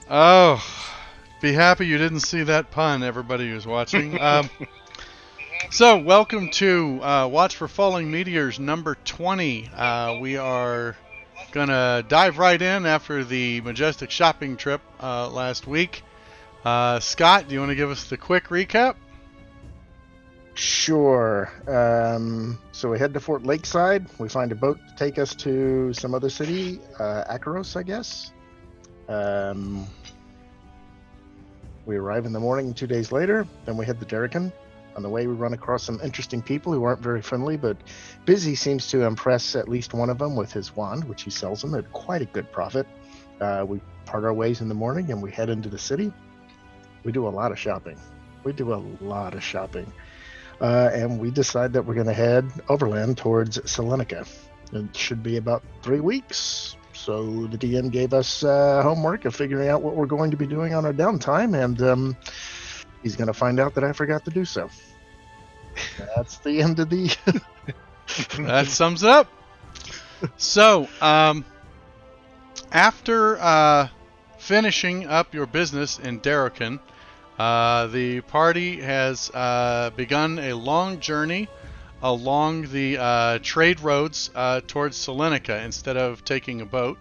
Oh, be happy you didn't see that pun, everybody who's watching. So, welcome to Watch for Falling Meteors number 20. We are going to dive right in after the majestic shopping trip last week. Scott, do you want to give us the quick recap? Sure. So we head to Fort Lakeside. We find a boat to take us to some other city, Akaros, I guess. We arrive in the morning 2 days later. Then we head to Derrican. On the way, we run across some interesting people who aren't very friendly, but Busy seems to impress at least one of them with his wand, which he sells them at quite a good profit. We part our ways in the morning and we head into the city. We do a lot of shopping. And we decide that we're going to head overland towards Salonika. It should be about 3 weeks. So the DM gave us homework of figuring out what we're going to be doing on our downtime, and he's going to find out that I forgot to do so. That's the end of the... That sums it up. So, after finishing up your business in Derrican, the party has begun a long journey along the trade roads towards Salonika instead of taking a boat.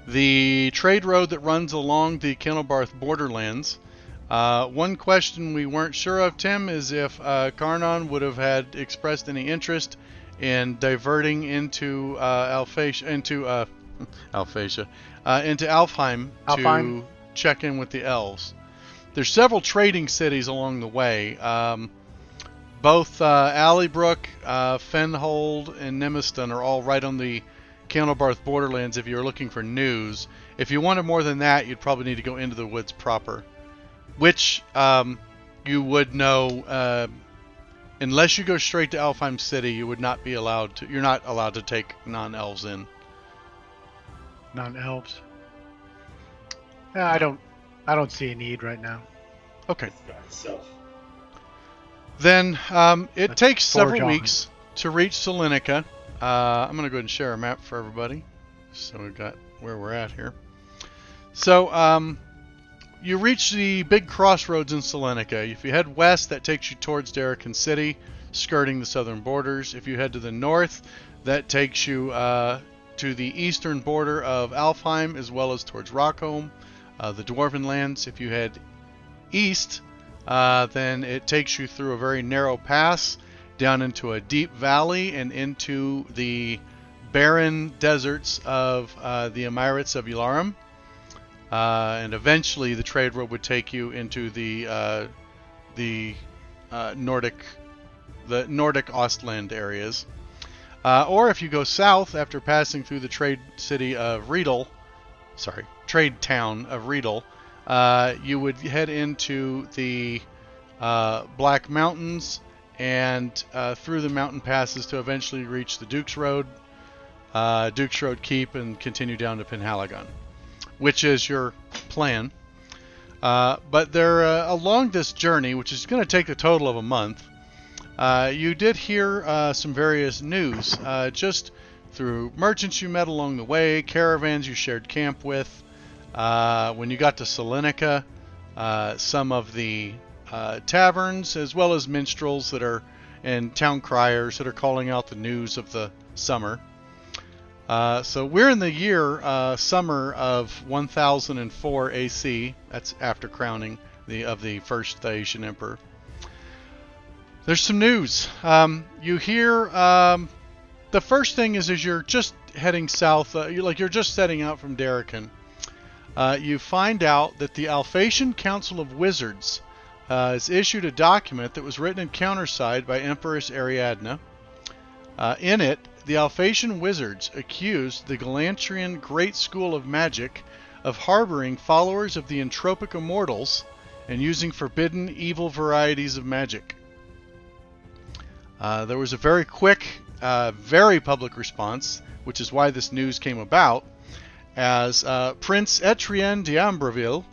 The trade road that runs along the Kenilbarth borderlands. One question we weren't sure of, Tim, is if Karnon would have had expressed any interest in diverting into into Alfheim to check in with the elves. There's several trading cities along the way. Both Allybrook, Fenhold, and Nemiston are all right on the Kenilbarth borderlands if you're looking for news. If you wanted more than that, you'd probably need to go into the woods proper, which you would know unless you go straight to Alfheim City. You would not be allowed to. You're not allowed to take non-elves in. Non-elves. I don't see a need right now. Okay. Then it takes several weeks to reach Salonika. I'm going to go ahead and share a map for everybody, so we've got where we're at here. So you reach the big crossroads in Salonika. If you head west, that takes you towards Derrican City, skirting the southern borders. If you head to the north, that takes you to the eastern border of Alfheim, as well as towards Rockholm, the Dwarven lands. If you head east, then it takes you through a very narrow pass down into a deep valley and into the barren deserts of the Emirates of Yularum. And eventually the trade road would take you into the Nordic Ostland areas. Or if you go south after passing through the trade town of Riedel, you would head into the Black Mountains and through the mountain passes to eventually reach the Duke's Road Keep, and continue down to Penhaligon, which is your plan. But there, along this journey, which is going to take a total of a month, you did hear some various news, just through merchants you met along the way, caravans you shared camp with. When you got to Salonika, some of the taverns, as well as minstrels and town criers that are calling out the news of the summer. So we're in the year summer of 1004 AC. That's after crowning of the first Thaisian emperor. There's some news. You hear the first thing is you're just heading south. You're just setting out from Derrican. You find out that the Alphatian Council of Wizards has issued a document that was written and countersigned by Empress Ariadna. In it, the Alphatian Wizards accused the Galantrian Great School of Magic of harboring followers of the entropic immortals and using forbidden evil varieties of magic. There was a very quick, very public response, which is why this news came about, as Prince Etienne d'Ambreville,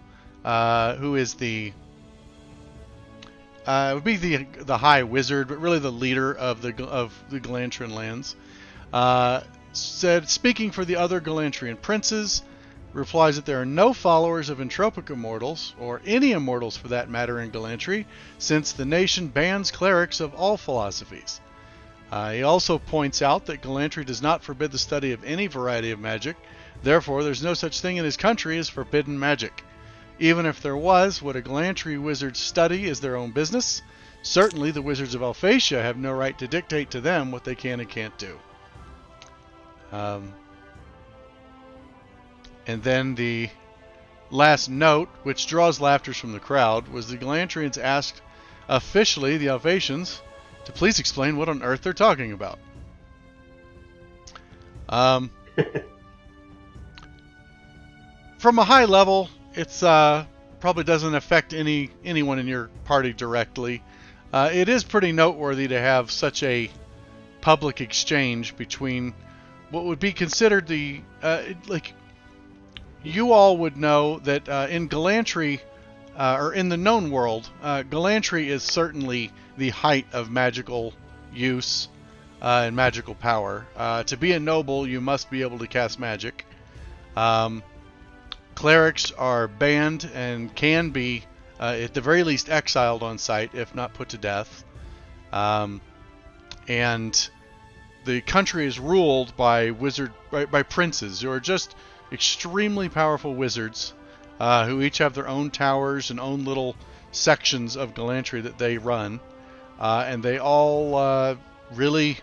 who is would be the High Wizard, but really the leader of the Galantrian lands, said, speaking for the other Galantrian princes, replies that there are no followers of entropic immortals, or any immortals for that matter, in Galantry, since the nation bans clerics of all philosophies. He also points out that Galantry does not forbid the study of any variety of magic, therefore there's no such thing in his country as forbidden magic. Even if there was, what a Galantry wizards study is their own business. Certainly the wizards of Alphatia have no right to dictate to them what they can and can't do. And then the last note, which draws laughter from the crowd, was the Galantrians asked officially the Alphatians to please explain what on earth they're talking about. From a high level, it's probably doesn't affect anyone in your party directly. It is pretty noteworthy to have such a public exchange between what would be considered the you all would know that in Galantry, or in the known world, Galantry is certainly the height of magical use and magical power. To be a noble, you must be able to cast magic. Clerics are banned and can be, at the very least, exiled on sight, if not put to death. And the country is ruled by by princes who are just extremely powerful wizards who each have their own towers and own little sections of Galantry that they run. And they all really...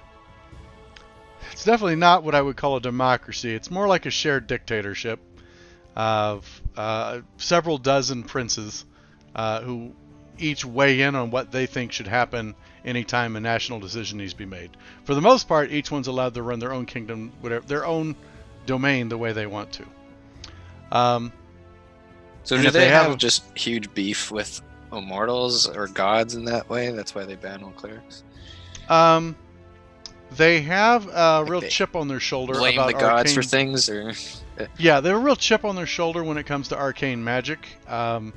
It's definitely not what I would call a democracy. It's more like a shared dictatorship of several dozen princes who each weigh in on what they think should happen anytime a national decision needs to be made. For the most part, each one's allowed to run their own kingdom, whatever, their own domain the way they want to. So do they have just huge beef with immortals or gods in that way? That's why they ban all clerics? They have a real chip on their shoulder blame about the gods arcane... for things, or yeah, they have a real chip on their shoulder when it comes to arcane magic, and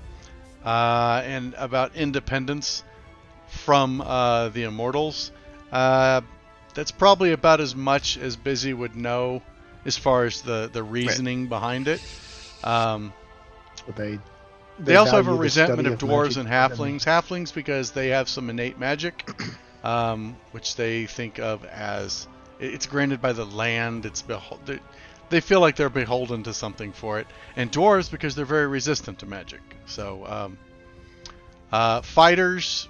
about independence from the immortals. That's probably about as much as Busy would know as far as the reasoning behind it. They also have a resentment of dwarves and halflings. Halflings because they have some innate magic, which they think of as it's granted by the land. They feel like they're beholden to something for it. And dwarves because they're very resistant to magic. So fighters,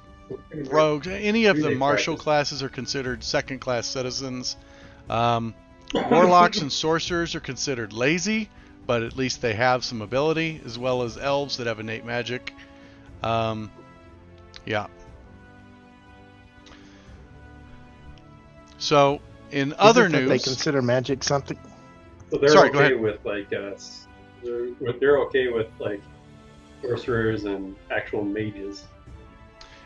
rogues, any of the martial classes are considered second-class citizens. Warlocks and sorcerers are considered lazy, but at least they have some ability, as well as elves that have innate magic. Yeah. So, in other news... They consider magic something? So they're okay with, like, they're okay with, like, sorcerers and actual mages.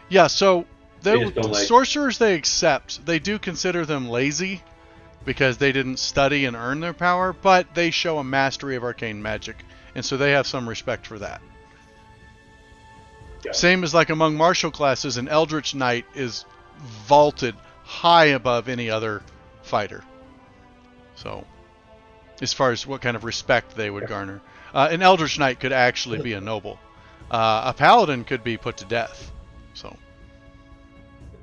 Yeah, so like... sorcerers they accept. They do consider them lazy because they didn't study and earn their power, but they show a mastery of arcane magic, and so they have some respect for that. Yeah. Same as like among martial classes, an Eldritch Knight is vaulted high above any other fighter. So, as far as what kind of respect they would garner. An Eldritch Knight could actually be a noble. A paladin could be put to death. So.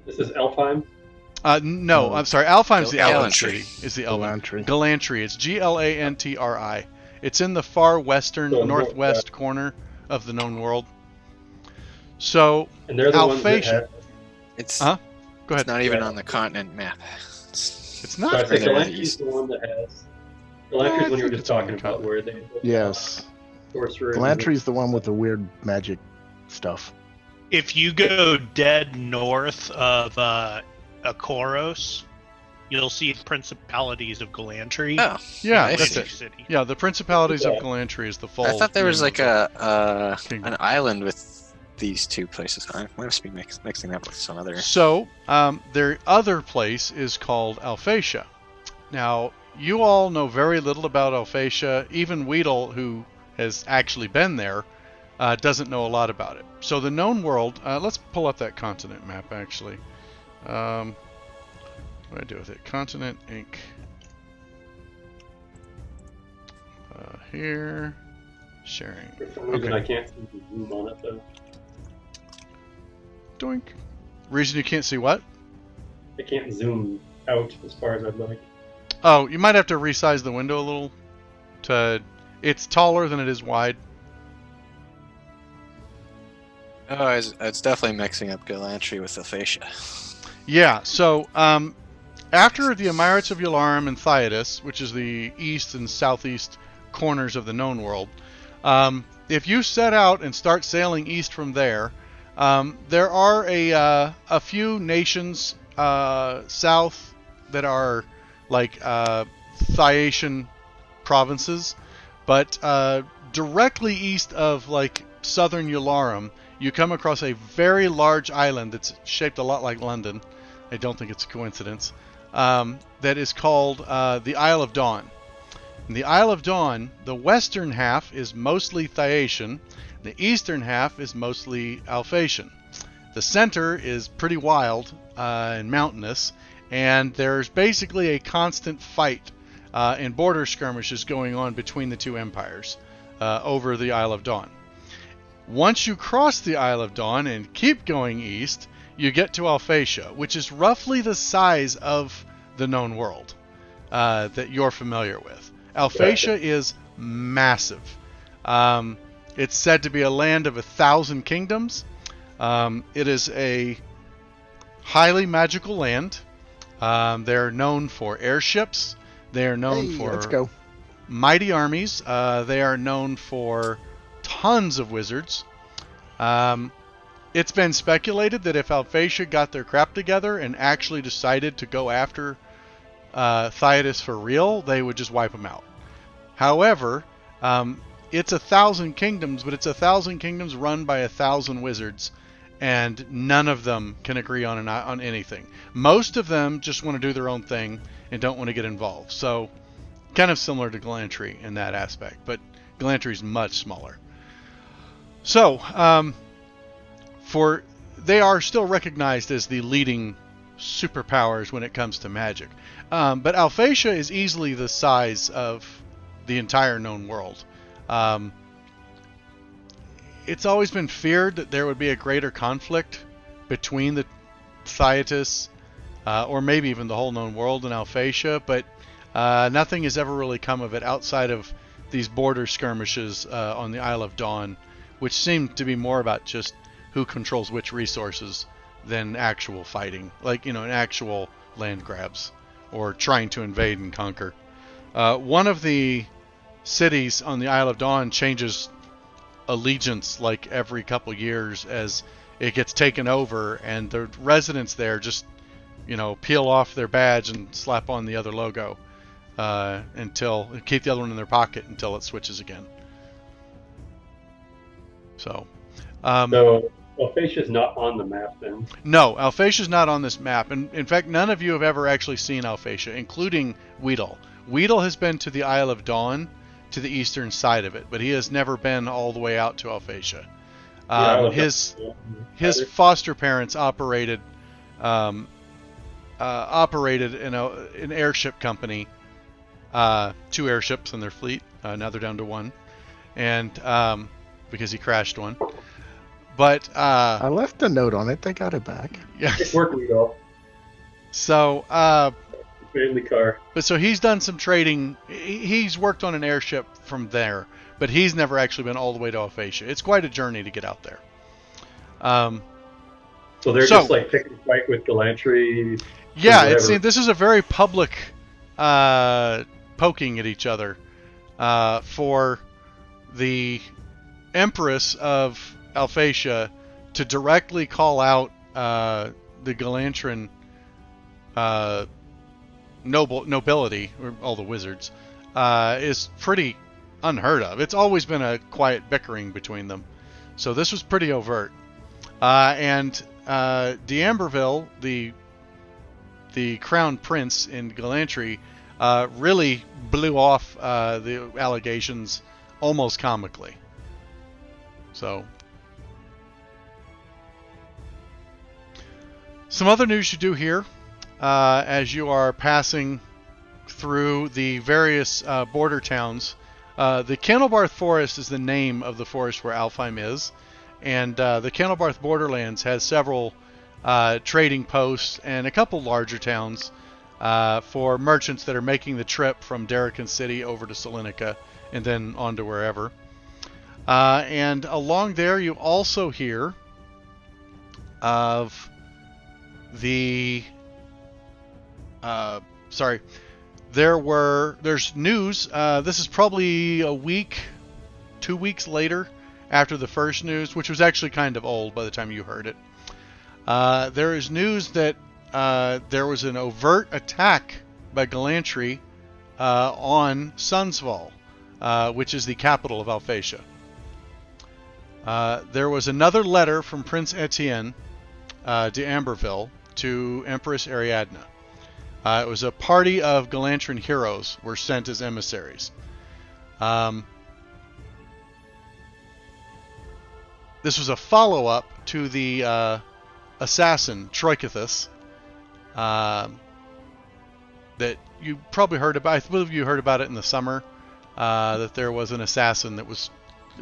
This is Elfheim? No, I'm sorry. Alfheim's the Elven Galantry. city. Is the Elven. Galantry. It's Glantri. It's in the far western, northwest corner of the known world. So, and they're the Alphatia. Ones that have... It's Go ahead. It's not even on the continent map. It's not. So I think Galantry's the one that has. Galantry's when you were just talking about where they. Yes. Galantry's the one with the weird magic stuff. If you go dead north of Akoros, you'll see Principalities of Galantry. Oh, yeah, that's it. City. Yeah, the Principalities of Galantry is the full. I thought there was like an island with these two places. I must be mixing that with some other. So, their other place is called Alphatia. Now, you all know very little about Alphatia. Even Weedle, who has actually been there, doesn't know a lot about it. So the known world, let's pull up that continent map, actually. What do I do with it? Continent, Inc. Here, sharing. For some reason, I can't see the zoom on it though. Doink. Reason you can't see what? I can't zoom out as far as I'd like. Oh, you might have to resize the window a little. It's taller than it is wide. Oh, it's definitely mixing up Galantry with Aphasia. Yeah, so after the Emirates of Yularim and Theodos, which is the east and southeast corners of the known world, if you set out and start sailing east from there, there are a few nations south that are like Thaatian provinces, but directly east of like southern Yularim, you come across a very large island that's shaped a lot like London. I don't think it's a coincidence. That is called the Isle of Dawn. In the Isle of Dawn, the western half is mostly Thaatian, the eastern half is mostly Alphatian. The center is pretty wild and mountainous, and there's basically a constant fight and border skirmishes going on between the two empires over the Isle of Dawn. Once you cross the Isle of Dawn and keep going east, you get to Alphatia, which is roughly the size of the known world that you're familiar with. Alphatia is massive. It's said to be a land of 1,000 kingdoms. It is a highly magical land. They're known for airships. They are known for mighty armies. They are known for tons of wizards. It's been speculated that if Alphatia got their crap together and actually decided to go after Theodos for real, they would just wipe them out. However, it's 1,000 kingdoms, but it's 1,000 kingdoms run by 1,000 wizards, and none of them can agree on anything. Most of them just want to do their own thing and don't want to get involved. So, kind of similar to Galantry in that aspect, but Galantry is much smaller. So, they are still recognized as the leading superpowers when it comes to magic. But Alphatia is easily the size of the entire known world. It's always been feared that there would be a greater conflict between the Theodos, or maybe even the whole known world and Alphatia, but nothing has ever really come of it outside of these border skirmishes on the Isle of Dawn, which seem to be more about just who controls which resources than actual fighting, like, an actual land grabs or trying to invade and conquer. One of the cities on the Isle of Dawn changes allegiance like every couple years as it gets taken over, and the residents there just, peel off their badge and slap on the other logo until keep the other one in their pocket until it switches again. So Alphatia's not on the map then? No, Alphatia's not on this map. And in fact, none of you have ever actually seen Alphatia, including Weedle. Weedle has been to the Isle of Dawn, to the eastern side of it, but he has never been all the way out to Alphatia. His foster parents operated an airship company, 2 airships in their fleet. Now they're down to 1, and because he crashed one. But I left a note on it. They got it back. Yeah. It's working though. So family car. But so he's done some trading. He's worked on an airship from there, but he's never actually been all the way to Alphatia. It's quite a journey to get out there. So they're just like picking a fight with Galantry. Yeah, this is a very public poking at each other for the Empress of Alphatia to directly call out the Galantran nobility, or all the wizards, is pretty unheard of. It's always been a quiet bickering between them. So this was pretty overt. And D'Amberville, the crown prince in Galantry, really blew off the allegations almost comically. So, some other news you do here as you are passing through the various border towns The Candlebarth Forest is the name of the forest where Alfheim is, and the Candlebarth Borderlands has several trading posts and a couple larger towns for merchants that are making the trip from Darrican City over to Salonika and then on to wherever. And along there you also hear of the there's news. This is probably a week, 2 weeks later after the first news, which was actually kind of old by the time you heard it. There is news that there was an overt attack by Galantry on Sunsval, which is the capital of Alphatia. There was another letter from Prince Etienne de Amberville to Empress Ariadne. It was a party of Galantran heroes were sent as emissaries. This was a follow-up to the assassin Troicathus that you probably heard about. I believe you heard about it in the summer, that there was an assassin that was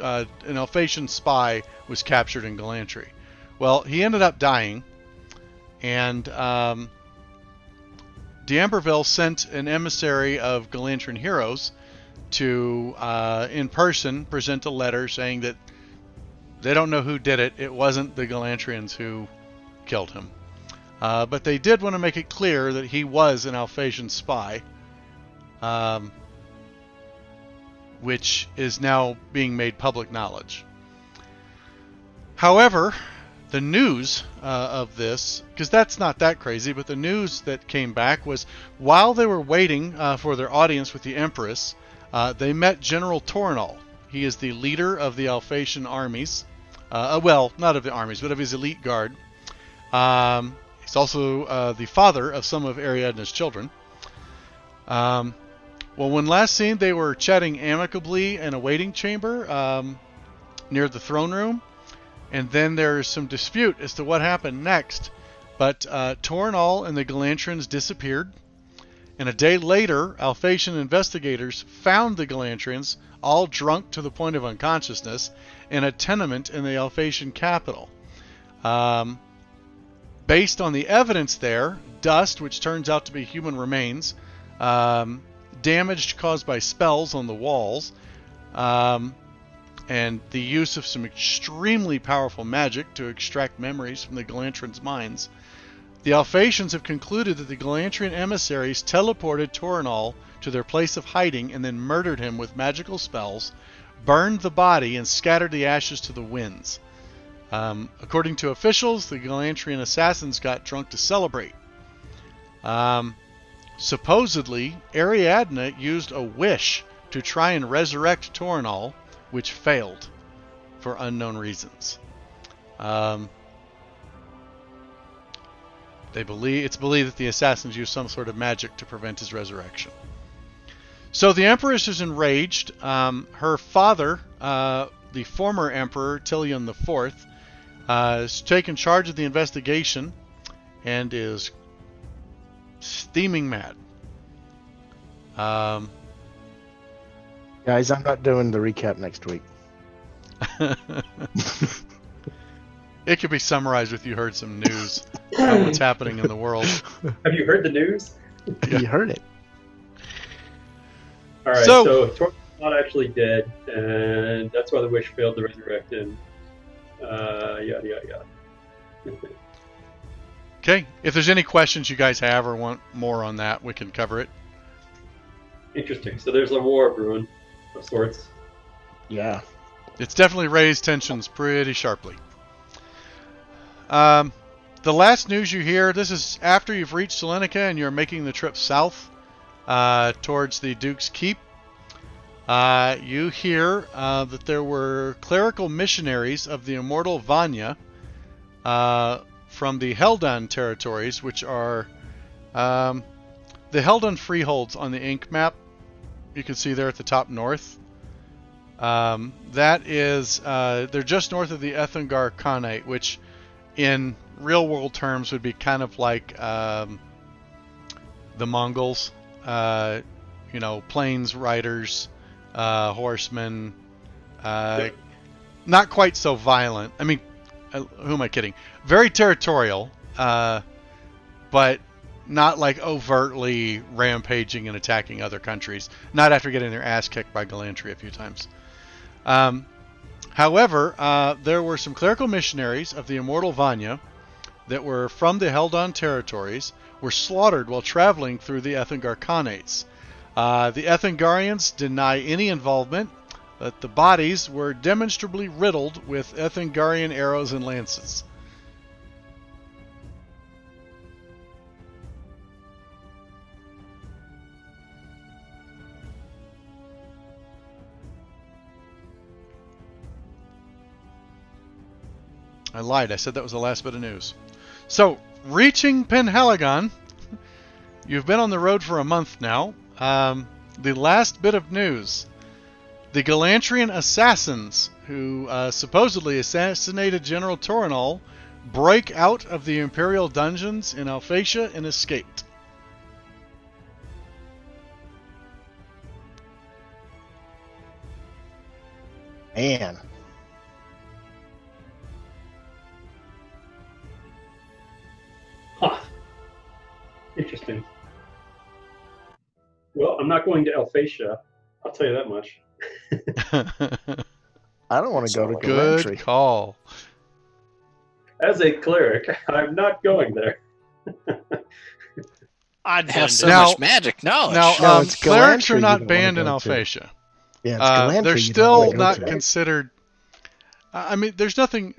an Alphatian spy was captured in Galantry. Well, he ended up dying, and D'Amberville sent an emissary of Galantran heroes to, in person, present a letter saying that they don't know who did it. It wasn't the Galantrians who killed him. But they did want to make it clear that he was an Alphasian spy, which is now being made public knowledge. However, the news of this, because that's not that crazy, but the news that came back was while they were waiting for their audience with the Empress, they met General Torinol. He is the leader of the Alphasian armies. Well, not of the armies, but of his elite guard. He's also the father of some of Ariadne's children. Well, when last seen, they were chatting amicably in a waiting chamber near the throne room. And then there's some dispute as to what happened next. But Torinol and the Galantrians disappeared. And a day later, Alphasian investigators found the Galantrians all drunk to the point of unconsciousness in a tenement in the Alphasian capital. Based on the evidence there, dust, which turns out to be human remains, damage caused by spells on the walls, and the use of some extremely powerful magic to extract memories from the Galantrians' minds, the Alphasians have concluded that the Galantrian emissaries teleported Torinol to their place of hiding and then murdered him with magical spells, burned the body, and scattered the ashes to the winds. According to officials, the Galantrian assassins got drunk to celebrate. Supposedly, Ariadne used a wish to try and resurrect Torinol, which failed for unknown reasons. It's believed that the assassins used some sort of magic to prevent his resurrection. So the Empress is enraged. Her father, the former Emperor Tilion IV, has taken charge of the investigation and is steaming mad. Guys, I'm not doing the recap next week. It could be summarized if you heard some news about what's happening in the world. Have you heard the news? You heard it. All right, so Tor's not actually dead, and that's why the wish failed to resurrect him. Yada, yada, yada. Okay, if there's any questions you guys have or want more on that, we can cover it. Interesting. So there's a war brewing of sorts. Yeah. It's definitely raised tensions pretty sharply. The last news you hear, this is after you've reached Salonika and you're making the trip south towards the Duke's Keep. You hear that there were clerical missionaries of the immortal Vanya from the Heldan territories, which are the Heldan freeholds on the ink map. You can see there at the top north. That is, they're just north of the Ethengar Khanate, which in real world terms would be kind of like the Mongols, plains riders, horsemen. Not quite so violent. I mean, who am I kidding? Very territorial, but not like overtly rampaging and attacking other countries. Not after getting their ass kicked by Galantry a few times. However, there were some clerical missionaries of the immortal Vanya that were from the Heldon territories, were slaughtered while traveling through the Ethengar Khanates. The Ethengarians deny any involvement, but the bodies were demonstrably riddled with Ethengarian arrows and lances. I lied. I said that was the last bit of news. So, reaching Penhaligon. You've been on the road for a month now. The last bit of news. The Galantrian assassins, who supposedly assassinated General Torinol, break out of the Imperial dungeons in Alphatia and escaped. Man. Huh. Interesting. Well, I'm not going to Alphatia. I'll tell you that much. I don't want to go to Good Galantry. call. As a cleric, I'm not going there. I'd Have blend so in. Now- much magic knowledge. Now, No, it's clerics Galantry are you not don't banned in wanna go to. Alphatia. Yeah, it's Galantry. They're you don't still wanna go not to. considered. I mean, there's nothing.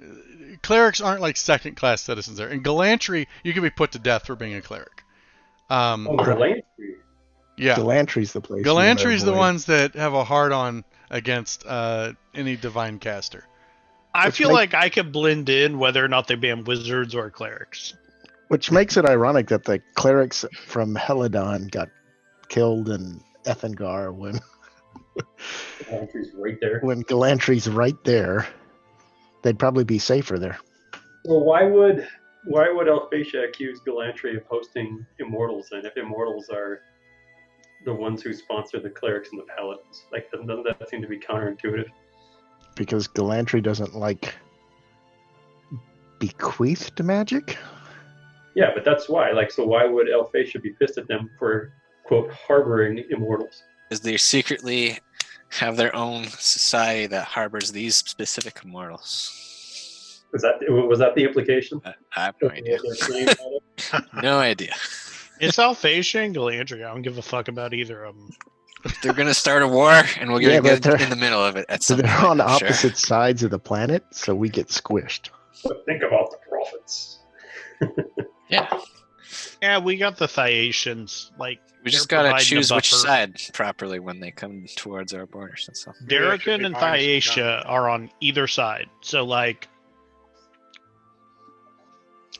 Clerics aren't like second-class citizens there. In Galantry, you can be put to death for being a cleric. Oh, Galantry. Yeah, Galantry's the place. you wanna Galantry's the avoid. ones that have a hard-on against any divine caster. I Which feel make- like I could blend in whether or not they ban wizards or clerics. Which makes it ironic that the clerics from Heladon got killed in Ethengar when Galantry's right there. Galantry's right there. They'd probably be safer there. Well, why would Alphatia accuse Galantry of hosting immortals then, if immortals are the ones who sponsor the clerics and the paladins? Like, doesn't that seem to be counterintuitive? Because Galantry doesn't like bequeathed magic. Yeah, but that's why. Like, so why would Alphatia be pissed at them for, quote, harboring immortals? Is they secretly have their own society that harbors these specific immortals. Was that the implication? I have no idea. They're saying about it? No idea. It's Alphatia and Galantry. I don't give a fuck about either of them. They're gonna start a war, and we're Yeah, gonna but get they're- in the middle of it at So some they're point. on the I'm sure. opposite sides of the planet, so we get squished. But think about the prophets. Yeah, Yeah, we got the Thyatians. Like, we just they're gotta providing a choose which buffer. side properly when they come towards our borders. That's all. Darrican and behind us, Thyatia are on either side. So, like,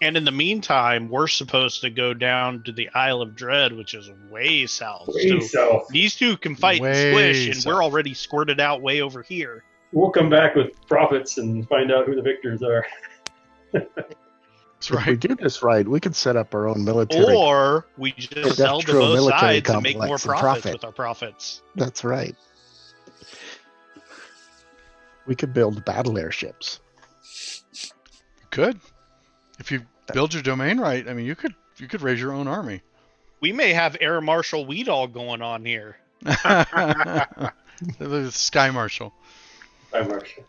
and in the meantime, we're supposed to go down to the Isle of Dread, which is way south. Way so south. these two can fight and Way squish, and south. we're already squirted out way over here. We'll come back with prophets and find out who the victors are. That's If we right. do this right, we could set up our own military. Or we just sell to Industrial both military sides and make more complex and profits profit. with our profits. That's right. We could build battle airships. Could. If you build your domain right, I mean, you could raise your own army. We may have Air Marshal Weedall going on here. The Sky Marshal. By Marshall.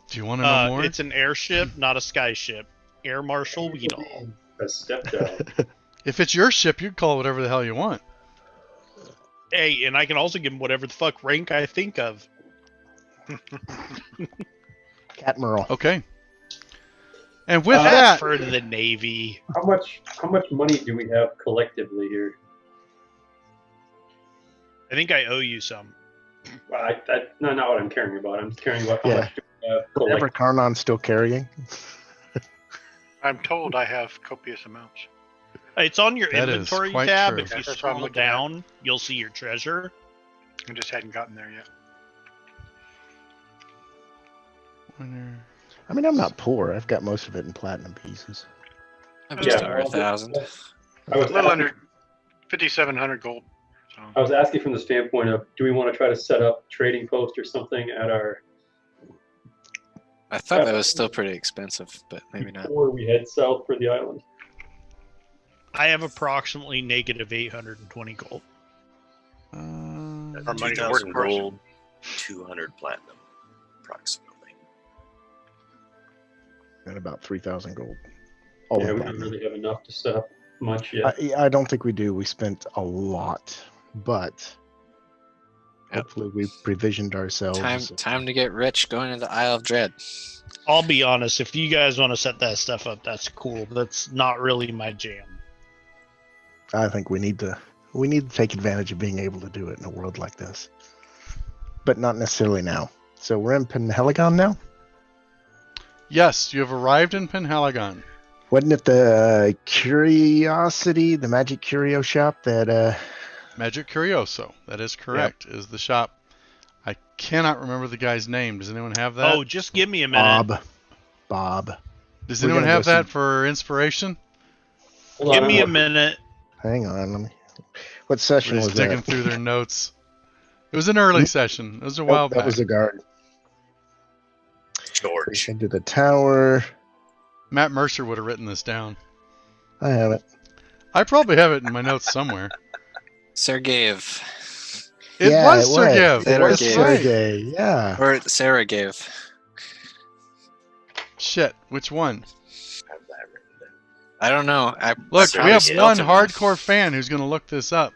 Do you want to know more? It's an airship, not a skyship. Air Marshal Weedall. A step down. If it's your ship, you can call it whatever the hell you want. Hey, and I can also give him whatever the fuck rank I think of. Admiral. Okay. And with That's that, for the Navy. How much money do we have collectively here? I think I owe you some. Well, that's not what I'm caring about. I'm caring about how Yeah. much do we have Whatever collectively. Karnon's still carrying. I'm told I have copious amounts. It's on your That is inventory quite tab. true. If you That's what I'm scroll looking at. down, you'll see your treasure. I just hadn't gotten there yet. I mean, I'm not poor. I've got most of it in platinum pieces. I'm just Yeah, over 1,000. I was A little under 5,700 gold. I was asking from the standpoint of, do we want to try to set up trading post or something at our I thought that was still pretty expensive, but maybe not. before we head south for the island? I have approximately negative 820 gold. Our Uh, money 2,000 gold, gold, 200 platinum, approximately. And about 3,000 gold. All Yeah, in we don't platinum. really have enough to set up much yet. I don't think we do. We spent a lot, but Yep. hopefully we provisioned ourselves. Time to get rich going into Isle of Dread. I'll be honest, if you guys want to set that stuff up, that's cool. That's not really my jam. I think we need to take advantage of being able to do it in a world like this, but not necessarily now. So we're in Penheligon now. yes, you have arrived in Penheligon. Wasn't it the Curiosity, the Magic Curio shop that? Magic Curioso, that is correct, is the shop. I cannot remember the guy's name. Does anyone have that? Oh, just give me a minute. Bob. Does we're anyone gonna have go that see- for inspiration? Hold Give on, me a I'm minute. Hang on, let me. What session We're was just digging that? through their notes. It was an early session. It was a Oh, while that back. was the guard. George. Into the tower. Matt Mercer would have written this down. I have it. I probably have it in my notes somewhere. Sergeyev. It Yeah, was it was. Sergeyev. It That's was right. Sergey. Yeah. Or Sarah gave. Shit, which one? I have that written down. I don't know. Look, Sorry, we have spelled one it wrong. hardcore fan who's going to look this up.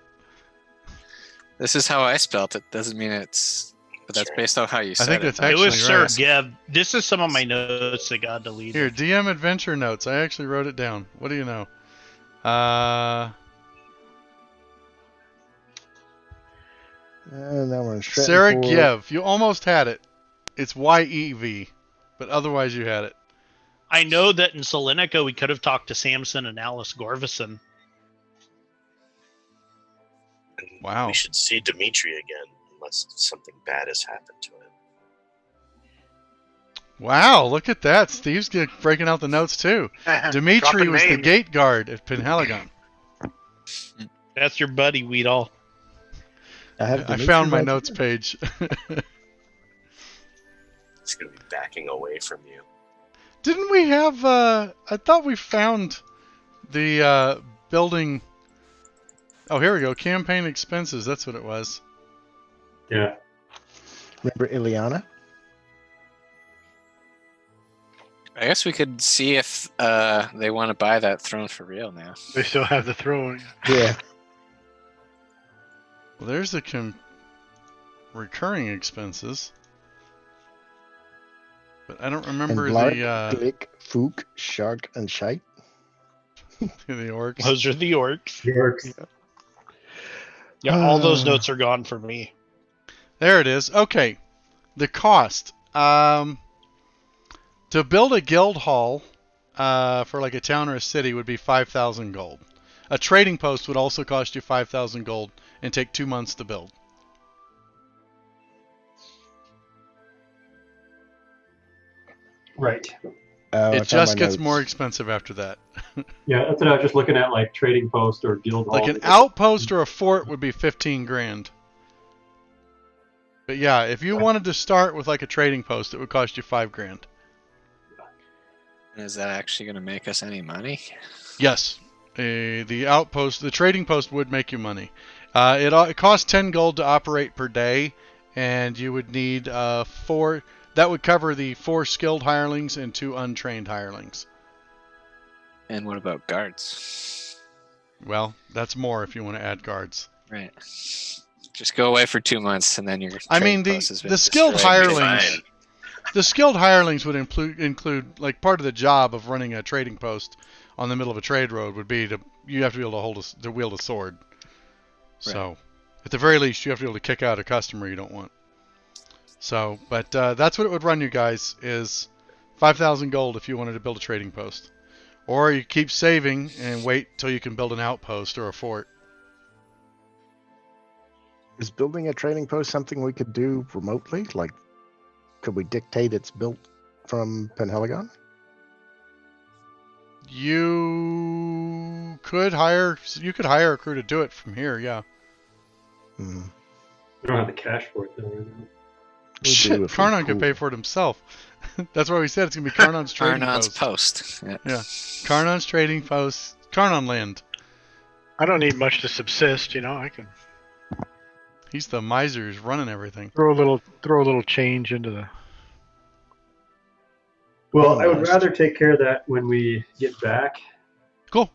This is how I spelt it. Doesn't mean it's. But that's Sure. based on how you I said think it. that's It actually was Sir right. Geb. This is some of my notes that got deleted. Here, DM adventure notes. I actually wrote it down. What do you know? And now we're in Sarah Strattonport. Giev. You almost had it. It's YEV, but otherwise you had it. I know that in Salonika we could have talked to Samson and Alice Gorvison. And Wow. We should see Dimitri again, unless something bad has happened to him. Wow, look at that. Steve's breaking out the notes too. Dimitri Dropping was the names. gate guard at Penheligon. That's your buddy, Weedall. have I Dimitri found my right notes here. page. He's going to be backing away from you. Didn't we have, I thought we found the building. Oh, here we go. Campaign expenses. That's what it was. Yeah. Remember Ileana? I guess we could see if they want to buy that throne for real now. They still have the throne. Yeah. Well, there's the recurring expenses. But I don't And remember Blark, the Glick, Fook, Shark, and Shite. the orcs. Those are the orcs. Yorks. Yeah, all those Ah. notes are gone for me. There it is. Okay. The cost. To build a guild hall for like a town or a city would be 5,000 gold. A trading post would also cost you 5,000 gold and take 2 months to build. Right. I It found just my gets notes. more expensive after that. Yeah, that's what I was just looking at, like trading post or guild hall. Like an outpost or a fort would be 15 grand. But yeah, if you wanted to start with like a trading post, it would cost you 5 grand. Is that actually going to make us any money? Yes, the outpost, the trading post would make you money. It costs 10 gold to operate per day, and you would need 4. That would cover the 4 skilled hirelings and 2 untrained hirelings. And what about guards? Well, that's more if you want to add guards. Right. Just go away for 2 months, and then your I trade mean, post has been the skilled destroyed. hirelings. Fine. The skilled hirelings would include like part of the job of running a trading post on the middle of a trade road would be you have to be able to wield a sword. So, at the very least, you have to be able to kick out a customer you don't want. So, but that's what it would run you guys is 5,000 gold if you wanted to build a trading post, or you keep saving and wait till you can build an outpost or a fort. Is building a trading post something we could do remotely? Like, could we dictate it's built from Penheligon? You could hire a crew to do it from here, yeah. Mm. I don't have the cash for it though. Right now. We Shit, do if we Karnon can pool. pay for it himself. That's why we said it's gonna be Karnon's trading Arnon's post. post. Yeah. Yeah, Karnon's trading post. Karnon land. I don't need much to subsist. I can He's the miser who's running everything. throw a little change into the. Well, I would Almost. rather take care of that when we get back, Cool.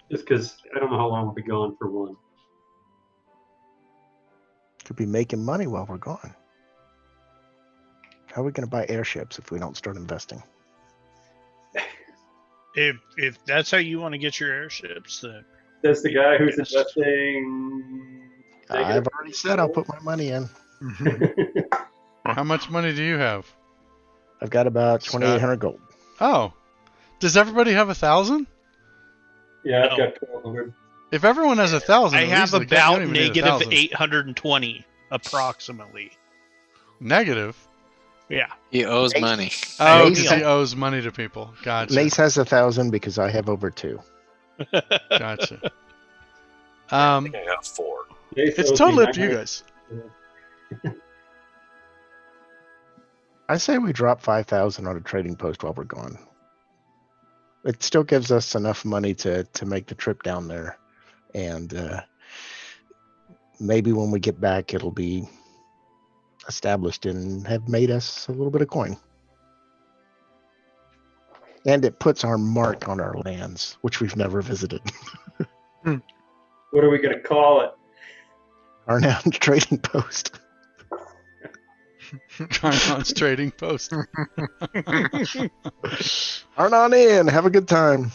just because I don't know how long we'll be gone for one. Could be making money while we're gone. How are we going to buy airships if we don't start investing? If that's how you want to get your airships, then That's the guy who's Yes. investing. I've already said I'll put my money in. How much money do you have? I've got about Scott. 2,800 gold. Oh, does everybody have 1,000? Yeah, I've No. got 1,200. If everyone has 1,000, I at have least you don't about even need negative 1,000. 820 approximately. Negative. Yeah. He owes Mace- money. Oh, Mace- because he owes money to people. Gotcha. Mace has 1,000 because I have over 2. Gotcha. I think I got 4. It's totally up to you guys. I say we drop 5,000 on a trading post while we're gone. It still gives us enough money to make the trip down there, and maybe when we get back, it'll be established and have made us a little bit of coin. And it puts our mark on our lands, which we've never visited. What are we going to call it? Our now trading post. Karnon's trading post. Arn on in. Have a good time.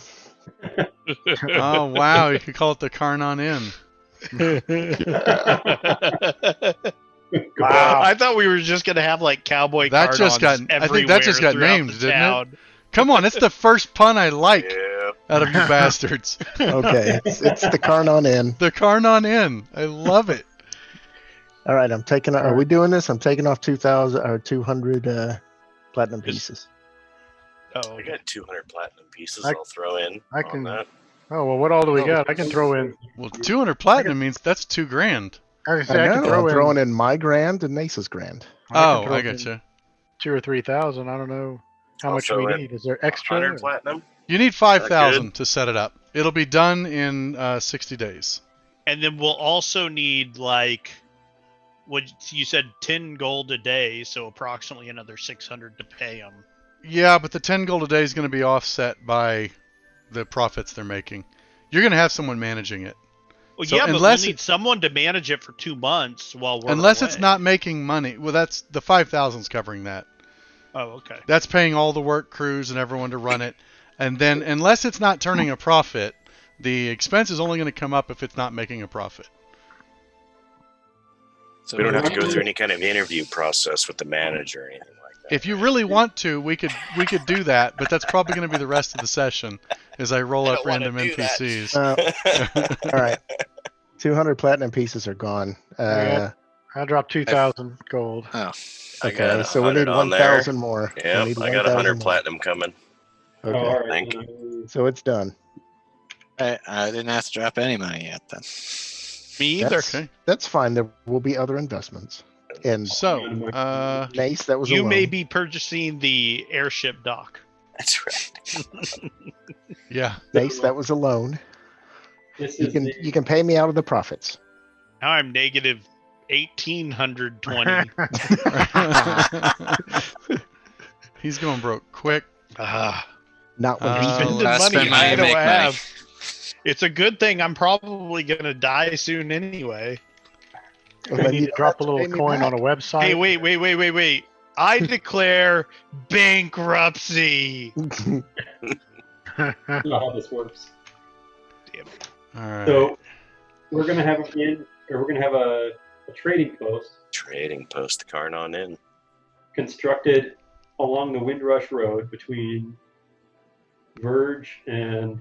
Oh, wow. You could call it the Karnon Inn. Wow. I thought we were just gonna have like cowboy That just Karnons got- I think that just got everywhere named, throughout the didn't it? town. Come on, it's the first pun I like Yeah. out of you bastards. Okay, it's the Karnon Inn. The Karnon Inn. I love it. All right, I'm taking. Are we doing this? I'm taking off 2,000 or 200 platinum pieces. Oh, I got 200 platinum pieces. I- I'll throw in. I on can- that. Oh well, what all do we got? I can throw in. Well, 200 platinum means that's $2,000. I can I I can know. throw I'm in. throwing in my grand and Nace's grand. Oh, throw I in gotcha. 2,000 or 3,000. I don't know how I'll much we throw in need. Is there extra? 100 platinum. You need 5,000 to set it up. It'll be done in 60 days. and then we'll also need like what you said, 10 gold a day, so approximately another 600 to pay them. Yeah, but the 10 gold a day is going to be offset by the profits they're making. You're going to have someone managing it. Well, So yeah, but we'll unless need someone to manage it for 2 months while we're Unless away. it's not making money. Well, that's the 5,000's covering that. Oh, okay. That's paying all the work crews and everyone to run it. And then unless it's not turning a profit, the expense is only going to come up if it's not making a profit. So We don't have to go through any kind of interview process with the manager or anything like that. If you really want to, we could do that, but that's probably going to be the rest of the session as I roll I up don't wanna random do that. NPCs. All right, 200 platinum pieces are gone. Yeah. I dropped 2,000 gold. Oh, I Okay, got so we 100 need on 1,000 more. We Yep, need I got 1,000 100 more. platinum coming. Oh, Okay, all right. Thank so it's done. I didn't have to drop any money yet then. Me either. That's, Okay. that's fine. There will be other investments. And So, Nace, that was You a may loan. be purchasing the airship dock. That's right. yeah. Nace, that was a loan. This You is can the, you can pay me out of the profits. Now I'm negative 1,820. He's going broke quick. Not when Uh, Spending let's money spend money I to don't make money. have. It's a good thing I'm probably gonna die soon anyway. well, We then need you to don't drop a have to little pay me coin back. on a website. Hey, wait. I declare bankruptcy. not how this works. All right. So we're gonna have a trading post Trading post Karnon in. constructed along the Windrush Road between Verge and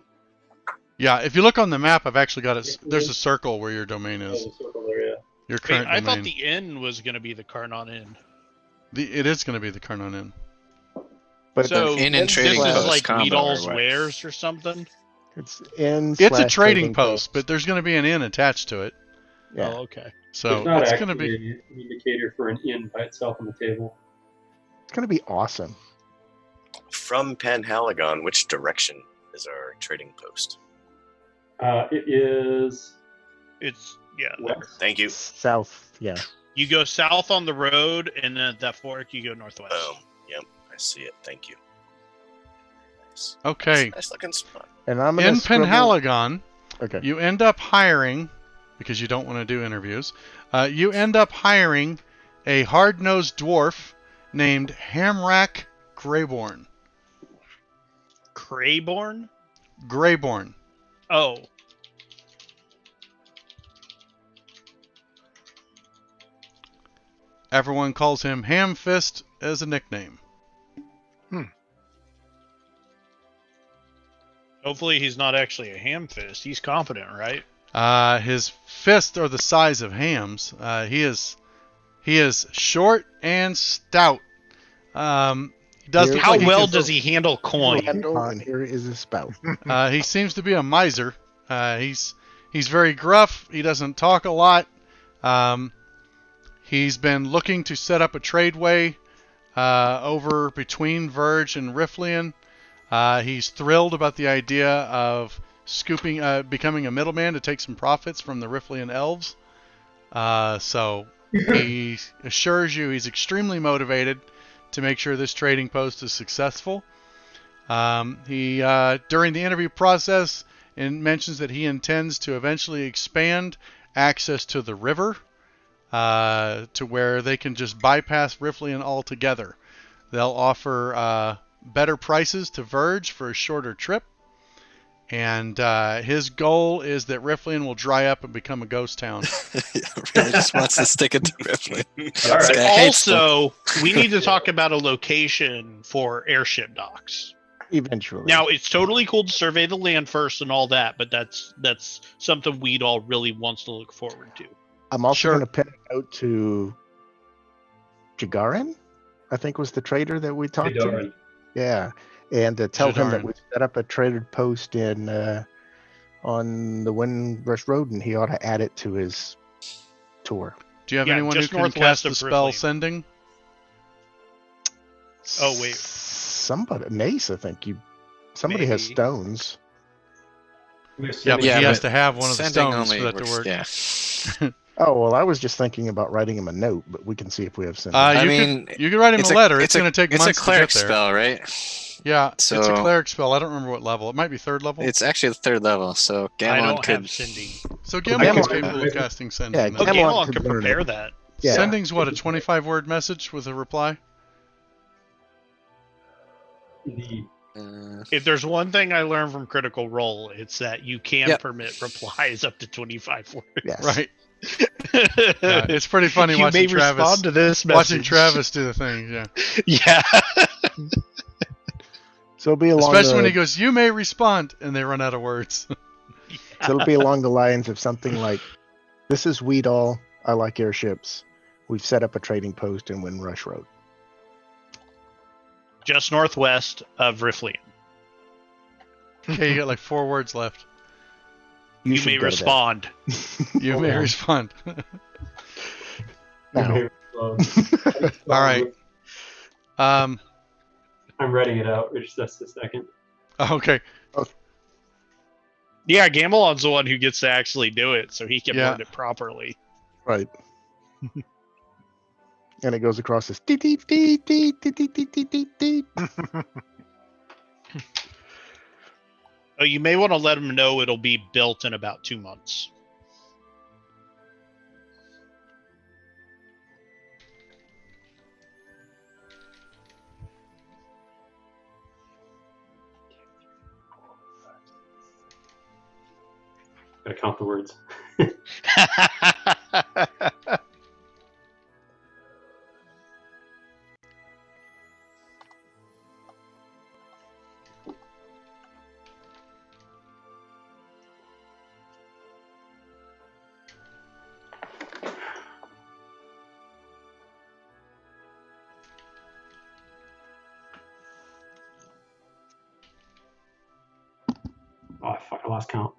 Yeah, if you look on the map, I've actually got it. There's a circle where your domain is. the circle area. Your Wait, current I domain. thought the inn was gonna be the Karnon Inn. It is going to be the Karnon Inn. But So it's Inn and in trading this is slash- post like combo Weedall's or what? Wares or something. It's in. It's a slash trading post, but there's going to be an inn attached to it. Yeah. Oh, okay. So It's not it's actually going to be. an indicator for an inn by itself on the table. It's going to be awesome. From Panhalagon, which direction is our trading post? It is It's yeah. west. Thank you. South, yeah. You go south on the road, and then at that fork, you go northwest. Yep, I see it. Thank you. Nice. Okay. Nice looking spot. And I'm going In to scribble. Penhalagon, Okay. you end up hiring, because you don't want to do interviews, you end up hiring a hard-nosed dwarf named Hamrak Greyborn. Crayborn? Greyborn. Oh. Everyone calls him Hamfist as a nickname. Hopefully he's not actually a ham fist. He's competent, right? His fists are the size of hams. He is short and stout. He does look How like well can- does he handle coin? Handle, and here is his spout. He seems to be a miser. He's very gruff. He doesn't talk a lot. He's been looking to set up a tradeway over between Verge and Riflian. He's thrilled about the idea of becoming a middleman to take some profits from the Riflian elves. So he assures you he's extremely motivated to make sure this trading post is successful. He during the interview process mentions that he intends to eventually expand access to the river to where they can just bypass Riflian altogether. They'll offer better prices to Verge for a shorter trip. And his goal is that Riflian will dry up and become a ghost town. Really just wants to stick it to Ripley. All right. This guy hates them. Also, we need to talk about a location for airship docks. Eventually. Now, it's totally cool to survey the land first and all that, but that's something Weed all really wants to look forward to. I'm also Sure. going to pin a note to Jagarin, I think was the trader that we talked to. Darn. Yeah. And to tell him that Jadarin. we set up a traded post in on the Windrush Road, and he ought to add it to his tour. Do you have Yeah, anyone who just can northwest cast the of spell Riflian. Sending? Oh, wait. Somebody, Mace, I think somebody has Maybe. stones. We're Yeah, but sending- he has but to have one of the Sending stones only for that to works- work. Yeah. Oh, well, I was just thinking about writing him a note, but we can see if we have some. I You mean, could write him it's a letter. It's a- going to take It's a months to cleric get there. spell, right? Yeah, it's a So- cleric spell. I don't remember what level. It might be third level. It's actually the third level, so I Gamelon don't could. have sending. So I Gamelon is can- capable of casting Sending. Yeah, though. Oh, Gamelon Gamelon could can learn prepare it. that. Yeah. Sending's what, a 25-word message with a reply? the If there's one thing I learned from Critical Role, it's that you can Yep. permit replies up to 25 words. Yes. Right. Yeah, it's pretty funny you watching may Travis respond to this message. watching Travis do the thing. Yeah, Yeah. So it'll be along especially the, when he goes, "You may respond," and they run out of words. so it'll be along the lines of something like, "This is Weedall. I like airships. We've set up a trading post in Windrush Road." Just northwest of Riflian. Okay, you got like 4 words left. You should may go to that. respond. You Hold may on. respond. Now. All right. I'm writing it out. It's just a second. Okay. Yeah, Gamelon's the one who gets to actually do it, so he can Yeah. word it properly. Right. And it goes across this. Deet, deet, deet, deet, deet, deet, deet, deet, deet, deet. Oh, you may want to let him know it'll be built in about 2 months. Gotta count the words. Oh fuck! I lost count.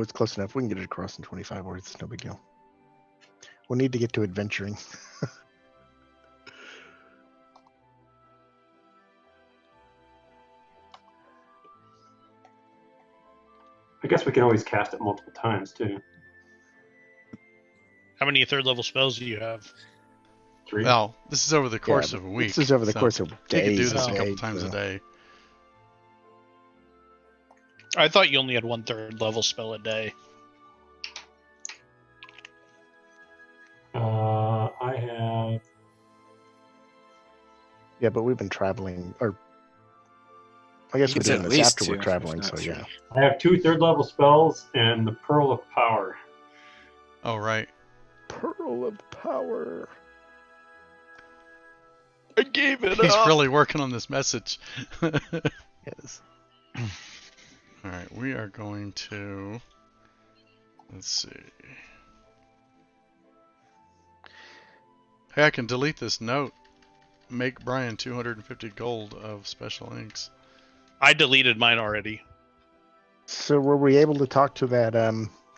it's close enough. We can get it across in 25 words. It's no big deal. We'll need to get to adventuring. I guess we can always cast it multiple times too. How many third level spells do you have? 3. Well, this is over the course Yeah, of a week. This is over the so course of you days. could do this a and couple days, times a so- day. I thought you only had 1 third level spell a day. I have. Yeah, but we've been traveling, or I guess we're It's doing at this least after 2, we're if traveling, not so 3. yeah. I have 2 third level spells and the Pearl of Power. Oh, right. Pearl of Power. I gave it He's really working on this message. Yes. All right, we are going to. Let's see. Hey, I can delete this note. Make Brian 250 gold of special inks. I deleted mine already. So were we able to talk to that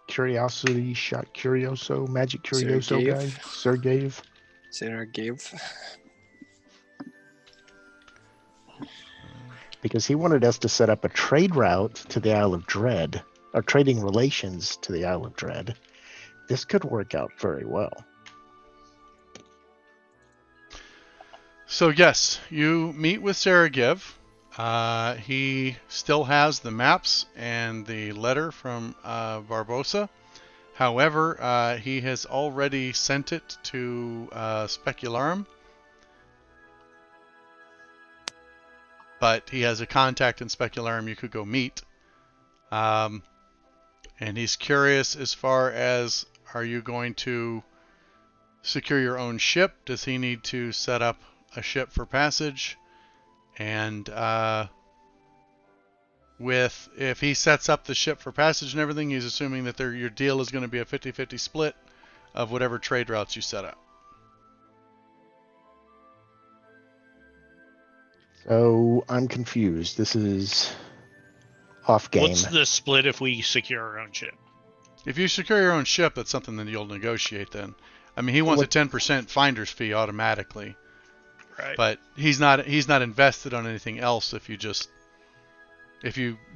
Curiosity Shot Curioso, Magic Curioso Sergeyev? guy? Sergeyev? Sergeyev. Because he wanted us to set up a trade route to the Isle of Dread, or trading relations to the Isle of Dread. This could work out very well. So yes, you meet with Sergeyev. He still has the maps and the letter from Barbosa. However, he has already sent it to Specularum. But he has a contact in Specularum you could go meet. And he's curious as far as, are you going to secure your own ship? Does he need to set up a ship for passage? And if he sets up the ship for passage and everything, he's assuming that your deal is going to be a 50-50 split of whatever trade routes you set up. So I'm confused. This is off game. What's the split if we secure our own ship? If you secure your own ship, that's something that you'll negotiate then. I mean, he wants a 10% finder's fee automatically, Right. but he's not invested on anything else if you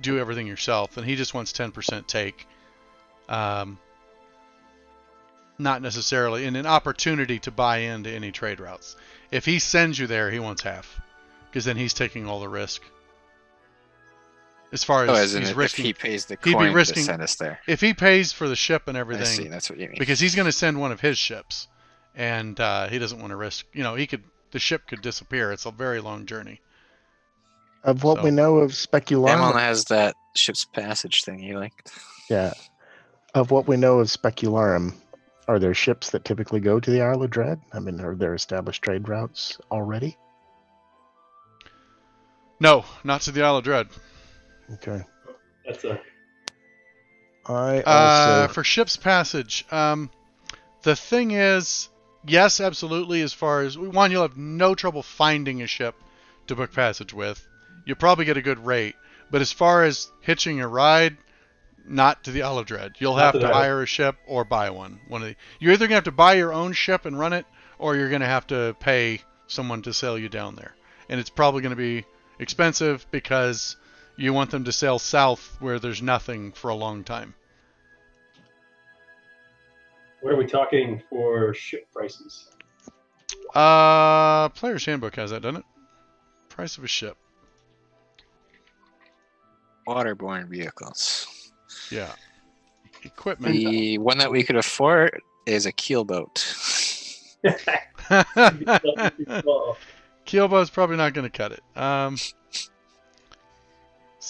do everything yourself, and he just wants 10% take. Not necessarily in an opportunity to buy into any trade routes. If he sends you there, he wants half, because then he's taking all the risk. As far as as in he's if risking, he pays the he'd be coin risking- to send us there. if he pays for the ship and I see, everything, that's what you mean. because he's going to send one of his ships, and he doesn't want to risk. The ship could disappear. It's a very long journey. Of what we So- know of Emlyn Specularum, has that ship's passage thing you liked. yeah. Of what we know of Specularum, are there ships that typically go to the Isle of Dread? I mean, are there established trade routes already? No, not to the Isle of Dread. Okay. That's a. I also For ship's passage, the thing is, yes, absolutely. As far as one, you'll have no trouble finding a ship to book passage with. You'll probably get a good rate. But as far as hitching a ride, not to the Isle of Dread. You'll Not have to to that. hire a ship or buy one. You're either gonna have to buy your own ship and run it, or you're gonna have to pay someone to sail you down there. And it's probably gonna be expensive because you want them to sail south where there's nothing for a long time. What are we talking for ship prices? Player's Handbook has that, doesn't it? Price of a ship. Waterborne vehicles. Yeah. Equipment. The one that we could afford is a keelboat. Keelboat's probably not going to cut it. What's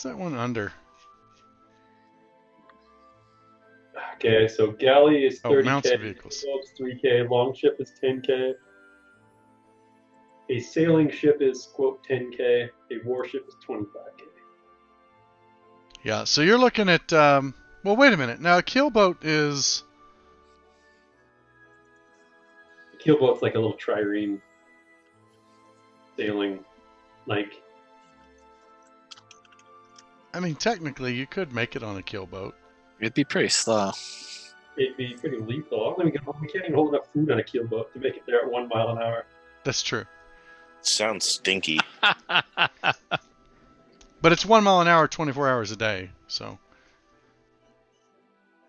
that one under? Okay, so galley is Oh, 30k, mounts and vehicles. boats 3k, long ship is 10k. A sailing ship is quote 10k. A warship is 25k. Yeah, so you're looking at, well, wait a minute. Now, a keelboat is, A keelboat's like a little trireme sailing, like I mean, technically, you could make it on a keelboat. It'd be pretty slow. It'd be pretty lethal. We can't even hold enough food on a keelboat to make it there at 1 mile an hour. That's true. Sounds stinky. But it's 1 mile an hour, 24 hours a day. So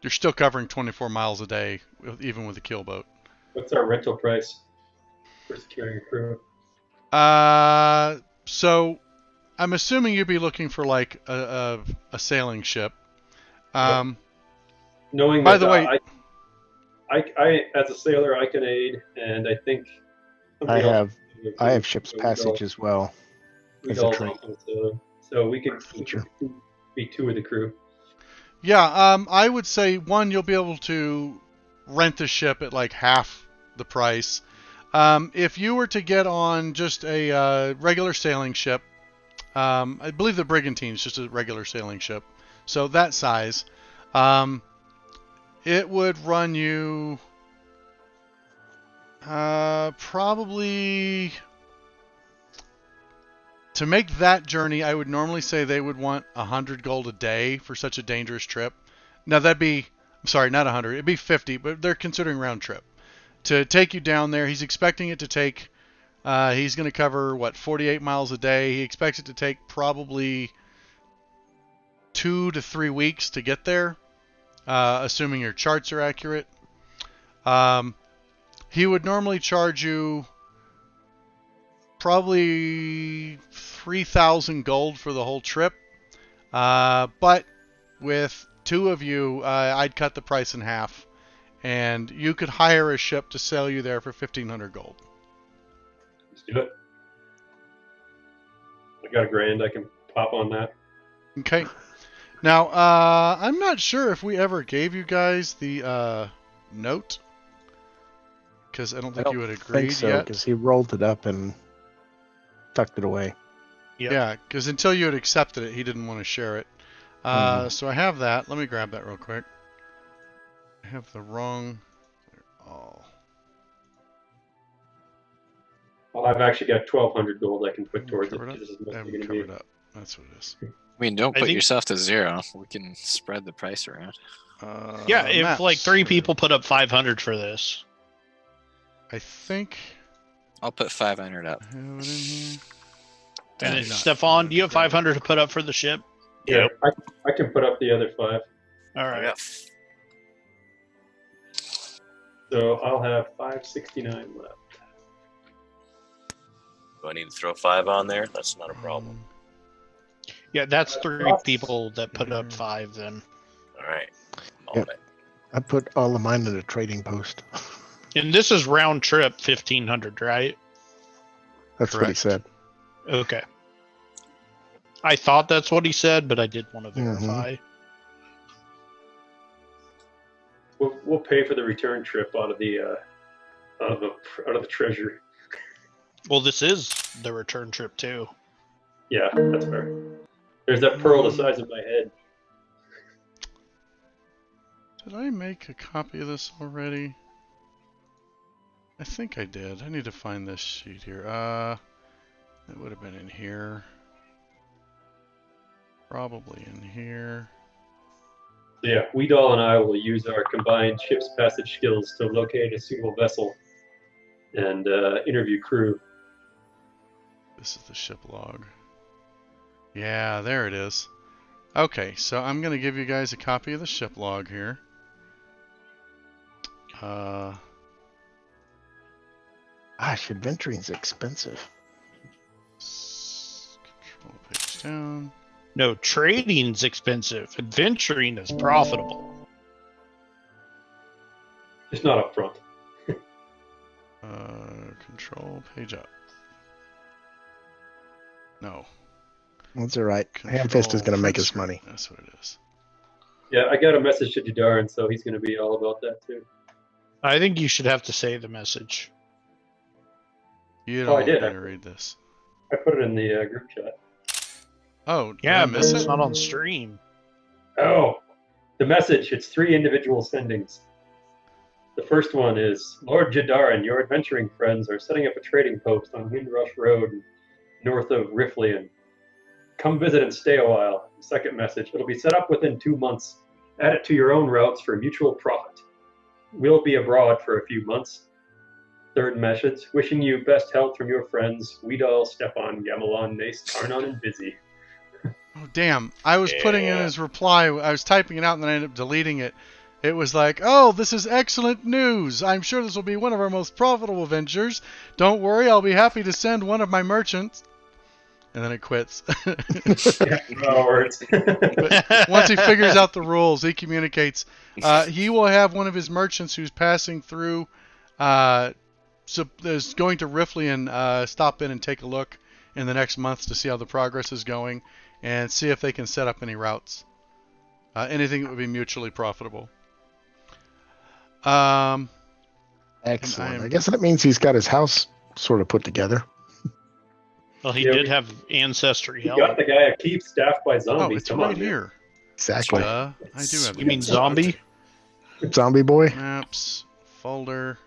you're still covering 24 miles a day, even with a keelboat. What's our rental price for securing a crew? So I'm assuming you'd be looking for like a sailing ship. Knowing By that the way, I as a sailor I can aid, and I think I somebody else- have ship's passage as well. We'd as a all trait. jump on a sailor. So we could Feature. be 2 of the crew. yeah, I would say one, you'll be able to rent the ship at like half the price. If you were to get on just a regular sailing ship, I believe the Brigantine is just a regular sailing ship, so that size, it would run you probably, to make that journey, I would normally say they would want 100 gold a day for such a dangerous trip. Now that'd be, I'm sorry, not 100, it'd be 50, but they're considering round trip. To take you down there, he's expecting it to take, he's going to cover, 48 miles a day. He expects it to take probably 2 to 3 weeks to get there, assuming your charts are accurate. He would normally charge you probably 3,000 gold for the whole trip. But with 2 of you, I'd cut the price in half. And you could hire a ship to sail you there for 1,500 gold. Let's do it. I got $1,000. I can pop on that. Okay. Now, I'm not sure if we ever gave you guys the note. Because I don't think you had agreed think so, yet. because he rolled it up and tucked it away. Yep. Yeah, because until you had accepted it, he didn't want to share it. So I have that. Let me grab that real quick. I have the wrong. Oh. Well, I've actually got 1,200 gold I can put towards it. Covered up? This is I mostly haven't going to be. covered up. That's what it is. I mean, don't I put think- yourself to 0. We can spread the price around. Yeah, if maps like 3 are- people put up 500 for this. I think I'll put 500 up. I have it in here. And then, Not- Stefan, do you have 500 to put up for the ship? Yeah, I can put up the other 5. All I right. got So I'll have 569 left. Do I need to throw 5 on there? That's not a problem. Yeah, that's 3 people that put up 5 then. All right. I'm on Yep. it. I put all of mine in a trading post. And this is round trip 1,500, right? That's what he Correct. said. Okay. I thought that's what he said, but I did want to Mhm. verify. We'll pay for the return trip out of the treasure. Well, this is the return trip too. Yeah, that's fair. There's that pearl the size of my head. Did I make a copy of this already? I think I did. I need to find this sheet here. It would have been in here. Probably in here. So yeah, Weedall and I will use our combined ship's passage skills to locate a suitable vessel and interview crew. This is the ship log. Yeah, there it is. Okay, so I'm going to give you guys a copy of the ship log here. Gosh, adventuring's expensive. Control page down. No, trading's expensive. Adventuring is profitable. It's not up front. Control page up. No. That's all right. Hamfist is going to make us Control money. That's what it is. Yeah, I got a message to Jadarin, so he's going to be all about that too. I think you should have to say the message. You Oh, don't I did. want me to read this. I put it in the group chat. Oh, did Yeah, I but miss it's it? not on stream. Oh, the message. It's 3 individual sendings. The first one is, Lord Jadarin, your adventuring friends are setting up a trading post on Windrush Road north of Riflian. Come visit and stay a while. Second message, it'll be set up within 2 months Add it to your own routes for mutual profit. We'll be abroad for a few months. Third message, wishing you best health from your friends, Weedall, Stefan, Gamelon, Nace, Tarnon, and Busy. Oh, damn. I was putting in his reply. I was typing it out and then I ended up deleting it. It was like, oh, this is excellent news. I'm sure this will be one of our most profitable ventures. Don't worry, I'll be happy to send one of my merchants. And then it quits. Yeah, words. But once he figures out the rules, he communicates. He will have one of his merchants who's passing through, is going to Riffley and stop in and take a look in the next months to see how the progress is going and see if they can set up any routes. Anything that would be mutually profitable. Excellent. I guess that means he's got his house sort of put together. Well, he did have ancestry You help. got the guy at Keep staffed by zombies. Oh, it's Come right on, man. here. Exactly. I do have You mean zombie? Zombie boy? maps, folder.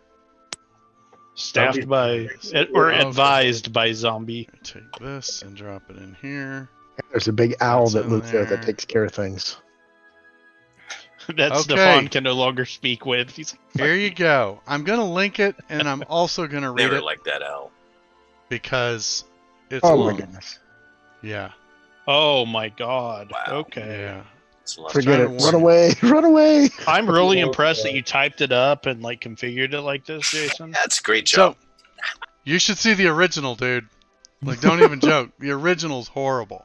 Staffed by, or advised by zombie. Take this and drop it in here. There's a big owl That's that in lives there there. that takes care of things. That Okay. Stefan can no longer speak with. He's Here you go. I'm going to link it, and I'm also going to read Never it liked that owl. because it's Oh long. my goodness. Yeah, oh my god. Wow. Okay. yeah. It's lovely. Forget it. trying to Run warn away. Run away. I'm really impressed that you typed it up and like configured it like this, Jason. That's a great job. So, you should see the original, dude. Like, don't even joke. The original's horrible.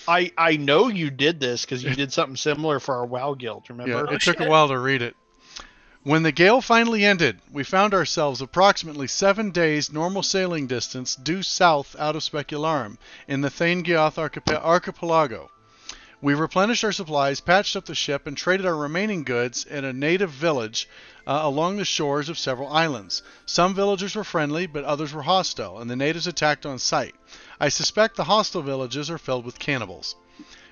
I know you did this because you did something similar for our WoW guild, remember? Yeah, it took a while to read it. When the gale finally ended, we found ourselves approximately 7 days normal sailing distance due south out of Specularum in the Thaingioth archipelago. We replenished our supplies, patched up the ship, and traded our remaining goods in a native village along the shores of several islands. Some villagers were friendly, but others were hostile, and the natives attacked on sight. I suspect the hostile villages are filled with cannibals.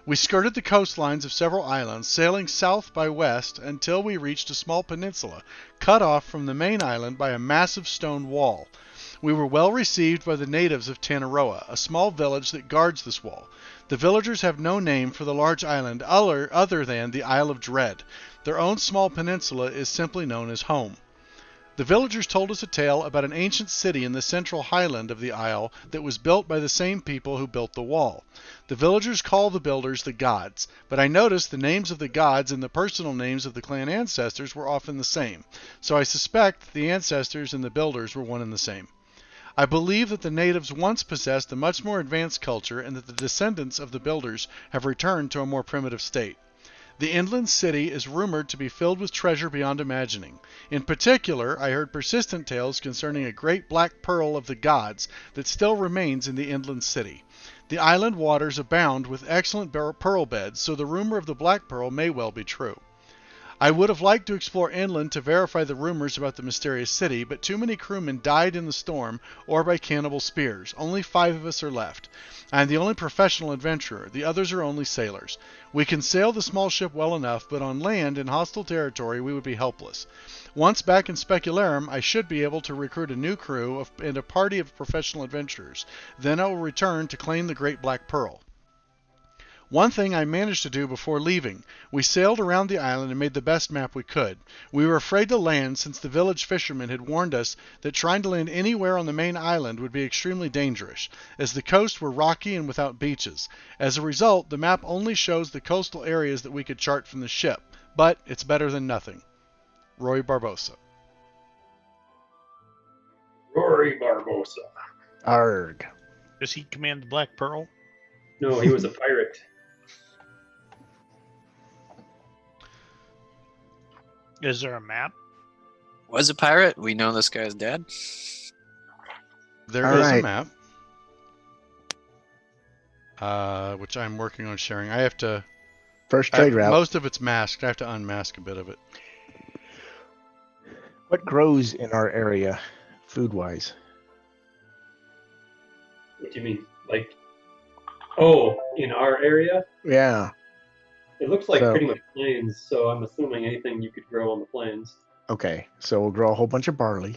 We skirted the coastlines of several islands, sailing south by west until we reached a small peninsula, cut off from the main island by a massive stone wall. We were well received by the natives of Tangaroa, a small village that guards this wall. The villagers have no name for the large island other than the Isle of Dread. Their own small peninsula is simply known as home. The villagers told us a tale about an ancient city in the central highland of the isle that was built by the same people who built the wall. The villagers call the builders the gods, but I noticed the names of the gods and the personal names of the clan ancestors were often the same, so I suspect the ancestors and the builders were one and the same. I believe that the natives once possessed a much more advanced culture and that the descendants of the builders have returned to a more primitive state. The inland city is rumored to be filled with treasure beyond imagining. In particular, I heard persistent tales concerning a great black pearl of the gods that still remains in the inland city. The island waters abound with excellent pearl beds, so the rumor of the black pearl may well be true. I would have liked to explore inland to verify the rumors about the mysterious city, but too many crewmen died in the storm or by cannibal spears. Only 5 of us are left. I am the only professional adventurer. The others are only sailors. We can sail the small ship well enough, but on land in hostile territory we would be helpless. Once back in Specularum, I should be able to recruit a new crew and a party of professional adventurers. Then I will return to claim the Great Black Pearl. One thing I managed to do before leaving. We sailed around the island and made the best map we could. We were afraid to land since the village fishermen had warned us that trying to land anywhere on the main island would be extremely dangerous, as the coasts were rocky and without beaches. As a result, the map only shows the coastal areas that we could chart from the ship, but it's better than nothing. Roy Barbosa. Rory Barbosa. Arg. Does he command the Black Pearl? No, he was a pirate. Is there a map? Was a pirate? We know this guy's dead. There All is right. a map, which I'm working on sharing. I have to. First trade route. Most of it's masked. I have to unmask a bit of it. What grows in our area, food-wise? What do you mean? Like, oh, in our area? Yeah. It looks like So- pretty much plains, so I'm assuming anything you could grow on the plains. Okay. So we'll grow a whole bunch of barley,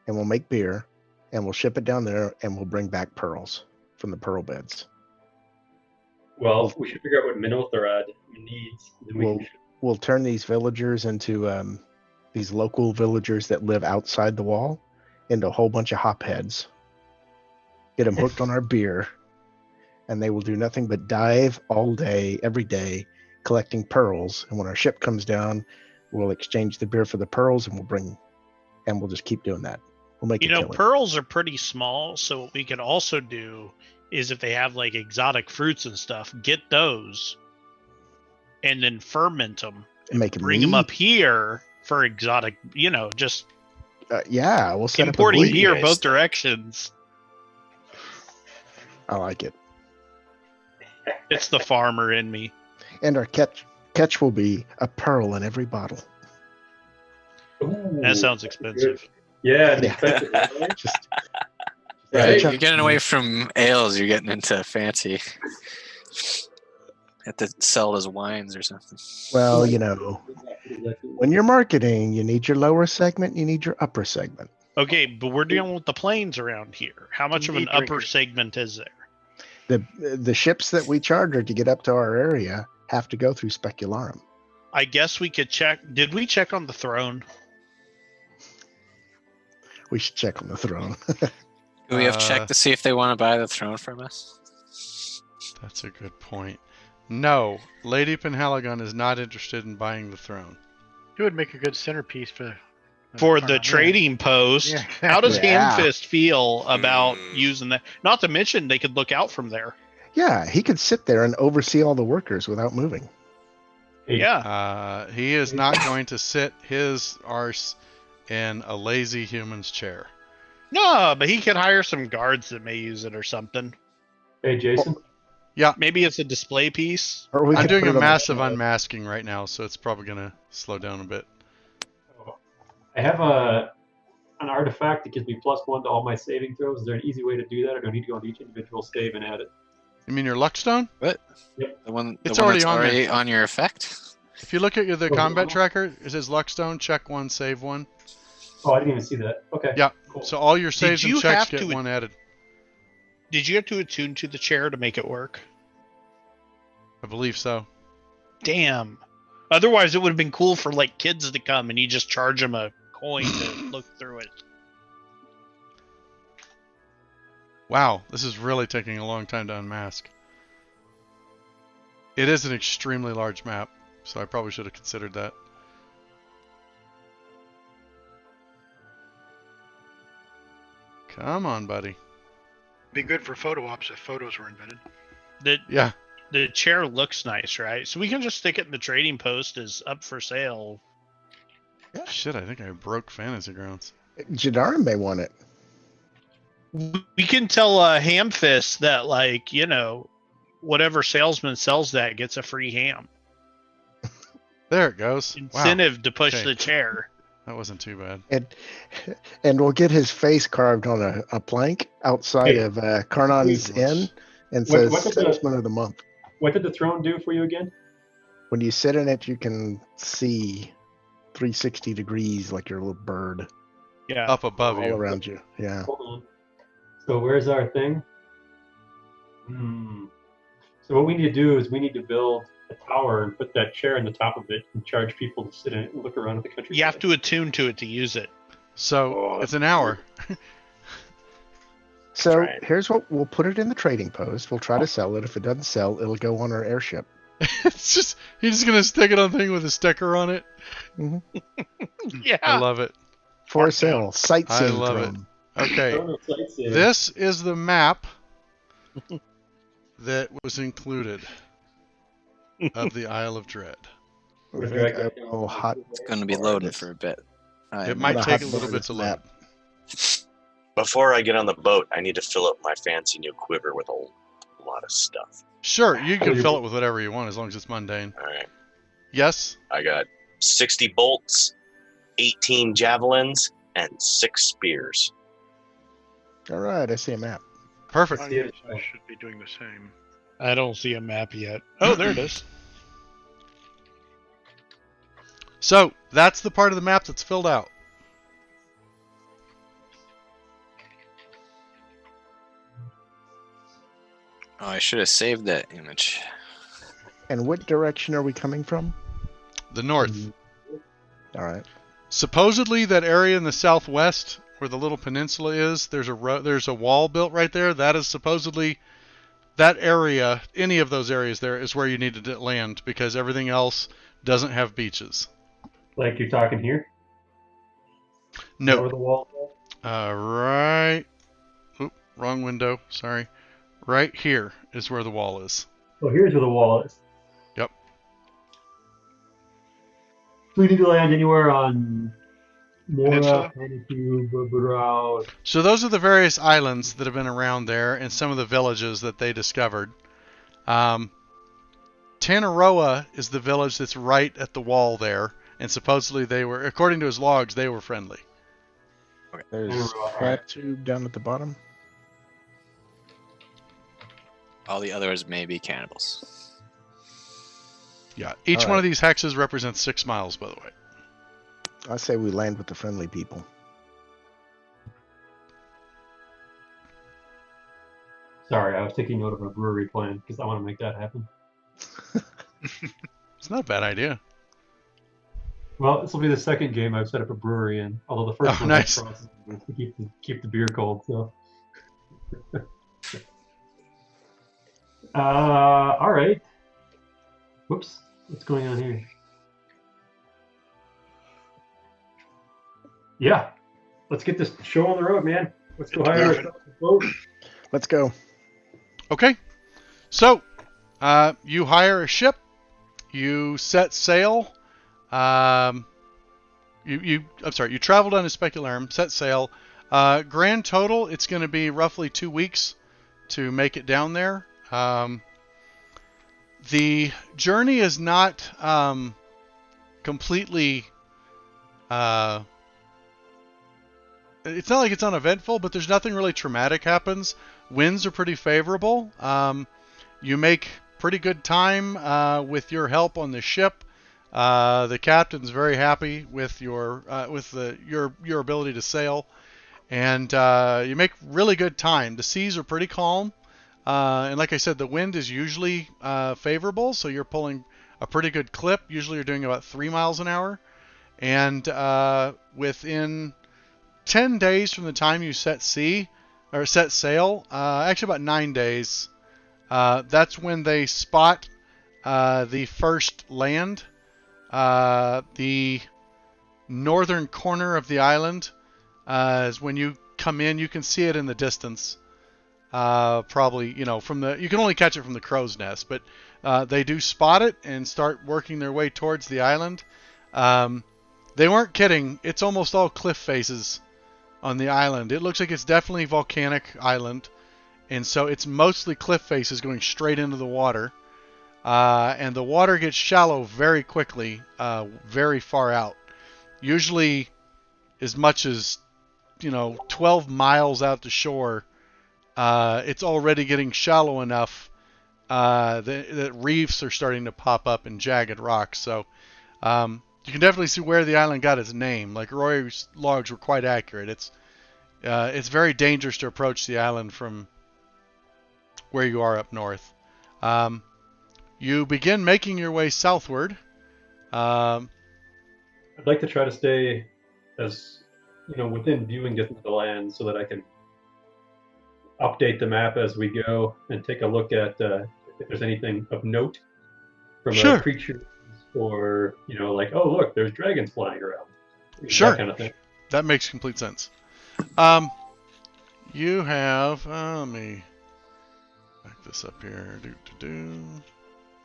and we'll make beer, and we'll ship it down there, and we'll bring back pearls from the pearl beds. Well, we should figure out what Minotherad needs. Then we We'll can we'll turn these villagers into these local villagers that live outside the wall into a whole bunch of hopheads. Get them hooked on our beer, and they will do nothing but dive all day, every day, collecting pearls. And when our ship comes down, we'll exchange the beer for the pearls, and we'll just keep doing that. We'll make You a know, killing. pearls are pretty small, so what we could also do is if they have like exotic fruits and stuff, get those and then ferment them and Make 'em bring them mead. up here for exotic, just Yeah, we'll set importing up a beer guys both think? directions. I like it. It's the farmer in me. And our catch will be a pearl in every bottle. Ooh, That sounds expensive. Yeah, it's Yeah. expensive. Right? Just Right. Chuck- You're getting away from ales. You're getting into fancy. Have to sell it as wines or something. well, Exactly. when you're marketing, you need your lower segment, you need your upper segment. Okay, but we're dealing with the plains around here. How much of an Mead upper drinkers. segment is there? The ships that we charter to get up to our area have to go through Specularum. I guess we could check. Did we check on the throne? We should check on the throne. Do we have checked to see if they want to buy the throne from us? That's a good point. No, Lady Penhaligon is not interested in buying the throne. It would make a good centerpiece for For the yeah. trading post. Yeah. How does Yeah. Hamfist feel about Hmm. using that? Not to mention they could look out from there. Yeah, he could sit there and oversee all the workers without moving. Hey, Yeah. He is not going to sit his arse in a lazy human's chair. No, but he could hire some guards that may use it or something. Hey, Jason. Maybe it's a display piece. Or we I'm could doing put a it on the- massive unmasking right now, so it's probably going to slow down a bit. I have an artifact that gives me +1 to all my saving throws. Is there an easy way to do that, or do I need to go into each individual save and add it? You mean your luck stone? The It's one, the one already that's on there. already on your effect? If you look at the Oh, combat wow. tracker, it says luck stone, check one, save one. Oh, I didn't even see that. Okay. Yeah. Cool. So all your saves and you checks have get to- one added. Did you have to attune to the chair to make it work? I believe so. Damn. Otherwise, it would have been cool for like kids to come and you just charge them a coin to look through it. Wow, this is really taking a long time to unmask. It is an extremely large map, so I probably should have considered that. Come on, buddy. Be good for photo ops if photos were invented. Yeah. The chair looks nice, right? So we can just stick it in the trading post as up for sale. Shit, I think I broke Fantasy Grounds. Jadara may want it. We can tell Hamfist that, like, whatever salesman sells that gets a free ham. There it goes. Wow, Incentive to push Okay. the chair. that wasn't too bad. And we'll get his face carved on a plank outside Hey. of Karnan's Inn and What- says what did the- salesman of the month. What did the throne do for you again? When you sit in it, you can see 360 degrees like you're a little bird Yeah. Up above all you. around you. Yeah. Hold on. So where's our thing? So what we need to do is we need to build a tower and put that chair in the top of it and charge people to sit in it and look around at the country. You have to attune to it to use it. So Oh, it's an hour. So right. here's what we'll put it in the trading post. We'll try to sell it. If it doesn't sell, it'll go on our airship. It's just he's just gonna stick it on thing with a sticker on it. Yeah. I love it. For sale, sightseeing I love it. throne. Okay, Throne of sightseeing. this is the map that was included of the Isle of Dread. I think I will hot. It's going to be loading for a bit. It might gonna take a hot little load bit this to load. map. Before I get on the boat, I need to fill up my fancy new quiver with a lot of stuff. Sure, you can fill it with whatever you want as long as it's mundane. All right. Yes. I got 60 bolts, 18 javelins, and 6 spears. All right, I see a map. Perfect. I guess I should be doing the same. I don't see a map yet. Oh, there it is. So that's the part of the map that's filled out. Oh, I should have saved that image. And what direction are we coming from? The north. All right. Supposedly, that area in the southwest where the little peninsula is, there's a wall built right there. That is supposedly that area. Any of those areas there is where you need to land because everything else doesn't have beaches. Like you're talking here? No. Over the wall? Right. Oop, wrong window. Sorry. Right here is where the wall is. Oh, here's where the wall is. Yep. Do we need to land anywhere on Peninsula? Mora, Panicu, Burao? So those are the various islands that have been around there and some of the villages that they discovered. Tangaroa is the village that's right at the wall there, and supposedly they were, according to his logs, they were friendly. There's flat tube down at the bottom. All the others may be cannibals. Yeah, each All one right. of these hexes represents 6 miles, by the way. I say we land with the friendly people. Sorry, I was taking note of a brewery plan because I want to make that happen. It's not a bad idea. Well, this will be the second game I've set up a brewery in. Although the first Oh, one nice. was to keep the beer cold. So, all right. Whoops, what's going on here? Yeah, let's get this show on the road, man. Let's go hire ourselves a boat. Let's go. Okay, so you hire a ship, you set sail. You traveled on a specularum, set sail. Grand total, it's going to be roughly 2 weeks to make it down there. The journey is not completely. It's not like it's uneventful, but there's nothing really traumatic happens. Winds are pretty favorable. You make pretty good time with your help on the ship. The captain's very happy with your ability to sail, and you make really good time. The seas are pretty calm, and like I said, the wind is usually favorable, so you're pulling a pretty good clip. Usually, you're doing about 3 miles an hour, and within 10 days from the time you set sail, actually about 9 days, that's when they spot the first land. The northern corner of the island is when you come in. You can see it in the distance. Probably, you can only catch it from the crow's nest, but they do spot it and start working their way towards the island. They weren't kidding. It's almost all cliff faces on the island. It looks like it's definitely a volcanic island, and so it's mostly cliff faces going straight into the water. And the water gets shallow very quickly, very far out. Usually as much as, 12 miles out to shore, it's already getting shallow enough that reefs are starting to pop up in jagged rocks. So you can definitely see where the island got its name. Like Roy's logs were quite accurate. It's very dangerous to approach the island from where you are up north. You begin making your way southward. I'd like to try to stay as within viewing distance of the land so that I can update the map as we go and take a look at if there's anything of note from Sure. a creature or like, oh look, there's dragons flying around. Sure. That kind of thing. That makes complete sense. You have. Let me back this up here.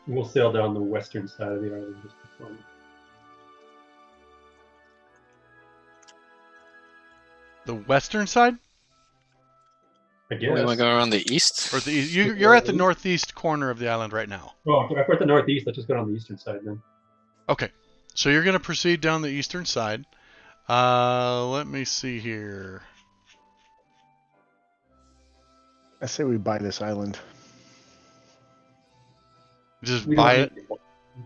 We'll sail down the western side of the island just for fun. The western side, I We want to guess. go around the east. or you're at the northeast corner of the island right now. Oh, if we're at the northeast, let's just go down the eastern side then. Okay, so you're going to proceed down the eastern side. Let me see here. I say we buy this island. Just We buy don't it. need to-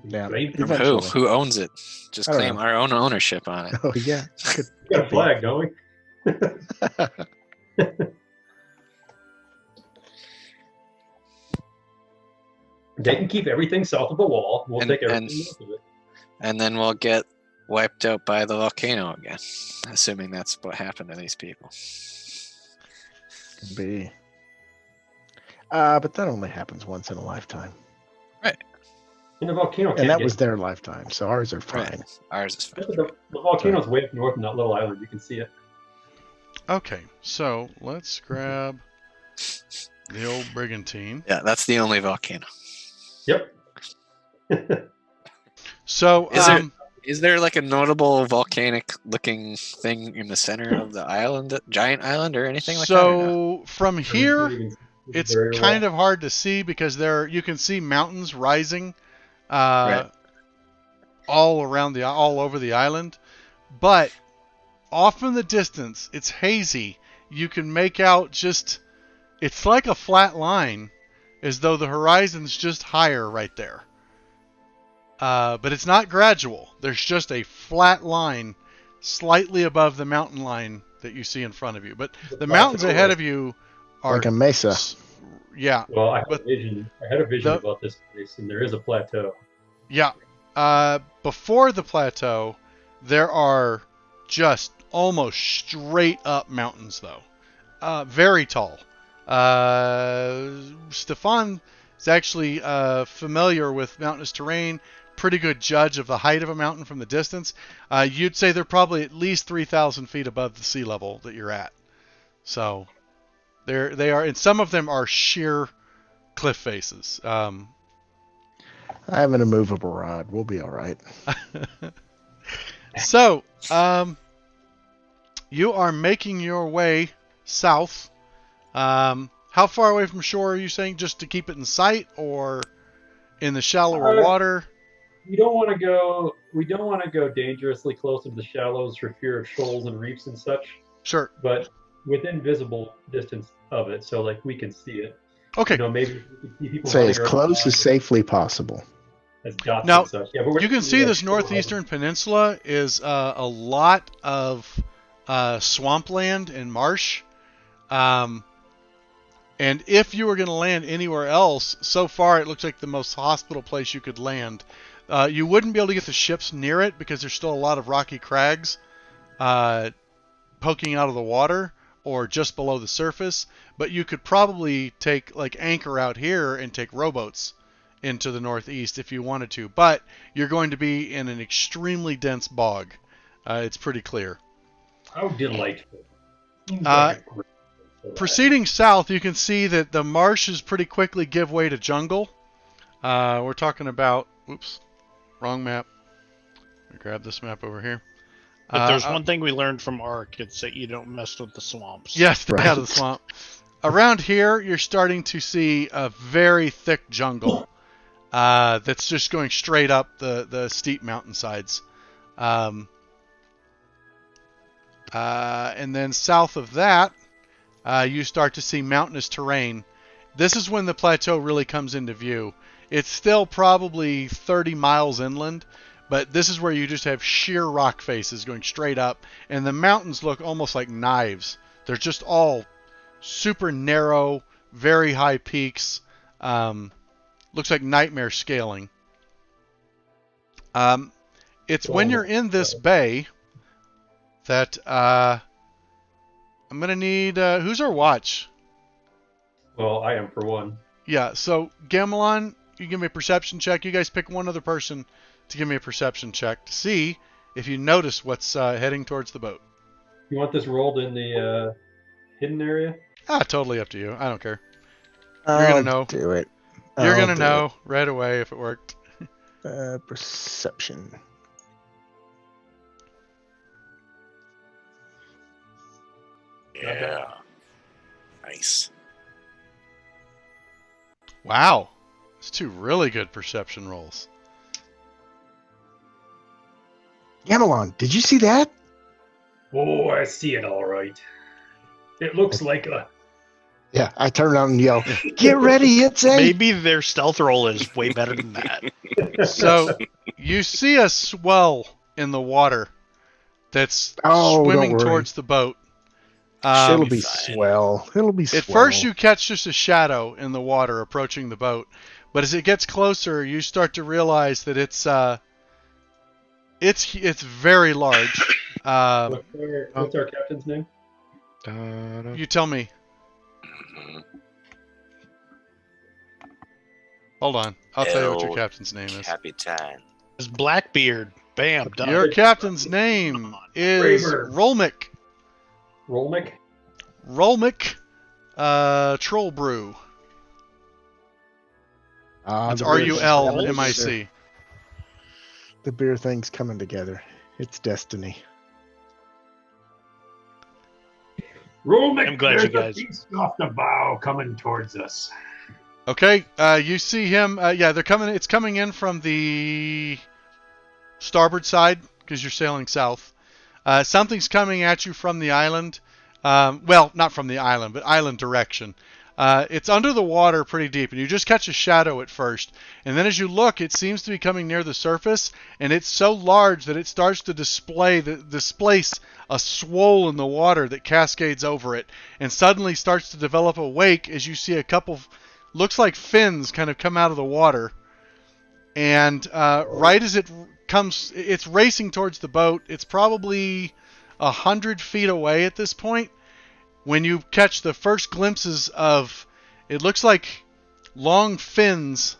Yeah. Right? From Eventually. who owns it? Just I don't claim know. our own ownership on it. Oh yeah. Good. We got a flag, don't we? They can keep everything south of the wall. We'll And- take everything and- north of it. And then we'll get wiped out by the volcano again, assuming that's what happened to these people. Could be. But that only happens once in a lifetime. And the volcano can't And that get- was their lifetime, so ours are fine. Right. Ours is fine. The volcano's way up north in that little island. You can see it. Okay, so let's grab the old brigantine. Yeah, that's the only volcano. Yep. So, Is there like a notable volcanic looking thing in the center of the island, giant island, or anything like that? so from here, it's Very kind well. of hard to see because you can see mountains rising Right. all over the island, but off in the distance, it's hazy. You can make out it's like a flat line, as though the horizon's just higher right there. But it's not gradual. There's just a flat line slightly above the mountain line that you see in front of you. But the mountains ahead of you are Like a mesa. Yeah. Well, I had But a vision the- about this place, and there is a plateau. Yeah. Before the plateau, there are just almost straight up mountains, though. Very tall. Stefan is actually familiar with mountainous terrain, pretty good judge of the height of a mountain from the distance. You'd say they're probably at least 3,000 feet above the sea level that you're at. So they are, and some of them are sheer cliff faces. I have an immovable rod. We'll be all right. So, you are making your way south. How far away from shore are you saying, just to keep it in sight, or in the shallower water? We don't want to go dangerously close to the shallows for fear of shoals and reefs and such, Sure. but within visible distance of it, so like we can see it. Okay. Maybe we can see people Say running as close around as safely possible. as dots Now, and such. Yeah, but we're You can see like this shoreline. northeastern peninsula is a lot of swampland and marsh. And if you were going to land anywhere else, so far it looks like the most hospitable place you could land. You wouldn't be able to get the ships near it because there's still a lot of rocky crags poking out of the water or just below the surface. But you could probably take anchor out here and take rowboats into the northeast if you wanted to. But you're going to be in an extremely dense bog. It's pretty clear. How delightful. Seems like a great place for that. Proceeding south, you can see that the marshes pretty quickly give way to jungle. We're talking about... Oops, wrong map. Let me grab this map over here. But there's one thing we learned from Ark, it's that you don't mess with the swamps. Yes, stay Right. out of the swamp. Around here, you're starting to see a very thick jungle that's just going straight up the steep mountainsides. And then south of that, you start to see mountainous terrain. This is when the plateau really comes into view. It's still probably 30 miles inland, but this is where you just have sheer rock faces going straight up, and the mountains look almost like knives. They're just all super narrow, very high peaks. Looks like nightmare scaling. It's when you're in this bay that I'm going to need... who's our watch? Well, I am for one. Yeah, so Gamelon, you give me a perception check. You guys pick one other person to give me a perception check to see if you notice what's heading towards the boat. You want this rolled in the hidden area? Totally up to you. I don't care. I'll gonna know. Do it. You're I'll going to do know right away if it worked. it. Perception. Yeah. Nice. Wow. It's two really good perception rolls. Gamelon, did you see that? Oh, I see it all right. It looks like a... Yeah, I turned around and yelled, "Get ready, it's a..." Maybe their stealth roll is way better than that. So you see a swell in the water that's Oh, don't swimming worry. towards the boat. It'll be fine. swell. It'll be swell. At first, you catch just a shadow in the water approaching the boat, but as it gets closer, you start to realize that it's It's very large. What's our captain's name? You tell me. Mhm. Hold on. I'll tell you what your El captain's name is. Capitan. It's Blackbeard. Bam, done. Your captain's name is Braver. Rolmick. Rolmick? Rolmick Troll Brew. It's The RULMIC. The beer thing's coming together. It's destiny. Rolmick, I'm glad you there's guys- a beast off the bow coming towards us. Okay, you see him. Yeah, they're coming. It's coming in from the starboard side because you're sailing south. Something's coming at you from the island. Well, not from the island, but island direction. It's under the water pretty deep, and you just catch a shadow at first. And then as you look, it seems to be coming near the surface, and it's so large that it starts to displace a swole in the water that cascades over it, and suddenly starts to develop a wake as you see a couple, looks like fins kind of come out of the water. And right as it comes, it's racing towards the boat. It's probably 100 feet away at this point when you catch the first glimpses of, it looks like long fins,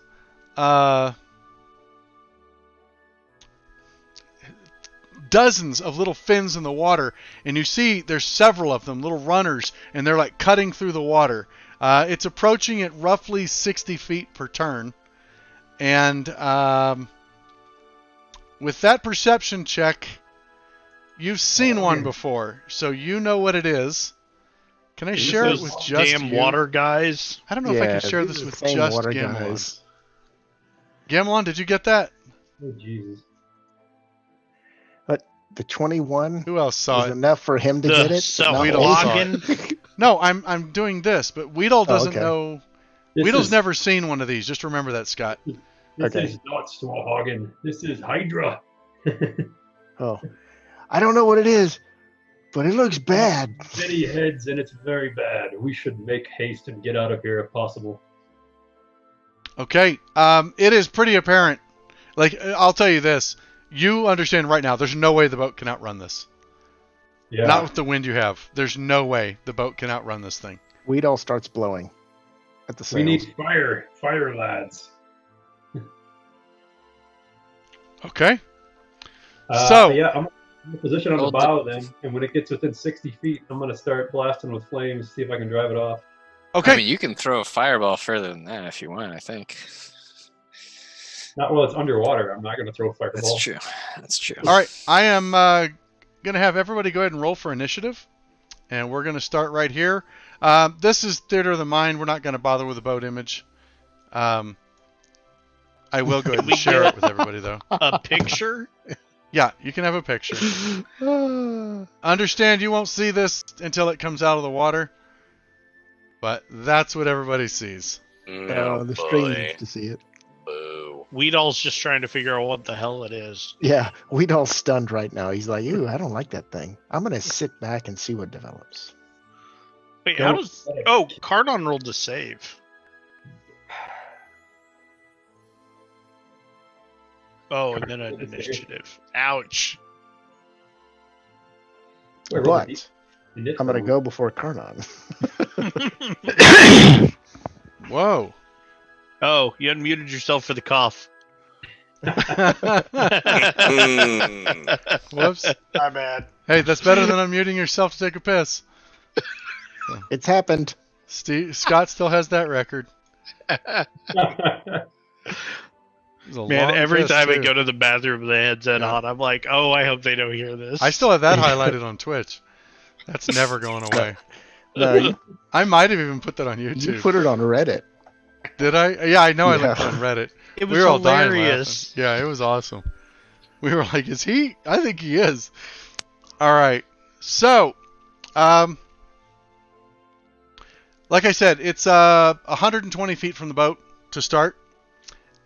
dozens of little fins in the water, and you see there's several of them, little runners, and they're like cutting through the water. It's approaching at roughly 60 feet per turn. And with that perception check, you've seen one before, so you know what it is. Can I share it Those with just damn you? water guys. I don't know if I Yeah, can share these this are with the same just water Gamelon. guys. Gamelon, did you get that? Oh, Jesus. The 21 Who else saw was it? enough for him to The get it. but We not don't me. saw it. No, I'm doing this, but Weedle doesn't okay. know. This Weedle's is- never seen one of these. Just remember that, Scott. This Okay. is not Swallhagen. This is Hydra. Oh, I don't know what it is, but it looks bad. Many heads, and it's very bad. We should make haste and get out of here if possible. Okay. It is pretty apparent. Like, I'll tell you this. You understand right now, there's no way the boat can outrun this. Yeah. Not with the wind you have. There's no way the boat can outrun this thing. Weed all starts blowing at the We sails. need fire, lads. Okay. So- yeah, I'm in a position on the Hold the- bow then, and when it gets within 60 feet, I'm gonna start blasting with flames, see if I can drive it off. Okay. I mean, you can throw a fireball further than that if you want, I think. Not while it's underwater. I'm not gonna throw a fireball. That's true. That's true. All right. I am going to have everybody go ahead and roll for initiative. And we're going to start right here. This is Theater of the Mind. We're not going to bother with the boat image. I will go ahead and we share get- it with everybody, though. A picture? Yeah, you can have a picture. Understand you won't see this until it comes out of the water. But that's what everybody sees. No, The stream boy. needs to see it. Boo. Weedall's just trying to figure out what the hell it is. Yeah, Weed all stunned right now. He's like, "Ooh, I don't like that thing. I'm gonna sit back and see what develops." Wait, Don't- how does... Oh, Cardon rolled to save. Oh, and then an initiative. Ouch. Wait, roll the But D- I'm gonna go before Karnon. Whoa. Oh, you unmuted yourself for the cough. Whoops. My bad. Hey, that's better than unmuting yourself to take a piss. It's happened. Scott still has that record. It was a Man, long every piss, time I too. go to the bathroom with the headset Yeah. on, I'm like, oh, I hope they don't hear this. I still have that highlighted on Twitch. That's never going away. No, you, I might have even put that on you YouTube. put it on Reddit. Did I? Yeah, I know I Yeah. looked on Reddit. It We was were all dying hilarious. laughing. Yeah, it was awesome. We were like, is he? I think he is. All right. So, like I said, it's 120 feet from the boat to start.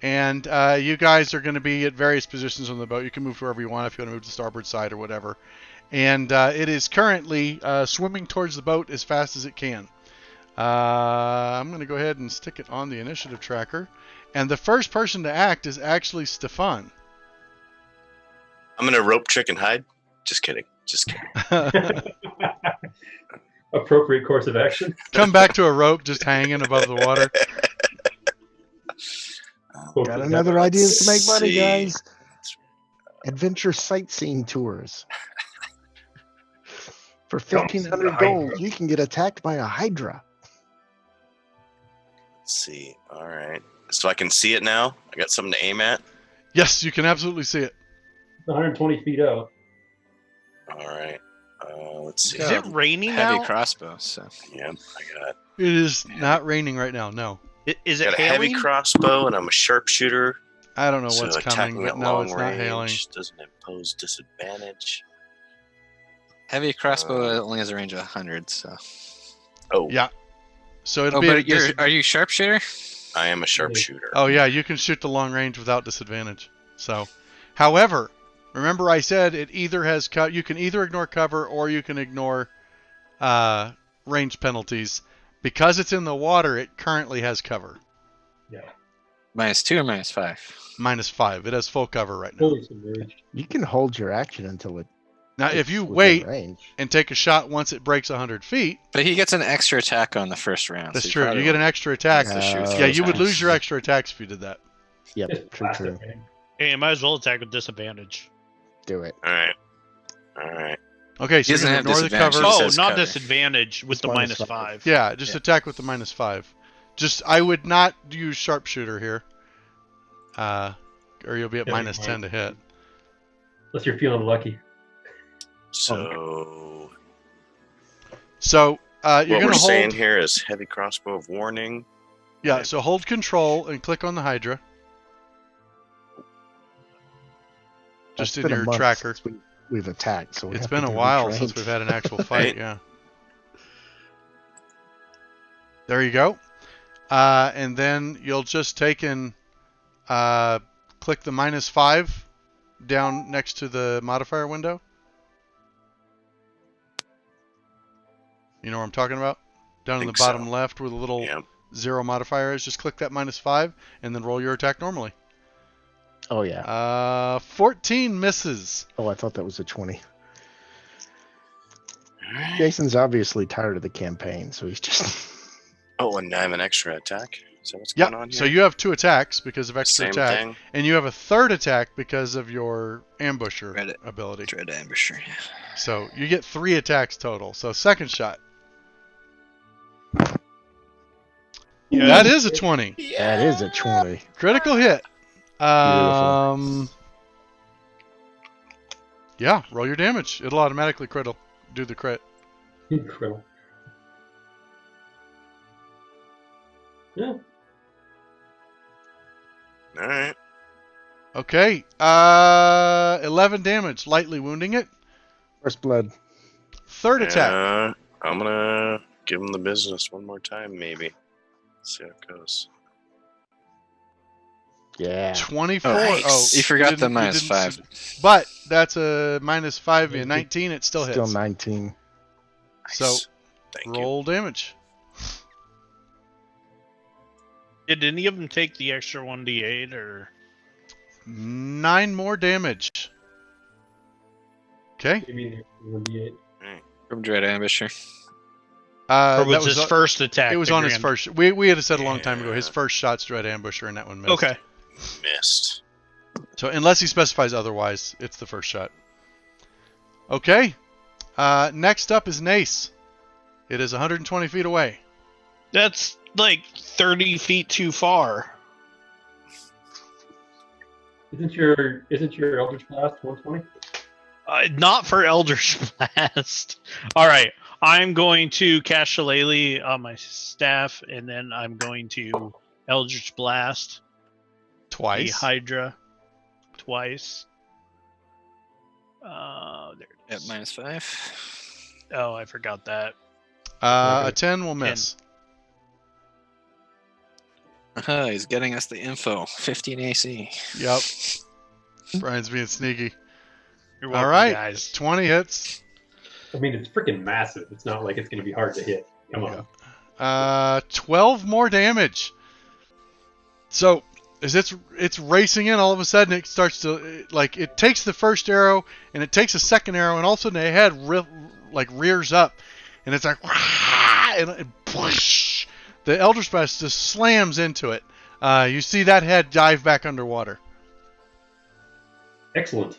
And you guys are going to be at various positions on the boat. You can move wherever you want if you want to move to the starboard side or whatever. And it is currently swimming towards the boat as fast as it can. I'm going to go ahead and stick it on the initiative tracker. And the first person to act is actually Stefan. I'm gonna rope trick and hide. Just kidding. Appropriate course of action. Come back to a rope just hanging above the water. Got another ideas to make money, see. guys. Adventure sightseeing tours. For 1,500 gold, you can get attacked by a Hydra. Let's see. All right. So I can see it now. I got something to aim at. Yes, you can absolutely see it. It's 120 feet out. All right. Let's see. Is it raining Heavy now? crossbow. So Yeah, I got. It is not raining right now. No, Is I it got a heavy hailing? crossbow, and I'm a sharpshooter. I don't know So what's attacking coming, but at no, long it's not hailing. range doesn't impose disadvantage. heavy crossbow only has a range of 100. So. Oh, Yeah. So it'll Oh, be. but are you sharpshooter? I am a sharpshooter. Oh yeah, you can shoot the long range without disadvantage. So, however, remember I said it either has you can either ignore cover or you can ignore range penalties. Because it's in the water, it currently has cover. Yeah. -2 or -5? -5. It has full cover right now. Fully submerged. You can hold your action until it. Now, if it's you within wait range. and take a shot once it breaks 100 feet, But he gets an extra attack on the first round. that's so true. You get an extra attack. Has to shoot Oh, Yeah, you would okay. lose your extra attacks if you did that. Yep, Just true, blast true. it, man. Hey, you might as well attack with disadvantage. Do it. All right. Okay, so He you're doesn't going to have ignore the disadvantage. cover. It Oh, says not cover. disadvantage with It's the -5. -5. Yeah, just Yeah. attack with the -5. Just I would not use sharpshooter here, or you'll be at Yeah, -10 to hit. Unless you're feeling lucky. So So you're what going we're to saying hold. here is heavy crossbow of warning. Yeah, so hold control and click on the Hydra. Just It's in been a your month tracker. since we've attacked, so we It's have been to a be while retrained. since we've had an actual fight. Right. Yeah. There you go. And then you'll just take and click the -5 down next to the modifier window. You know what I'm talking about? Down in the Think bottom so. left where the little Yeah. 0 modifier is. Just click that -5 and then roll your attack normally. Oh yeah. 14 misses. Oh, I thought that was a 20. All right. Jason's obviously tired of the campaign, so he's just. Oh, and I have an extra attack. Is that what's Yep. going on here? So you have 2 attacks because of extra Same attack. thing. And you have a 3rd attack because of your ambusher Read it. ability. Dread ambusher. So you get 3 attacks total. So second shot. Yeah. That is a 20. That is a 20. Critical hit. Yeah, roll your damage. It'll automatically do the crit. Incredible. Yeah. All right. Okay. 11 damage, lightly wounding it. First blood. 3rd attack. I'm gonna give him the business one more time, maybe. See how it goes. Yeah. 24. Nice. Oh, You forgot the didn't- -5. didn't- But that's a -5 and 19. It still hits. Still 19. So, Nice. Thank you. roll damage. Did any of them take the extra 1d8 or? 9 more damage. Okay. Give me the 1d8. From Dread ambusher. Or That was his on- first attack? It was the on his grand- first. We had said a long time ago. His Yeah. first shot's Dread Ambusher, and that one missed. Okay. Missed. So unless he specifies otherwise, it's the first shot. Okay. Next up is Nace. It is 120 feet away. That's like 30 feet too far. Isn't your Eldritch Blast 120? Not for Elder's Blast. All right. I'm going to cast Shillelagh on my staff, and then I'm going to Eldritch Blast the Twice. Hydra twice. There it At is. -5. Oh, I forgot that. A 10 will miss. He's getting us the info. 15 AC. Yep. Brian's being sneaky. You're All welcome, right. guys. 20 hits. I mean, it's freaking massive. It's not like it's going to be hard to hit. Come on. 12 more damage. So as it's racing in, all of a sudden it starts to, like, it takes the first arrow and it takes a second arrow, and all of a sudden the head rears up, and it's like, and whoosh, the Eldritch Blast just slams into it. You see that head dive back underwater. Excellent.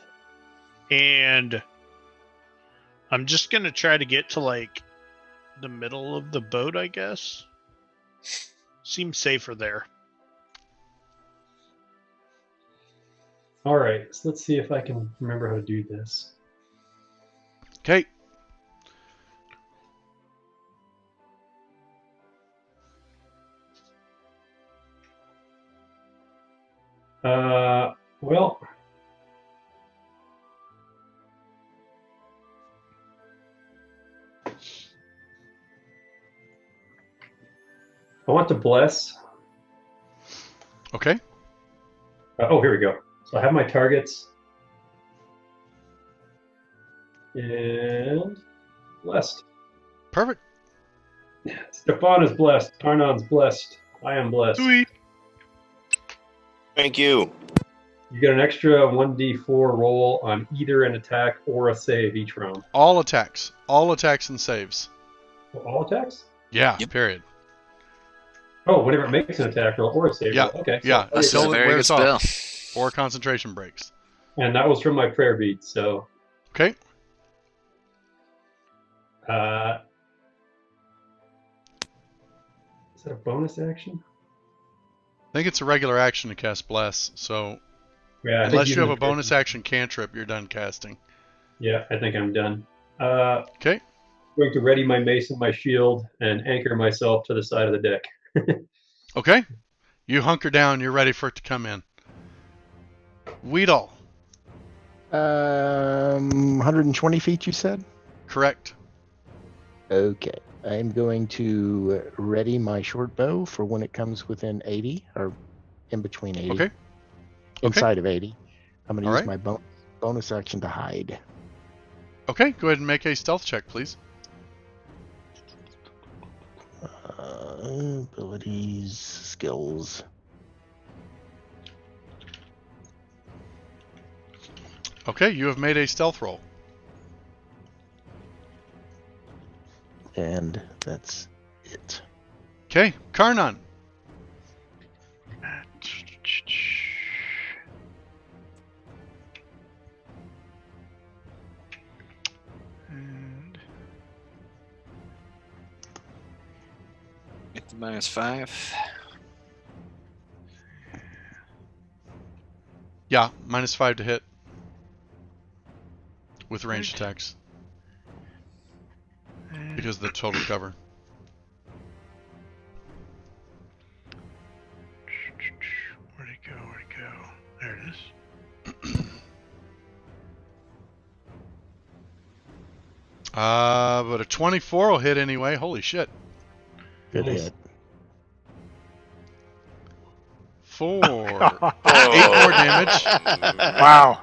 And I'm just gonna try to get to like the middle of the boat, I guess. Seems safer there. All right, so let's see if I can remember how to do this. Okay. Well, I want to bless. Okay. Oh, here we go. So I have my targets. And blessed. Perfect. Stefan is blessed. Tarnon's blessed. I am blessed. Sweet. Thank you. You get an extra 1d4 roll on either an attack or a save each round. All attacks and saves. All attacks? Yeah. Yep. Period. Oh, whenever it makes an attack roll or a save Yeah, roll. Okay. yeah. So, This is Until a it very good wears spell. off. Or concentration breaks. and that was from my prayer bead. So, Okay. Is that a bonus action? I think it's a regular action to cast Bless, so Yeah. I think unless you have using a bonus action cantrip, you're done casting. Yeah, I think I'm done. Okay. Going to ready my mace and my shield and anchor myself to the side of the deck. Okay. You hunker down, you're ready for it to come in. Weedle. 120 feet, you said? Correct. Okay. I'm going to ready my short bow for when it comes within 80, or in between 80. Okay. Inside of 80. I'm going to All use right. my bonus action to hide. Okay, go ahead and make a stealth check, please. Abilities, skills. Okay, you have made a stealth roll. And that's it. Okay, Karnan. And Get the -5. Yeah, -5 to hit. With ranged attacks. Because of the total cover. Where'd it go? Where'd it go? There it is. But a 24 will hit anyway. Holy shit. Good Nice. hit. 4. 8 more damage. Wow.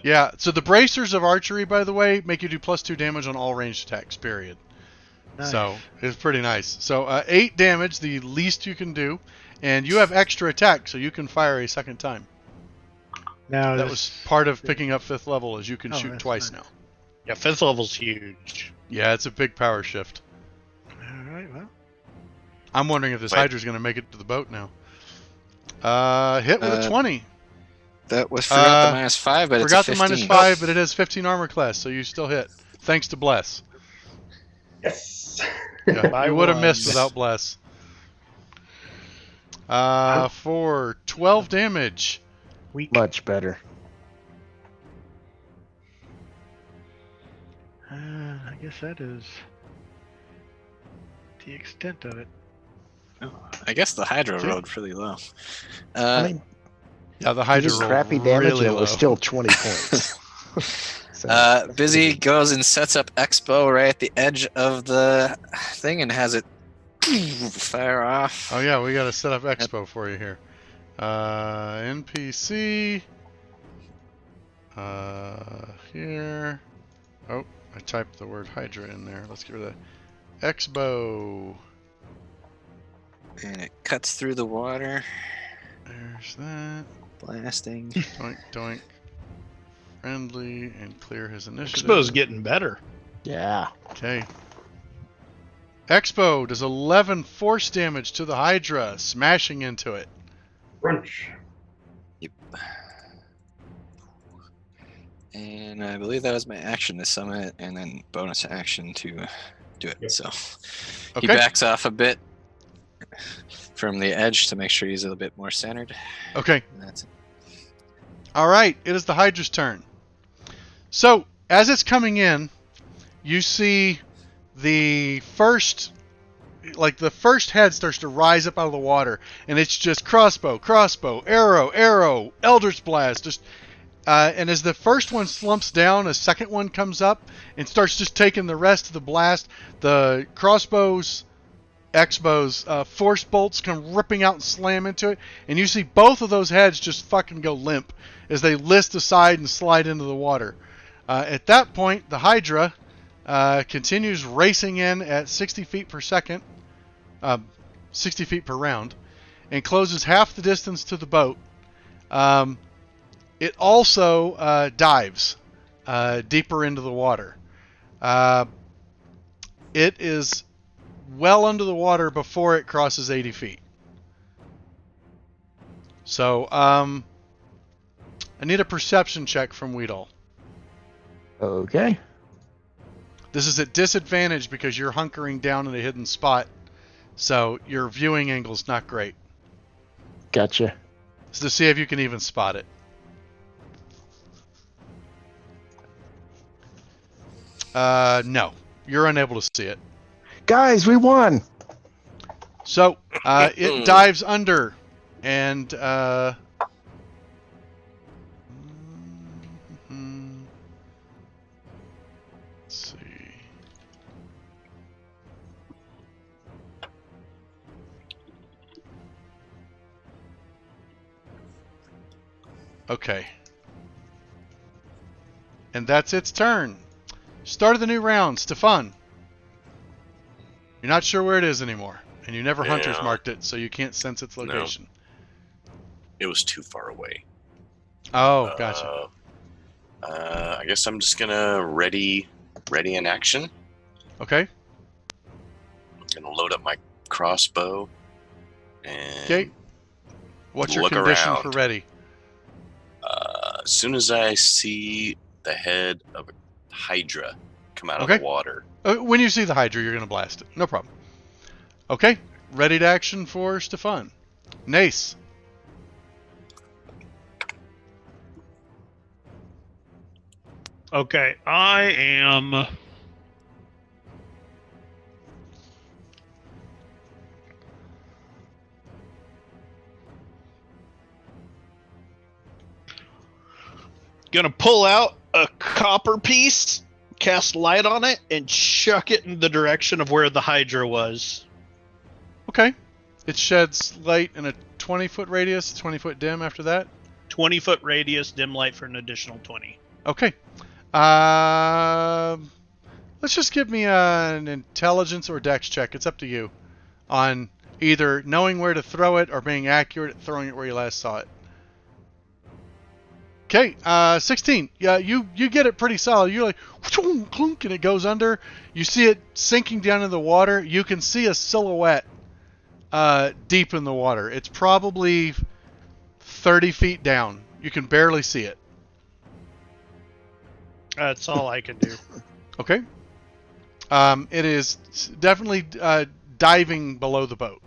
Yeah, so the bracers of archery, by the way, make you do +2 damage on all ranged attacks, period. Nice. So, it's pretty nice. So, 8 damage, the least you can do. And you have extra attack, so you can fire a second time. Now That this- was part of picking up 5th level, is you can Oh, shoot that's twice nice. now. Yeah, 5th level's huge. Yeah, it's a big power shift. All right. Well, I'm wondering if this Wait. Hydra's going to make it to the boat now. Hit with a 20. That was forgot the Uh, -5, but Forgot it's a the 15. -5, but it has 15 armor class, so you still hit. Thanks to Bless. Yes. Yeah, By you would have one. missed without Bless. For 12 damage. weak. Much better. I guess that is the extent of it. I guess the Hydra Okay. rolled pretty low. I mean, Yeah, the it Hydra was rolled crappy damage really and it was low. still 20 points. So, Busy goes and sets up Expo right at the edge of the thing and has it fire off. Oh yeah, we got to set up Expo for you here. NPC. Here. Oh, I typed the word Hydra in there. Let's get rid of that. Expo. And it cuts through the water. There. There's that. Blasting. Doink, doink. Friendly and clear his initiative. Expo's getting better. Yeah. Okay. Expo does 11 force damage to the Hydra, smashing into it. Crunch. Yep. And I believe that was my action to summon, and then bonus action to do it. Yep. So Okay. he backs off a bit from the edge to make sure he's a little bit more centered. Okay. And that's it. All right. It is the Hydra's turn. So, as it's coming in, you see the first head starts to rise up out of the water, and it's just crossbow, arrow, Eldritch Blast, just and as the first one slumps down, a second one comes up and starts just taking the rest of the blast. The crossbows, X-bows, force bolts come ripping out and slam into it, and you see both of those heads just fucking go limp as they list aside and slide into the water. At that point, the Hydra continues racing in at 60 feet per second, 60 feet per round, and closes half the distance to the boat. It also dives deeper into the water. It is well under the water before it crosses 80 feet. So, I need a perception check from Weedle. Okay. This is at disadvantage because you're hunkering down in a hidden spot, so your viewing angle's not great. Gotcha. It's to see if you can even spot it. No. You're unable to see it. Guys, we won! So, it dives under, and, let's see. Okay. And that's its turn. Start of the new round, Stefan. You're not sure where it is anymore, and you never hunters Yeah. marked it, so you can't sense its location. It was too far away. Oh, gotcha. I guess I'm just gonna ready in action. Okay. I'm gonna load up my crossbow. And Okay. What's your look condition around. for ready? As soon as I see the head of a Hydra come out of Okay. the water, When you see the Hydra, you're going to blast it. No problem. Okay. Ready to action for Stefan. Nace. Okay, I am. Gonna pull out a copper piece, cast light on it, and chuck it in the direction of where the Hydra was. Okay. It sheds light in a 20-foot radius, 20-foot dim after that. 20-foot radius, dim light for an additional 20. Okay. Let's just give me an intelligence or dex check. It's up to you on either knowing where to throw it or being accurate at throwing it where you last saw it. Okay, 16. Yeah, you get it pretty solid. You're like, clunk, and it goes under. You see it sinking down in the water. You can see a silhouette deep in the water. It's probably 30 feet down. You can barely see it. That's all I can do. Okay. It is definitely diving below the boat.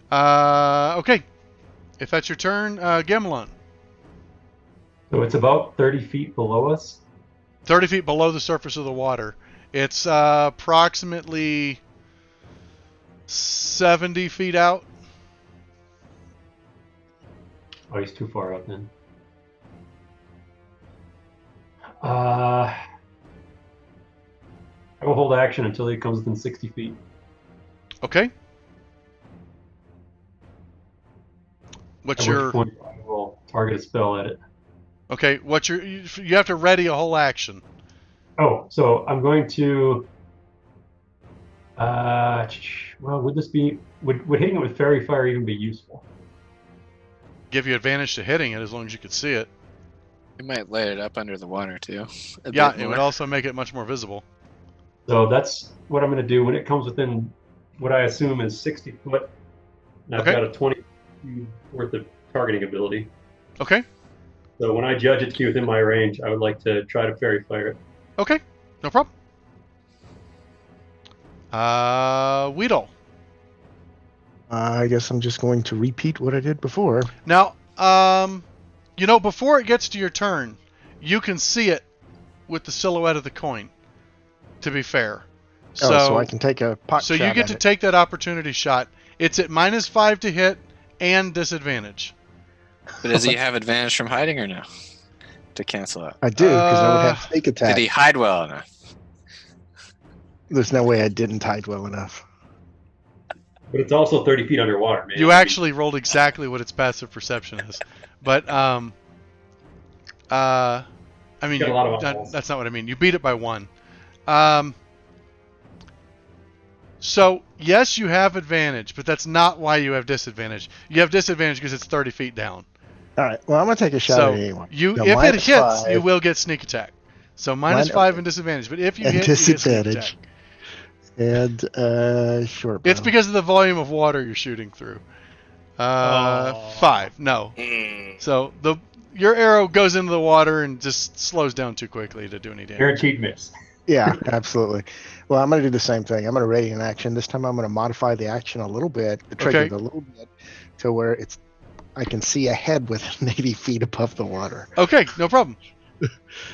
Okay. If that's your turn, Gamelon. So it's about 30 feet below us. 30 feet below the surface of the water. It's approximately 70 feet out. Oh, he's too far out then. I will hold action until he comes within 60 feet. Okay. What's At your... which point I will target a spell at it. Okay, what's your... You have to ready a whole action. Oh, so I'm going to... well, would this be... Would hitting it with fairy fire even be useful? give you advantage to hitting it as long as you could see it. You might light it up under the water too. Yeah, it would also make it much more visible. So that's what I'm going to do when it comes within what I assume is 60 foot. And I've Okay. got a 20 feet worth of targeting ability. Okay. So when I judge it to be within my range, I would like to try to fairy fire it. Okay. No problem. Weedle. I guess I'm just going to repeat what I did before. Now, before it gets to your turn, you can see it with the silhouette of the coin. To be fair, So I can take a pot so shot you get at to it. take that opportunity shot. It's at -5 to hit and disadvantage. But does he have advantage from hiding or no? To cancel out. I do, because I would have sneak attack. Did he hide well enough? There's no way I didn't hide well enough. But it's also 30 feet underwater, man. You actually rolled exactly what its passive perception is, but I mean, Got a lot of eyeballs. that's not what I mean. You beat it by 1. So yes, you have advantage, but that's not why you have disadvantage. You have disadvantage because it's 30 feet down. All right. Well, I'm gonna take a shot So at it anyway. if it minus hits, 5 you will get sneak attack. So -5 and disadvantage. But if you and hit, you get sneak disadvantage. attack. And short bow. It's because of the volume of water you're shooting through. 5. No. So your arrow goes into the water and just slows down too quickly to do any damage. Guaranteed miss. Yeah, absolutely. Well, I'm going to do the same thing. I'm going to radiant action. This time I'm going to modify the action a little bit, the trigger Okay. a little bit, to where I can see ahead within 80 feet above the water. Okay, no problem.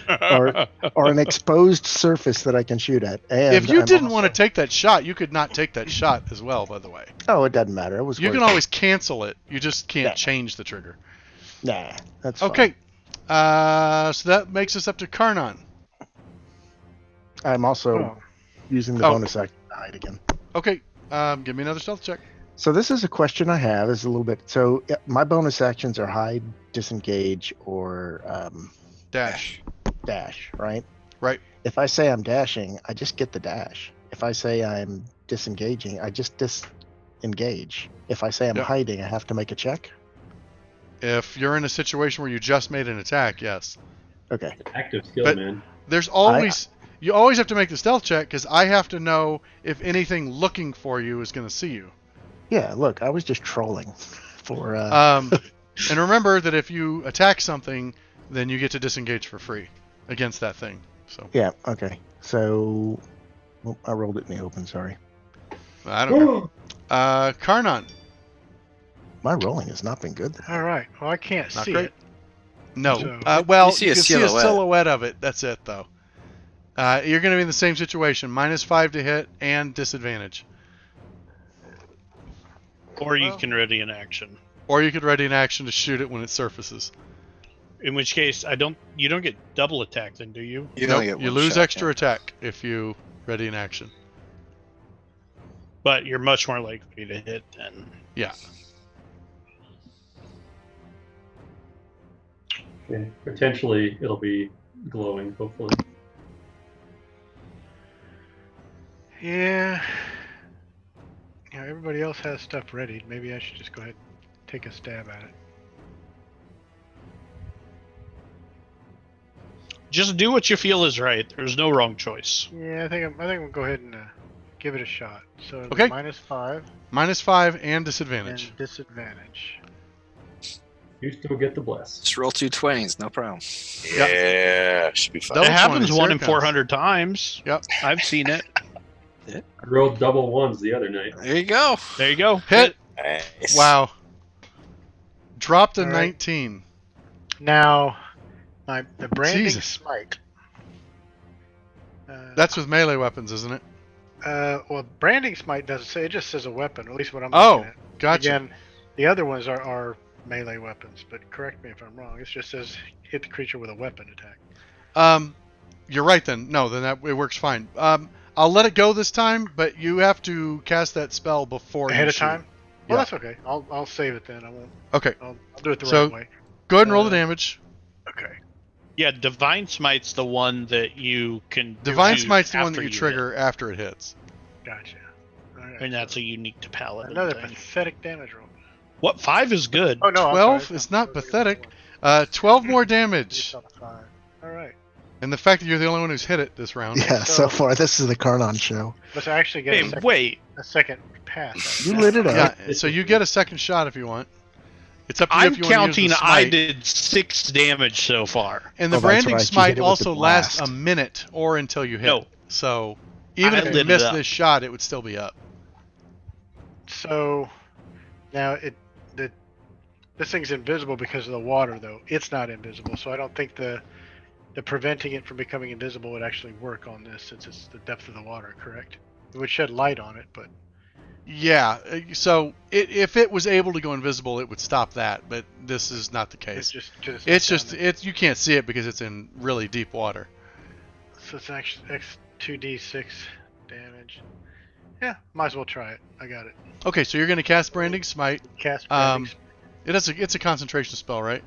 Or an exposed surface that I can shoot at. And If you I'm didn't also- want to take that shot, you could not take that shot as well, by the way. Oh, it doesn't matter. It was You can worth it. always cancel it. You just can't Yeah. change the trigger. Nah, that's fine. Okay. So that makes us up to Karnan. I'm also Oh. using the Oh. bonus action to hide again. Okay. Give me another stealth check. So this is a question I have. Is a little bit. So my bonus actions are hide, disengage, or Dash. dash. Right. Right. If I say I'm dashing, I just get the dash. If I say I'm disengaging, I just disengage. If I say I'm Yeah. hiding, I have to make a check. If you're in a situation where you just made an attack, yes. Okay. Active skill, But- man. There's always you always have to make the stealth check because I have to know if anything looking for you is going to see you. Yeah. Look, I was just trolling for. And remember that if you attack something, then you get to disengage for free against that thing. So Yeah. Okay. So I rolled it in the open. Sorry. I don't know. Karnan, My rolling has not been good. All right. Well, I can't Not see great. it. no. So- Well, You see a can see a silhouette. silhouette of it. That's it, though. You're going to be in the same situation: -5 to hit and disadvantage. Or you Well- can ready an action. Or you could ready an action to shoot it when it surfaces. In which case, you don't get double attack then, do you? You Nope, only get you one lose shot, extra attack if you ready an action. But you're much more likely to hit then. Yeah. Okay. Potentially, it'll be glowing, hopefully. Yeah. Yeah. Everybody else has stuff ready. Maybe I should just go ahead and take a stab at it. Just do what you feel is right. There's no wrong choice. Yeah, I think I'm gonna go ahead and give it a shot. So Okay. -5 -5 and disadvantage. and disadvantage. You still get the bless. Just roll 2 20s, no problem. Yeah, should be fine. Double It happens 20s, 1 here in it comes. 400 times. Yep. I've seen it. I rolled double ones the other night. There you go. There you go. Hit. Nice. Wow. Dropped a All right. 19. Now, the branding Jesus. smite. That's with melee weapons, isn't it? Well, branding smite doesn't say. It just says a weppen. At least what I'm Oh, looking at. gotcha. Again, the other ones are melee weapons. But correct me if I'm wrong. It just says hit the creature with a weapon attack. You're right then. No, then it works fine. I'll let it go this time, but you have to cast that spell before Ahead you of shoot. time. Well, Yeah. that's okay. I'll save it then. I won't. Okay. I'll do it the So- right way. Go ahead and roll the Uh, damage. Okay. Yeah, Divine Smite's the one that you can Divine use Smite's the one after that you hit. trigger after it hits. Gotcha. All right. And that's a unique to Paladin Another thing. pathetic damage roll. What, 5 is good? Oh no, 12 I'm is sorry. not pathetic. 12 more You damage. saw the 5. All right. And the fact that you're the only one who's hit it this round. Yeah, so far this is the Karnon show. Let's actually get Hey, wait. a second pass. You lit it up. Yeah, so you get a second shot if you want. It's up to you I'm if you want to counting use the I smite. did 6 damage so far. And the Oh, that's branding right, you smite hit it with the also lasts a blast. minute or until you hit. No. So even I if lit you it missed up. this shot, it would still be up. So now this thing's invisible because of the water, though. It's not invisible, so I don't think the preventing it from becoming invisible would actually work on this, since it's the depth of the water. Correct? It would shed light on it, but Yeah, so if it was able to go invisible, it would stop that, but this is not the it's case. just You can't see it because it's in really deep water. So it's actually X2d6 damage. Yeah, might as well try it. I got it. Okay, so you're going to cast Branding Smite. Cast Um, branding. It's a concentration spell, right?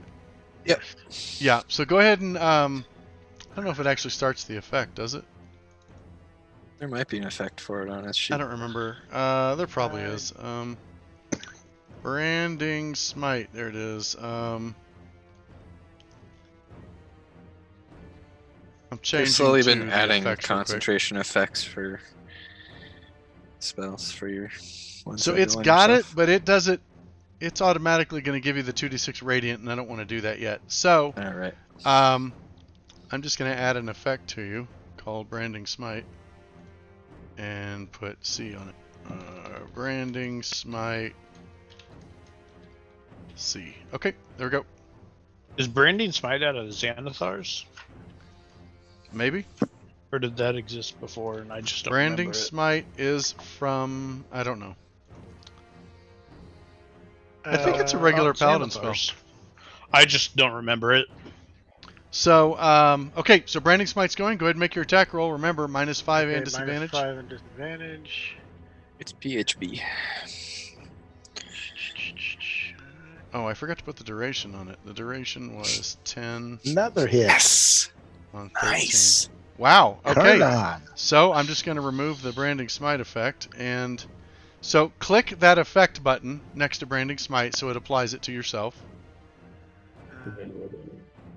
Yep. Yeah, so go ahead and I don't know if it actually starts the effect, does it? There might be an effect for it on its sheet. I don't remember. There probably is. Branding Smite. There it is. I'm changing. They've slowly to been the adding effects real quick. concentration effects for spells for your ones So that it's go on got it, yourself. but it does it. It's automatically going to give you the 2d6 radiant, and I don't want to do that yet. So, All right. I'm just going to add an effect to you called Branding Smite, and put C on it. Branding Smite C. Okay, there we go. Is Branding Smite out of Xanathars? Maybe. Or did that exist before and I just don't Branding remember it? Smite is from, I don't know. I think it's a regular paladin spell. Xanathars. I just don't remember it. So, okay, so Branding Smite's going. Go ahead and make your attack roll. Remember, -5 and disadvantage. -5 and disadvantage. It's PHB. Oh, I forgot to put the duration on it. The duration was 10 Another hit. Yes. on 13. Nice. Wow, okay. Karnon. So I'm just going to remove the Branding Smite effect, and so click that effect button next to Branding Smite so it applies it to yourself.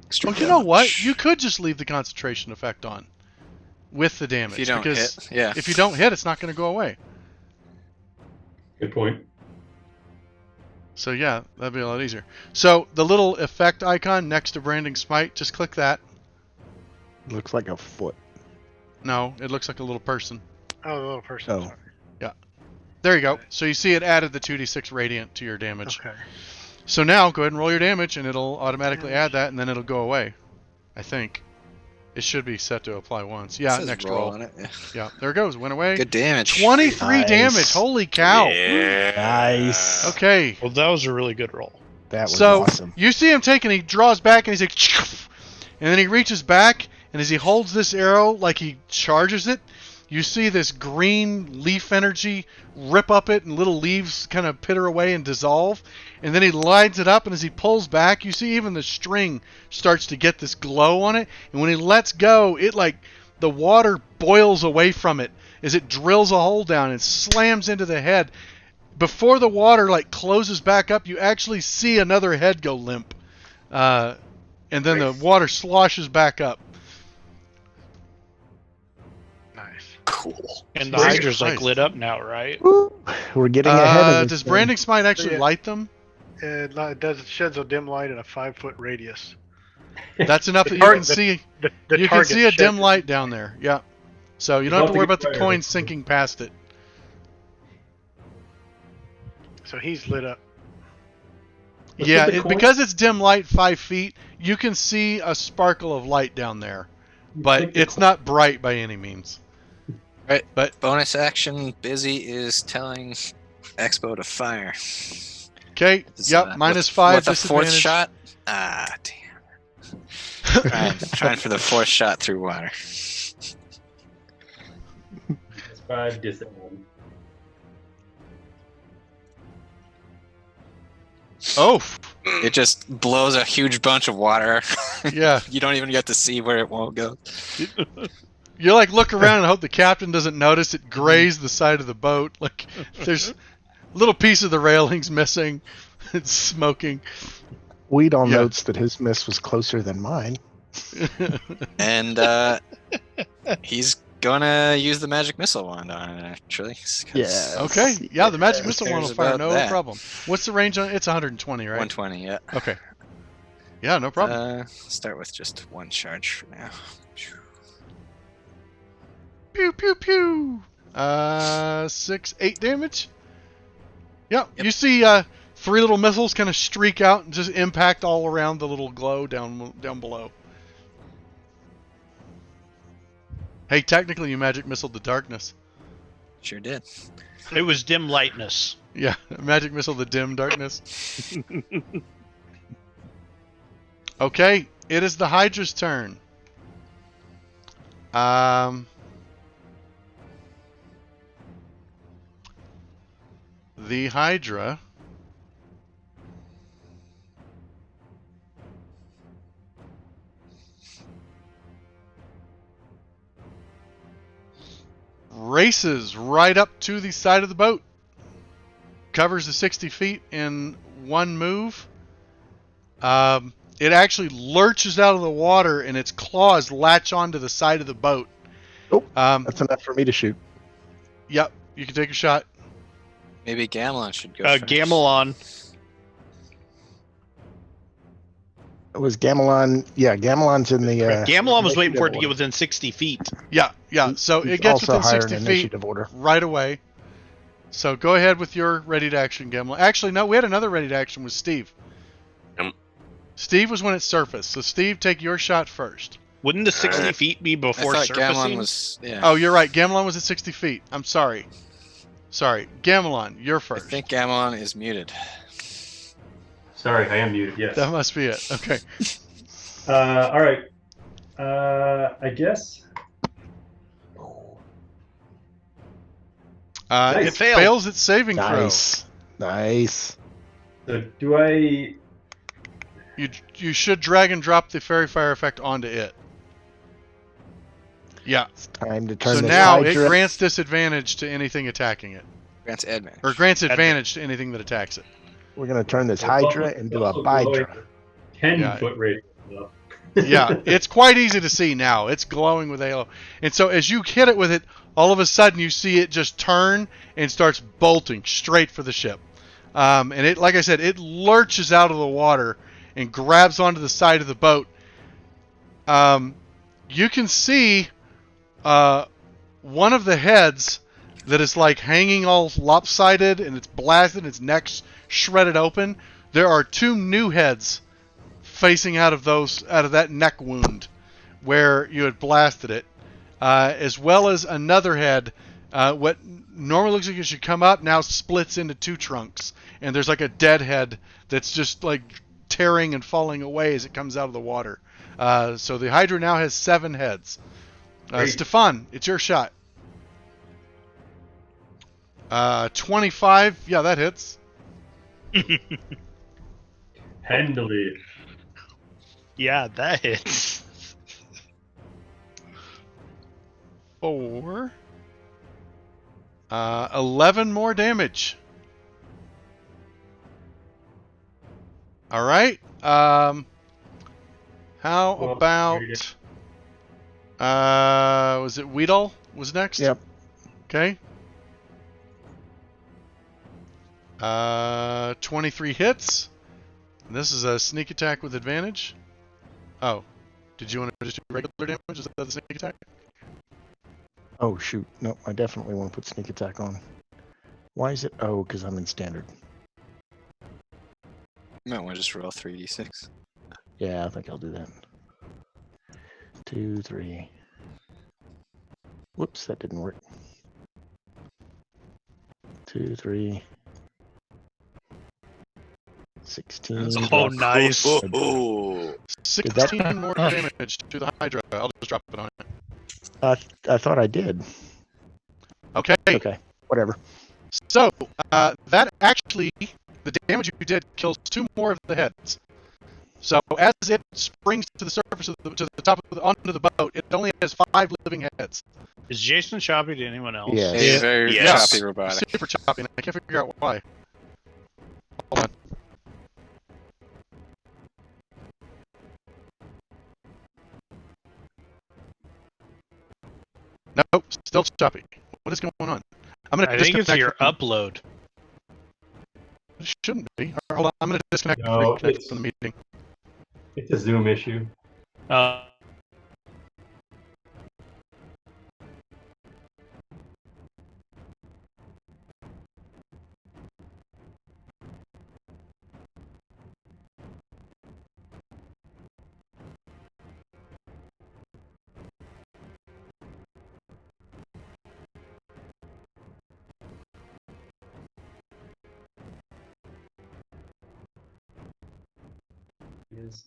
Extra Well, you know what? damage. You could just leave the concentration effect on with the damage. If you don't because hit, yeah. if you don't hit, it's not going to go away. Good point. So yeah, that'd be a lot easier. So the little effect icon next to Branding Smite, just click that. Looks like a foot. No, it looks like a little person. Oh, the little person. Oh. Sorry. There you go. So you see it added the 2d6 radiant to your damage. Okay. So now go ahead and roll your damage, and it'll automatically Damage. add that, and then it'll go away. I think it should be set to apply once. It Yeah, says next roll roll. on it. Yeah. Yeah, there it goes. Went away. Good damage. 23 Nice. damage. Holy cow. Yeah. Nice. Okay. Well, that was a really good roll. That was So awesome. you see him take, and he draws back, and he's like, and then he reaches back, and as he holds this arrow like he charges it, you see this green leaf energy rip up it, and little leaves kind of pitter away and dissolve. And then he lines it up, and as he pulls back, you see even the string starts to get this glow on it. And when he lets go, it like the water boils away from it as it drills a hole down and slams into the head. Before the water like closes back up, you actually see another head go limp, and then the water sloshes back up. Nice. Cool. And the Jesus Hydra's like Christ. lit up now, right? Woo. We're getting ahead of this Does thing. Branding Smite actually Yeah. light them? It does. It sheds a dim light in a 5-foot radius. That's enough that you target- can see. The You can target see a sheds dim it. light down there. Yeah. So you don't have to worry about the coin sinking past it. So he's lit up. Let's Yeah, get the coin. because it's dim light 5 feet, you can see a sparkle of light down there, but Take the it's coin. not bright by any means. Right. But Bonus action. Busy is telling Expo to fire. okay, Is, yep, with- -5 with a fourth disadvantage. shot. Ah, damn. Trying for the fourth shot through water. It's 5 disadvantage. Oh, It just blows a huge bunch of water. yeah. You don't even get to see where it won't go. You like look around and hope the captain doesn't notice it grazed the side of the boat. Like there's a little piece of the railings missing. It's smoking. Weed all Yeah. notes that his miss was closer than mine. And he's gonna use the magic missile wand on it, actually. 'Cause Yes. Okay. Yeah, the magic yes. missile one will cares fire, about no that? problem. What's the range on it? It's 120, right? 120, yeah. Okay. Yeah, no problem. Start with just one charge for now. Pew pew pew. 8 damage. Yep. Yep. You see 3 little missiles kind of streak out and just impact all around the little glow down below. Hey, technically you magic missiled the darkness. Sure did. It was dim lightness. Yeah, magic missile the dim darkness. Okay, it is the Hydra's turn. The Hydra races right up to the side of the boat. Covers the 60 feet in one move. It actually lurches out of the water and its claws latch onto the side of the boat. Oh, that's enough for me to shoot. Yep, you can take a shot. Maybe Gamelon should go first. Gamelon. It was Gamelon. Yeah, Gamelon's in the. Gamelon was waiting for it to initiative get within 60 feet. Yeah. So He's it gets also within higher 60 in feet initiative order. right away. So go ahead with your ready to action, Gamelon. Actually, no, we had another ready to action with Steve. Steve was when it surfaced. So Steve, take your shot first. Wouldn't the 60 feet be I before thought surfacing? Gamelon was. Yeah. Oh, you're right. Gamelon was at 60 feet. I'm sorry. Gamelon, you're I first. think Gamelon is muted. Sorry, I am muted. Yes. That must be it. Okay. All right. I guess. Nice. It fails its saving Nice. Nice. So do I? throw. You should drag and drop the fairy fire effect onto it. Yeah. It's time to turn So this now it Hydra. grants disadvantage to anything attacking it, Grants advantage. or grants advantage to anything that attacks it. We're going to turn this Hydra into a Bydra. 10-foot radius. Yeah, it's quite easy to see now. It's glowing with halo. And so as you hit it with it, all of a sudden you see it just turn and starts bolting straight for the ship. And it, like I said, it lurches out of the water and grabs onto the side of the boat. You can see one of the heads that is like hanging all lopsided and it's blasted, its neck's shredded open. There are 2 new heads facing out of that neck wound where you had blasted it, as well as another head. What normally looks like it should come up now splits into 2 trunks, and there's like a dead head that's just like tearing and falling away as it comes out of the water. So the Hydra now has 7 heads. Stefan, it's your shot. 25, yeah, that hits. Handily. Yeah, that hits. 4. 11 more damage. All right. How Well, about very good. was it Weedle was next? Yep. Okay. 23 hits. And this is a sneak attack with advantage. Oh, did you want to just do regular damage? Is that the sneak attack? Oh, shoot. No, I definitely want to put sneak attack on. Why is it? Oh, because I'm in standard. You might want to just roll 3d6. Yeah, I think I'll do that. 2, 3. Whoops, that didn't work. 2, 3. 16. Oh, nice. Oh, 16 more damage to the Hydra. I'll just drop it on it. I thought I did. Okay. Okay, whatever. So, that actually, the damage you did kills 2 more of the heads. So, as it springs to the surface of to the top of onto the boat, it only has 5 living heads. Is Jason choppy to anyone else? Yeah. It's very Yes. choppy robotic. Super choppy, and I can't figure out why. Hold on. Nope, still choppy. What is going on? I'm gonna I think it's disconnect your from- upload. It shouldn't be. Hold on, I'm gonna disconnect and No, reconnect from the meeting. It's a Zoom issue. Uh, It is.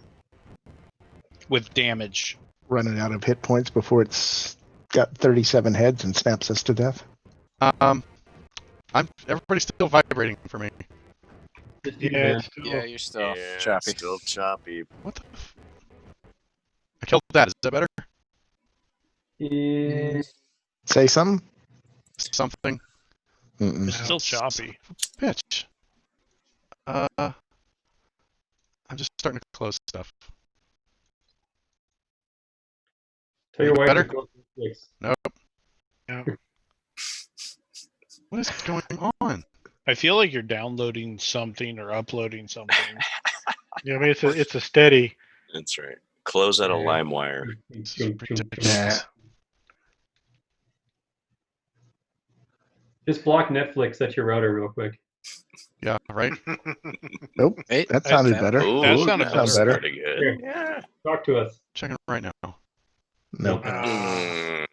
with damage. Running out of hit points before it's got 37 heads and snaps us to death. Everybody's still vibrating for me. Just you, Yeah, man. it's still, Yeah, you're still Yeah, choppy. still choppy. What the? I killed that. Is that better? Eh, Say something? Something. Mm-mm. It's still choppy. Bitch. I'm just starting to close stuff. Tell your wife Better? to go Netflix. yeah. What is going on? I feel like you're downloading something or uploading something. I mean, it's a steady. That's right. Close out a Yeah. LimeWire. This is ridiculous. Just block Netflix at your router real quick. Yeah, right? Nope. Wait, That sounded that- better. Ooh, That sounded that's better. pretty good. Here. Yeah. Talk to us. Checking right now. Nope. Mm.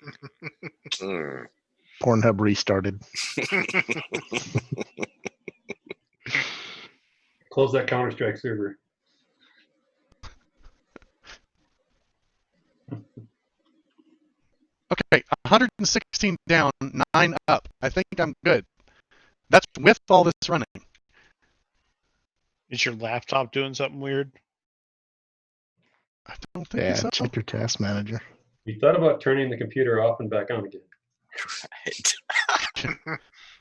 Mm. Pornhub restarted. Close that Counter-Strike server. Okay, 116 down, 9 up. I think I'm good. That's with all this running. Is your laptop doing something weird? I don't think Yeah, so. check your task manager. You thought about turning the computer off and back on again. Right.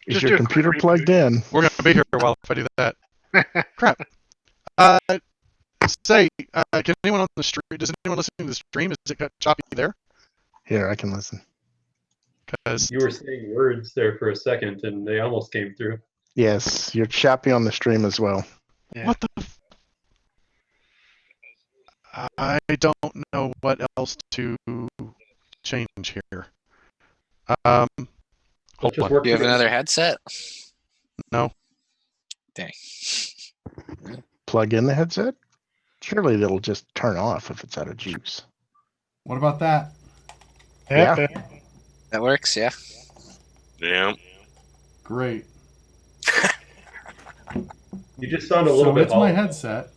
Is Just your do a quick computer reboot. plugged in? We're going to be here a while if I do that. Crap. Can anyone on the stream, does anyone listening to the stream, is it got choppy there? Here, I can listen. Because You were saying words there for a second, and they almost came through. Yes, you're choppy on the stream as well. Yeah. what the? I don't know what else to change here. Hold Let's just on. work Do you have together. another headset? No. Dang. Plug in the headset? Surely it'll just turn off if it's out of juice. What about that? Yeah. That works, yeah. Yeah. Great. You just sound a little So bit it's my hollow. headset.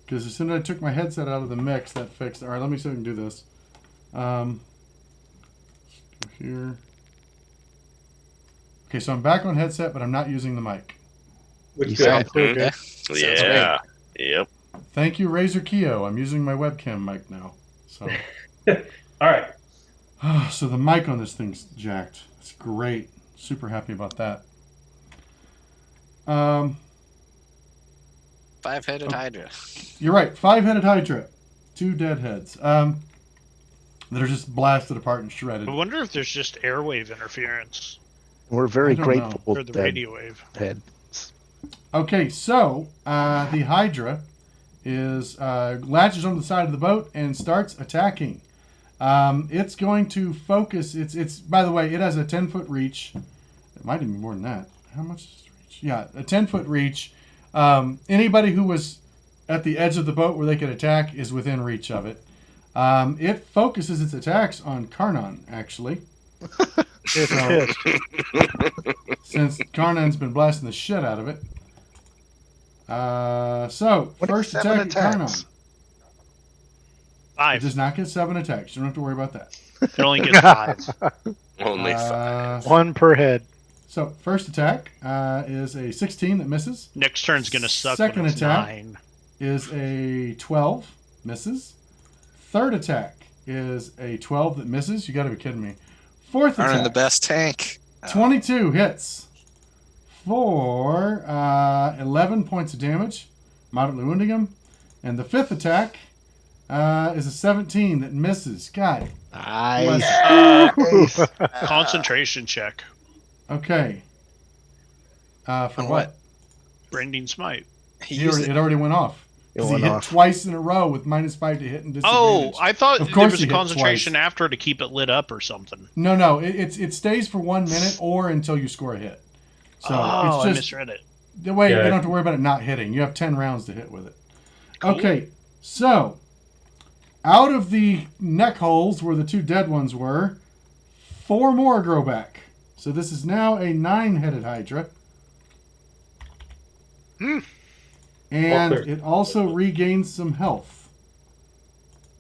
Because as soon as I took my headset out of the mix, that fixed. All right, let me see if I can do this. Go here. Okay, so I'm back on headset, but I'm not using the mic. Which You good. sound Still Yeah. good. Sounds Yeah. Yep. Thank you, Razer Keo. I'm using my webcam mic now. So, All right. so the mic on this thing's jacked. It's great. Super happy about that. Five-headed Okay. Hydra. You're right. 5-headed Hydra. 2 dead heads. That are just blasted apart and shredded. I wonder if there's just airwave interference We're very I don't grateful or the that radio wave. head. Okay, so the Hydra is latches onto the side of the boat and starts attacking. It's going to focus. It's by the way, it has a 10-foot reach. It might even be more than that. How much is the reach? Yeah, a 10-foot reach. Anybody who was at the edge of the boat where they could attack is within reach of it. It focuses its attacks on Karnan, actually. It's So- pissed. Since Karnan's been blasting the shit out of it. So, first 27 attack at Karnan. attacks. It 5. does not get 7 attacks. You don't have to worry about that. It only gets 5. Only five. One per head. So, first attack is a 16 that misses. Next turn's gonna suck. Second when it's attack. 9. Is a 12, misses. Third attack is a 12 that misses. You got to be kidding me. Fourth Earning the attack, best tank. 22 hits for 11 points of damage, moderately wounding him. And the fifth attack is a 17 that misses. God, Nice. Uh, Nice. Concentration check. Okay. For On what? what? Branding Smite. He used it. It already went off. It Because he went hit off. twice in a row with -5 to hit and Oh, disadvantage. I thought Of there course was he hit concentration twice. after to keep it lit up or something. No. It stays for 1 minute or until you score a hit. So Oh, it's I just misread it. the way Yeah. you don't have to worry about it not hitting. You have 10 rounds to hit with it. Cool. Okay, so out of the neck holes where the 2 dead ones were, 4 more grow back. So this is now a 9-headed Hydra. Hmm. And Oh, it also regains some health.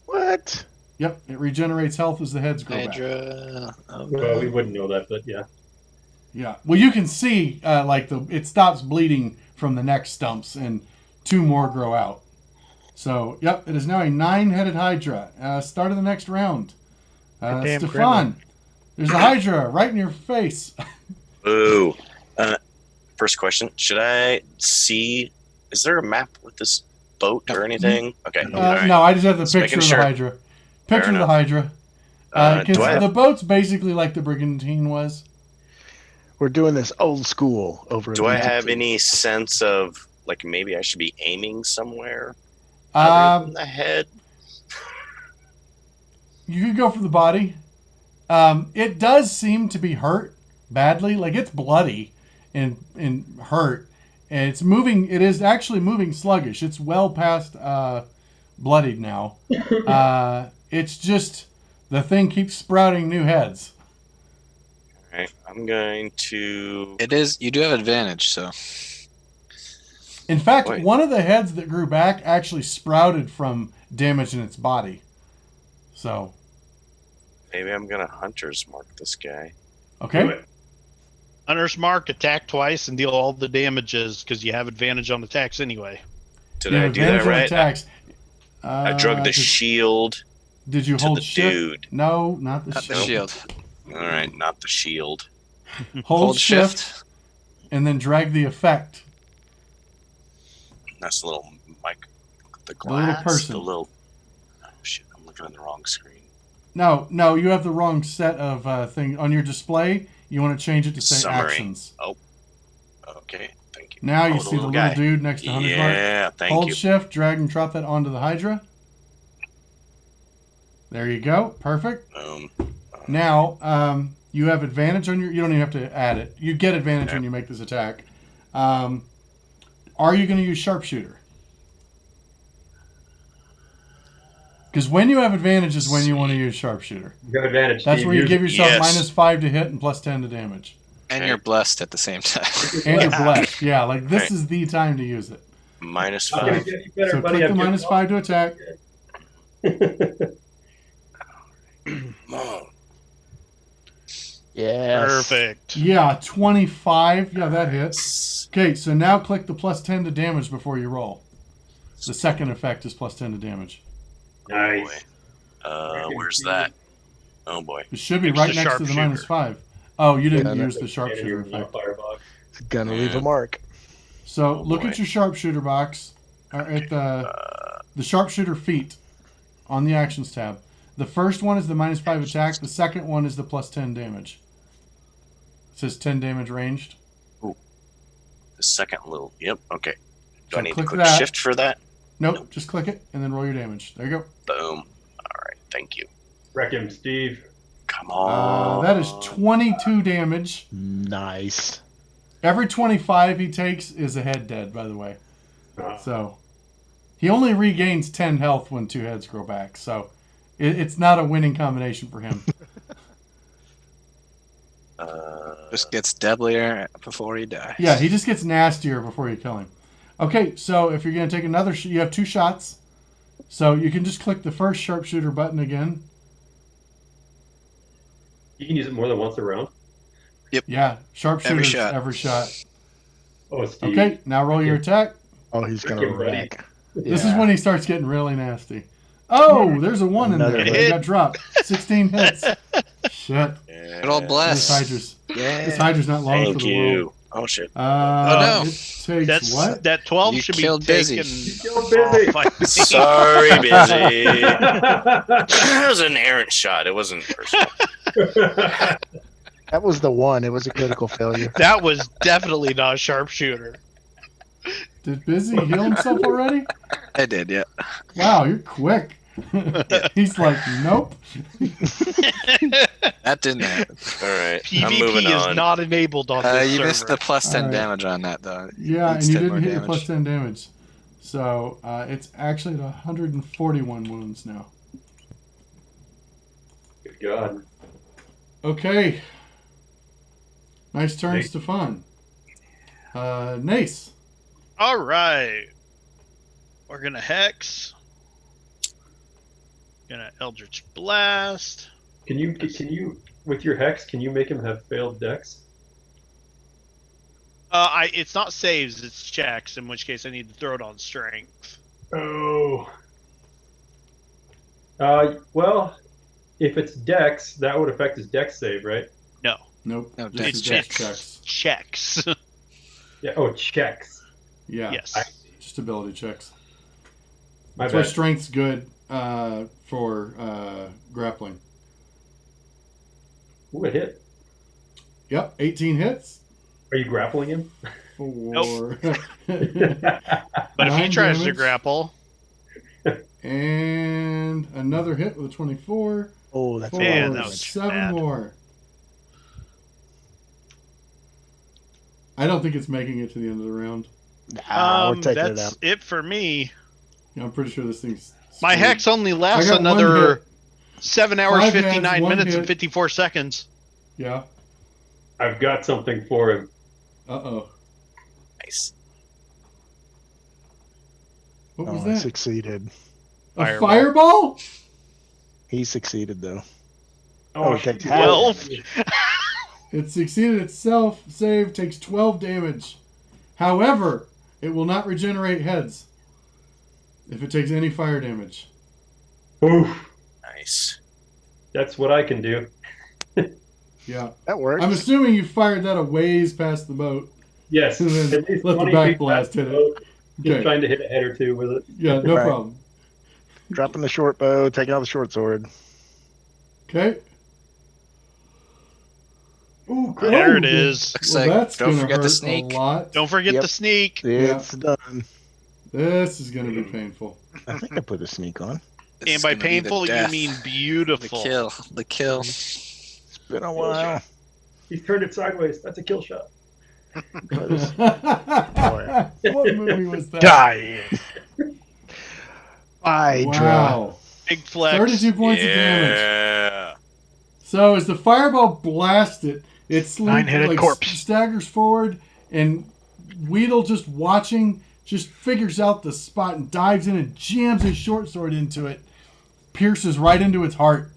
What? Yep, it regenerates health as the heads grow back. Hydra. Well, we wouldn't know that, but yeah. Yeah. Well, you can see it stops bleeding from the neck stumps and 2 more grow out. So, yep, it is now a 9-headed Hydra. Start of the next round. Damn Stefan, gremlin. there's a Hydra right in your face. Ooh. First question: should I see? Is there a map with this boat or anything? Okay. all right. No, I just have the Just picture making of the sure. Hydra. Picture of the enough. Hydra. Do Because I have- the boat's basically like the Brigantine was. We're doing this old school over. Do I at have BTT. any sense of like maybe I should be aiming somewhere other than the head? You could go for the body. It does seem to be hurt badly. Like it's bloody and hurt. And it's moving. It is actually moving sluggish. It's well past bloodied now. It's just the thing keeps sprouting new heads. All right. I'm going to. It is. You do have advantage, so. In fact, Wait. one of the heads that grew back actually sprouted from damage in its body. So, Maybe I'm gonna hunter's mark this guy. Do okay. it. Hunter's Mark, attack twice and deal all the damages because you have advantage on attacks anyway. Did You I have do that advantage on right? attacks. I drug the shield. Did you to hold the shift? dude. No, not the Not the shield. shield. All right, not the shield. Hold shift and then drag the effect. That's the little mic. The little glass. person. The little. Oh shit! I'm looking at the wrong screen. No, you have the wrong set of thing on your display. You want to change it to say Summary. actions. Okay, thank you. Now you Oh, see the little guy. dude next to Hunter's Mark. Yeah, thank Hold you. shift, drag and drop that onto the Hydra. There you go. Perfect. Now, you have advantage on your... You don't even have to add it. You get advantage when you make this attack. Are you going to use Sharpshooter? Because when you have advantage is when you want to use Sharpshooter. You have advantage. That's Steve. where you Use give it. yourself -5 to hit and +10 to damage. And Okay. you're blessed at the same time. And you're blessed. Yeah, like this Right. is the time to use it. Minus You 5. better, So buddy, click the have -5 to attack. Oh, Yes. Perfect. Yeah, 25. Yeah, that hits. s- Okay, so now click the +10 to damage before you roll. The second effect is +10 to damage. Nice. Where's that? Oh boy. It should be It's right the next to the sharpshooter. -5. Oh, you didn't Yeah, use the And sharpshooter your effect. firebox. It's gonna leave Yeah. a mark. So Oh, look boy. at your sharpshooter box, or at the sharpshooter feat on the actions tab. The first one is the -5 attack. The second one is the +10 damage. It says 10 damage ranged. The second little. Yep. Okay. Do So I need to click click that. shift for that? Nope, just click it and then roll your damage. There you go. Boom. All right. Thank you. Wreck him, Steve. Come on. That is 22 damage. Nice. Every 25 he takes is a head dead, by the way. Oh. So he only regains 10 health when 2 heads grow back. So it's not a winning combination for him. Just gets deadlier before he dies. Yeah, he just gets nastier before you kill him. Okay, so if you're going to take another... you have 2 shots. So you can just click the first sharpshooter button again. You can use it more than once a round. Yeah, sharpshooters shot. every shot. Oh, Steve. Okay, now roll your attack. Oh, he's gonna Freaking buddy. wreck. This is when he starts getting really nasty. Oh, there's a 1 in Another there. hit. He got dropped. 16 hits. Shit. Yeah. Good old This bless. Hydra's, Yeah. this Hydra's not long for Thank the you. world. Oh shit. no. It takes That's what? that 12 You should be killed Busy. taken. You killed Busy. off by me. Sorry, Busy. It was an errant shot. It wasn't personal. That was the one. It was a critical failure. That was definitely not a sharpshooter. Did Busy heal himself already? I did, yeah. Wow, you're quick. He's like, nope. That didn't happen. All right. I'm PvP moving is on. not enabled on this You server. missed the plus 10 Alright. damage on that, though. Yeah, and It's you 10 more didn't hit your damage. plus 10 damage. So it's actually at 141 wounds now. Good God. Okay. Nice turn, Nace. Stefan. Nace. All right. We're going to Hex. Gonna Eldritch Blast. Can you, with your hex, can you make him have failed dex? It's not saves, it's checks, in which case I need to throw it on strength. Oh. Well, if it's dex, that would affect his dex save, right? No, Nope. No, just it's the dex checks. Checks. Yeah. Oh, checks. Yeah. Yes. Just ability checks. My That's why bad. strength's good for grappling. Ooh, a hit. Yep, 18 hits. Are you grappling him? For But if he 9 tries to damage. grapple, And another hit with a 24. Oh, that's For Man, a that lot of was- damage. 7 bad. more. I don't think it's making it to the end of the round. We're taking it that's out. it for me. Yeah, I'm pretty sure this thing's. My screwed. Hex only lasts I got one another hit. 7 hours, 5 heads, 59 1 minutes, and hit. 54 seconds. Yeah. I've got something for him. Uh-oh. Nice. What was Oh, I that? succeeded. A Fireball. fireball? He succeeded, though. Oh, it takes shit. 12. It succeeded itself. Save takes 12 damage. However, it will not regenerate heads if it takes any fire damage. Oof. Nice. That's what I can do. Yeah. That works. I'm assuming you fired that a ways past the boat. Yes. And then At least let the 20 back feet blast past hit the it. boat. Just Okay. trying to hit a head or two with it. Yeah, no Right. problem. Dropping the short bow, taking out the short sword. Okay. Ooh, There Oh, it is. Looks Well, like- that's don't gonna forget the hurt sneak. a lot. Don't forget Yep. the sneak. It's done. This is going to be painful. I think I put a sneak on. This And is by gonna be the painful, you death. mean The beautiful. kill. The kill. It's been a while. He's turned it sideways. That's a kill shot. What movie was that? Die. Hydra. Wow. Big flex. 32 points of damage. Yeah. So as the fireball blasted, it Nine-headed like corpse. staggers forward, and Weedle, just watching, just figures out the spot and dives in and jams his short sword into it, pierces right into its heart.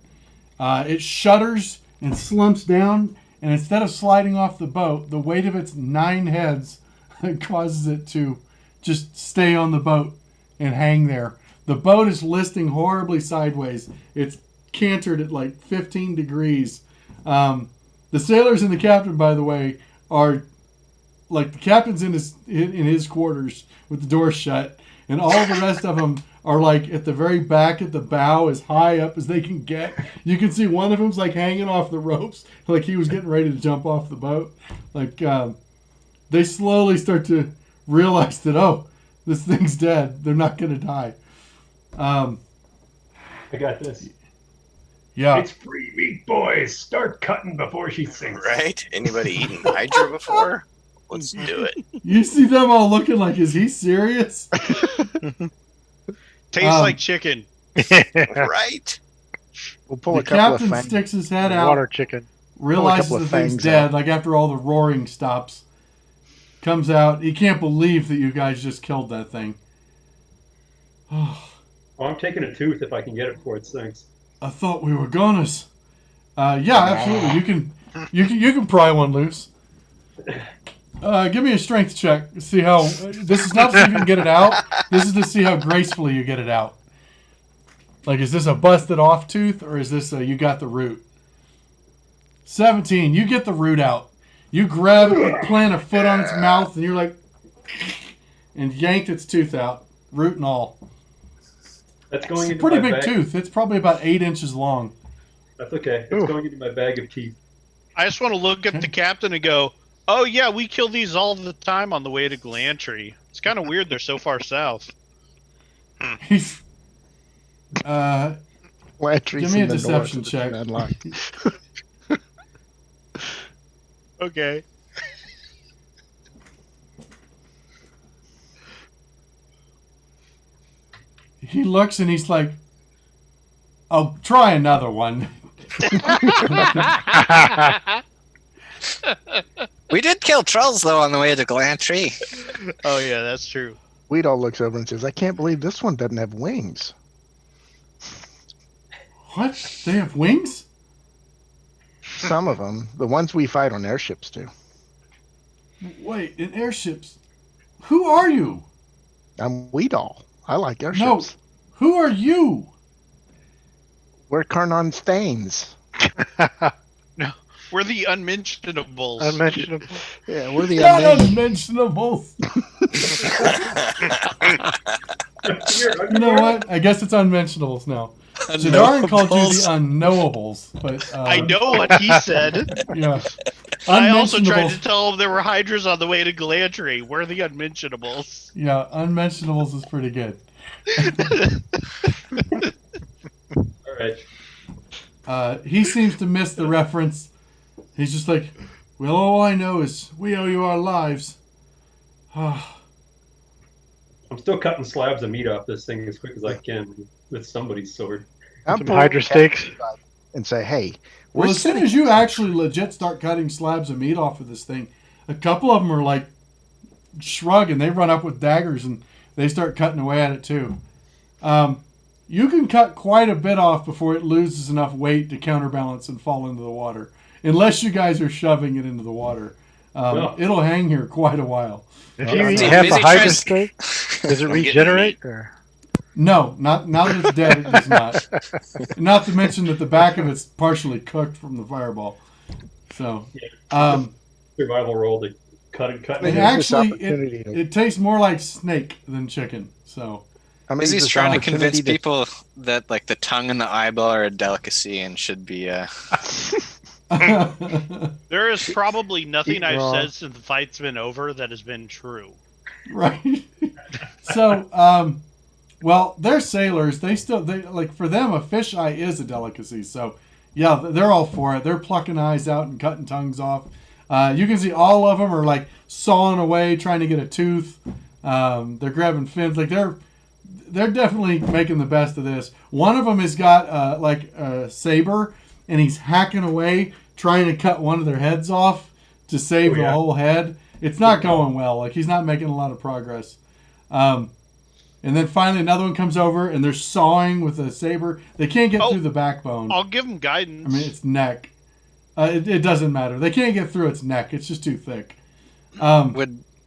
It shudders and slumps down, and instead of sliding off the boat, the weight of its 9 heads causes it to just stay on the boat and hang there. The boat is listing horribly sideways. It's cantered at like 15 degrees. The sailors and the captain, by the way, are like, the captain's in his quarters with the door shut, and all the rest of them are like at the very back at the bow, as high up as they can get. You can see one of them's like hanging off the ropes, like he was getting ready to jump off the boat. Like they slowly start to realize that, oh, this thing's dead. They're not going to die. I got this. Yeah. It's free meat, boys. Start cutting before she sinks. Right? Anybody eaten Hydra before? Let's do it. You see them all looking like, is he serious? Tastes like chicken. Right? We'll pull The a couple of captain fangs. sticks his head out, Water chicken. realizes couple the of thing's fangs dead, out. like after all the roaring stops. Comes out. He can't believe that you guys just killed that thing. Oh, I'm taking a tooth if I can get it before it sinks. I thought we were goners. Yeah, absolutely. You can pry one loose. Give me a strength check. See how this is not so you can get it out. This is to see how gracefully you get it out. Like, is this a busted off tooth, or is this a you got the root? 17. You get the root out. You grab it, you plant a foot on its mouth, and you're like, and yanked its tooth out, root and all. That's It's going a into pretty my big bag. tooth. It's probably about 8 inches long. That's okay. It's Ooh. going into my bag of teeth. I just want to look at the captain and go, "Oh yeah, we kill these all the time on the way to Glantry. It's kind of weird they're so far south." He's. Landry's Give me a in the north deception of the check. command line. Okay. He looks and he's like, "I'll try another one." We did kill trolls though on the way to Glantry. Oh yeah, that's true. Weedall looks over and says, I can't believe this one doesn't have wings. What? They have wings? Some of them. The ones we fight on airships do. Wait, in airships? Who are you? I'm Weedall. I like airships. No. Who are you? We're Karnan Stains. We're the unmentionables. Unmentionable. Yeah, we're the Not unmentioned. unmentionables. You know what? I guess it's unmentionables now. Jadarin called you the unknowables, but I know what he said. Yeah. I also tried to Unmentionables. tell him there were hydras on the way to Glantry. We're the unmentionables. Yeah, unmentionables is pretty good. All right. He seems to miss the reference. He's just like, well, all I know is we owe you our lives. I'm still cutting slabs of meat off this thing as quick as I can with somebody's sword. I'm Some pulling Hydra the captain steaks. aside and say, hey, Well, we're as soon sitting as you actually legit start cutting slabs of meat off of this thing, a couple of them are like shrug and they run up with daggers and they start cutting away at it too. You can cut quite a bit off before it loses enough weight to counterbalance and fall into the water. Unless you guys are shoving it into the water. No. It'll hang here quite a while. If you eat So half a Busy Hydra tries- steak, does it I'm getting regenerate? meat. Or? No, not now that it's dead, it does not. Not to mention that the back of it's partially cooked from the fireball. So, Survival roll to cut and cut. I'm and gonna use this actually, opportunity to- it tastes more like snake than chicken. So, I'm gonna use Busy's this trying to convince opportunity people that like the tongue and the eyeball are a delicacy and should be There is probably nothing Eat I've raw. said since the fight's been over that has been true. right. So, well, they're sailors. They like, for them, a fish eye is a delicacy. So, yeah, they're all for it. They're plucking eyes out and cutting tongues off. You can see all of them are like sawing away, trying to get a tooth. They're grabbing fins. Like they're definitely making the best of this. One of them has got like a saber, and he's hacking away, trying to cut one of their heads off to save the whole head. It's not going well. Like, he's not making a lot of progress. And then finally another one comes over, and they're sawing with a saber. They can't get through the backbone. I'll give him guidance. I mean, its neck. It doesn't matter. They can't get through its neck. It's just too thick.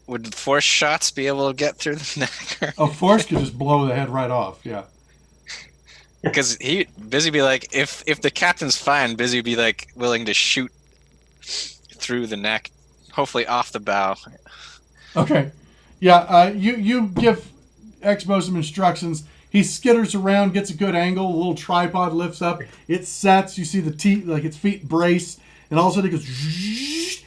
would force shots be able to get through the neck? A force could just blow the head right off. Yeah. Because Busy be like, if the captain's fine, Busy would be like willing to shoot through the neck, hopefully off the bow. Okay. Yeah, you give Expo some instructions. He skitters around, gets a good angle. A little tripod lifts up. It sets. You see the teeth, like its feet brace. And all of a sudden it goes...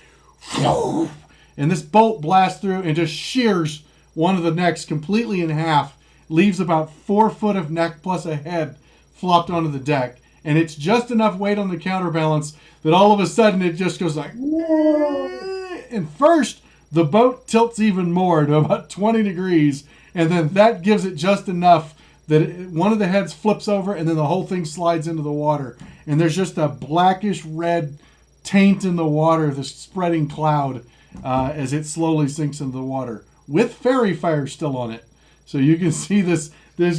And this bolt blasts through and just shears one of the necks completely in half. Leaves about 4 foot of neck plus a head flopped onto the deck. And it's just enough weight on the counterbalance that all of a sudden it just goes like... And first, the boat tilts even more to about 20 degrees. And then that gives it just enough that one of the heads flips over and then the whole thing slides into the water. And there's just a blackish red taint in the water, this spreading cloud, as it slowly sinks into the water with fairy fire still on it. So you can see this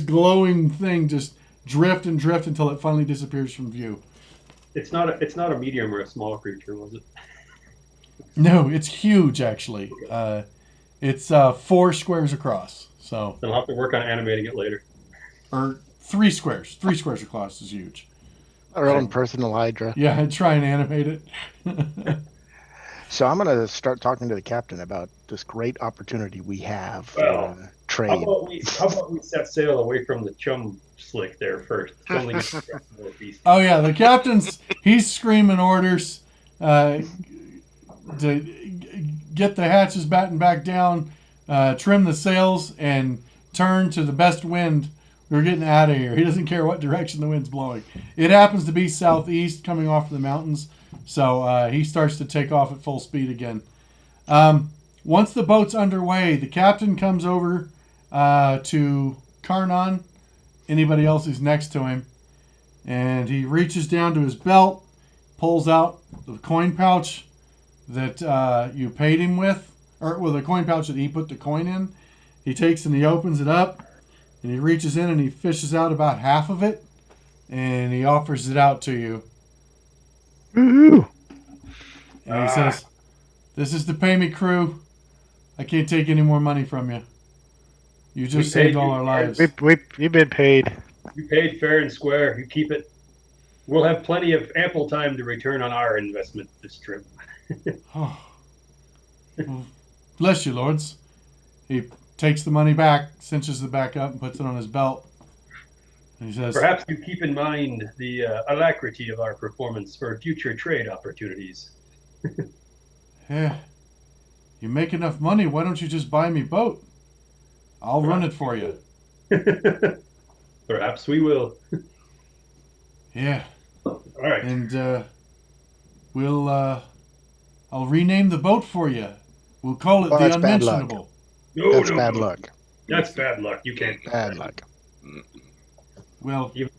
glowing thing just drift and drift until it finally disappears from view. It's not a medium or a small creature, was it? No, it's huge actually. It's 4 squares across. So, Then I'll have to work on animating it later. or 3 squares. 3 squares across is huge. Our own personal Hydra. Yeah, I'd try and animate it. So I'm going to start talking to the captain about this great opportunity we have for Well, trade. How about we set sail away from the chum slick there first? It's only going to get more beastie. Oh yeah, the he's screaming orders to get the hatches battened back down, trim the sails, and turn to the best wind. We're getting out of here. He doesn't care what direction the wind's blowing. It happens to be southeast coming off the mountains, so he starts to take off at full speed again. Once the boat's underway, the captain comes over to Karnan, anybody else who's next to him, and he reaches down to his belt, pulls out the coin pouch that you paid him with, or the coin pouch that he put the coin in. He takes and he opens it up, and he reaches in and he fishes out about half of it, and he offers it out to you. Woohoo! And he says, "This is to pay me, crew. I can't take any more money from you. You just saved all our lives." You've been paid. You paid fair and square. You keep it. We'll have plenty of ample time to return on our investment this trip. Oh. Well, bless you, lords. He takes the money back, cinches it back up, and puts it on his belt. And he says, Perhaps you keep in mind the alacrity of our performance for future trade opportunities. "Yeah, you make enough money. Why don't you just buy me a boat? I'll run it for you." Perhaps we will. Yeah. All right. And I'll rename the boat for you. We'll call it Oh, the that's bad luck. Unmentionable. No, That's no, bad no. luck. That's bad luck. You can't. Bad luck. Well, Even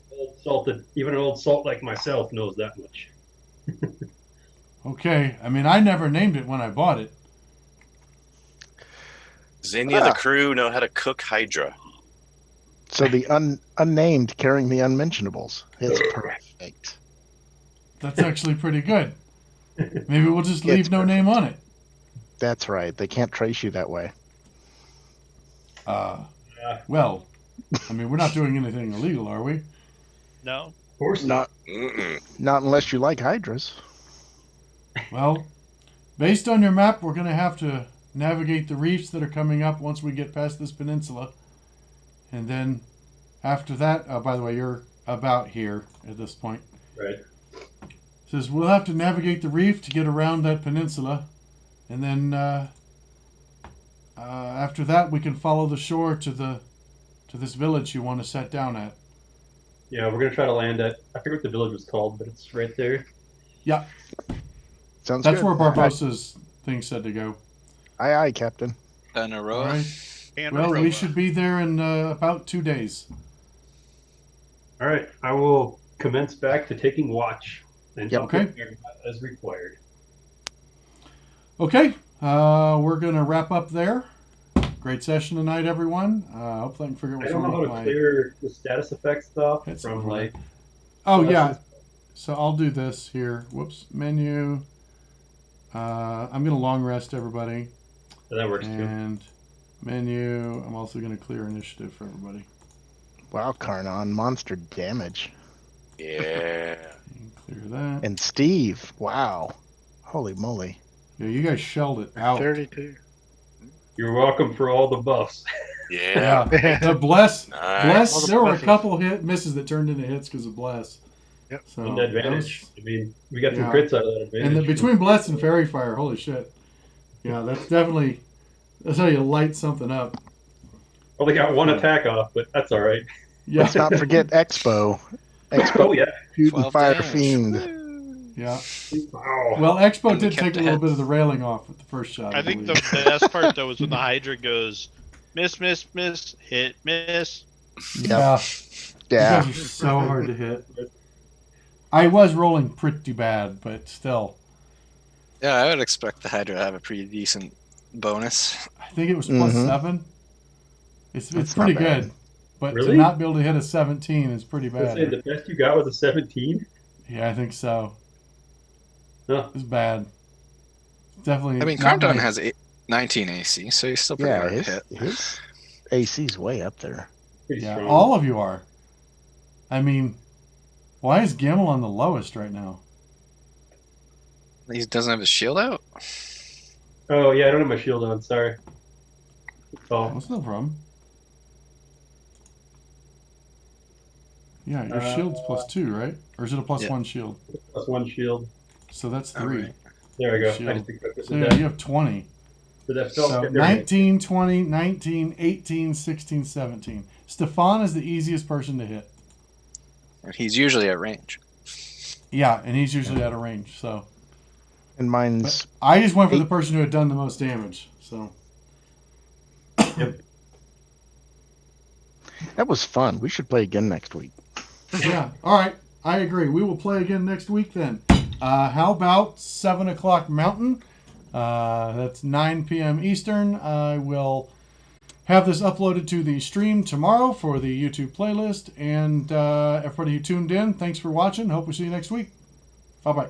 an old salt like myself knows that much. okay. I mean, I never named it when I bought it. Does any of the crew know how to cook Hydra? So the unnamed carrying the unmentionables. It's perfect. That's actually pretty good. Maybe we'll just leave It's no name on it. That's right. They can't trace you that way. Well, I mean, we're not doing anything illegal, are we? No. Of course not. Not unless you like hydras. Well, based on your map, we're going to have to navigate the reefs that are coming up once we get past this peninsula. And then after that, by the way, you're about here at this point. Right. Says we'll have to navigate the reef to get around that peninsula. And then after that, we can follow the shore to this village you want to set down at. Yeah, we're gonna try to land at. I forget what the village was called, but it's right there. Yeah, Sounds that's good. where Barbossa's thing said to go. Aye, aye, Captain. In a row. All right. Well, we should be there in about 2 days. All right, I will commence back to taking watch and Yep. Okay. as required. Okay, we're gonna wrap up there. Great session tonight, everyone. Hopefully, I can figure out I what's don't wrong know with how to my. clear the status effect stuff That's from over like. Oh lessons. yeah. So I'll do this here. Whoops, menu. I'm gonna long rest everybody. That works too. And menu. I'm also gonna clear initiative for everybody. Wow, Karnan, monster damage. Yeah. Clear that. And Steve, wow. Holy moly. Yeah, you guys shelled it out. 32. You're welcome for all the buffs. Yeah. Yeah. The bless. Nice. All the There were a pluses. couple misses that turned into hits because of bless. Yep. So On the that advantage. was- I mean, we got some Yeah. crits out of that advantage. and between bless and fairy fire, holy shit. Yeah, that's how you light something up. Only got one attack off, but that's all right. Yeah. Let's not forget Expo. Expo Oh yeah. shooting 12 fire damage. fiend. Woo. Yeah. Wow. Well, Expo And we did kept take a the little bit heads. of the railing off with the first shot. I think the believe. best part though is when the Hydra goes miss, miss, miss, hit, miss. Yeah. Yeah. You guys are so hard to hit. I was rolling pretty bad, but still. Yeah, I would expect the Hydra to have a pretty decent bonus. I think it was plus Mhm. 7. It's That's pretty not bad. good. But Really? to not be able to hit a 17 is pretty Let's say bad. the best you got was a 17. Yeah, I think so. Huh. It's bad. Definitely. I mean, not Countdown my- has 19 AC, so he's still pretty Yeah, hard to hit. his AC's way up there. Pretty Yeah, strong. all of you are. I mean, why is Gimel on the lowest right now? He doesn't have his shield out. Oh yeah, I don't have my shield on. Sorry. Oh, That's no problem. Yeah, your shield's +2, right? Or is it a Yeah. +1 shield? +1 shield. So that's All 3. right. There we go. I Shield. just equipped it So with yeah, that. you have 20. So that felt So there we go. 19, 20, 19, 18, 16, 17. Stefan is the easiest person to hit. He's usually at range. Yeah, and he's usually out of range. So And mine's I just went for the 8. person who had done the most damage. So Yep. That was fun. We should play again next week. yeah, all right, I agree. We will play again next week then. How about 7 o'clock Mountain? That's 9 p.m. Eastern. I will have this uploaded to the stream tomorrow for the YouTube playlist. And everybody who tuned in, thanks for watching. Hope we see you next week. Bye-bye.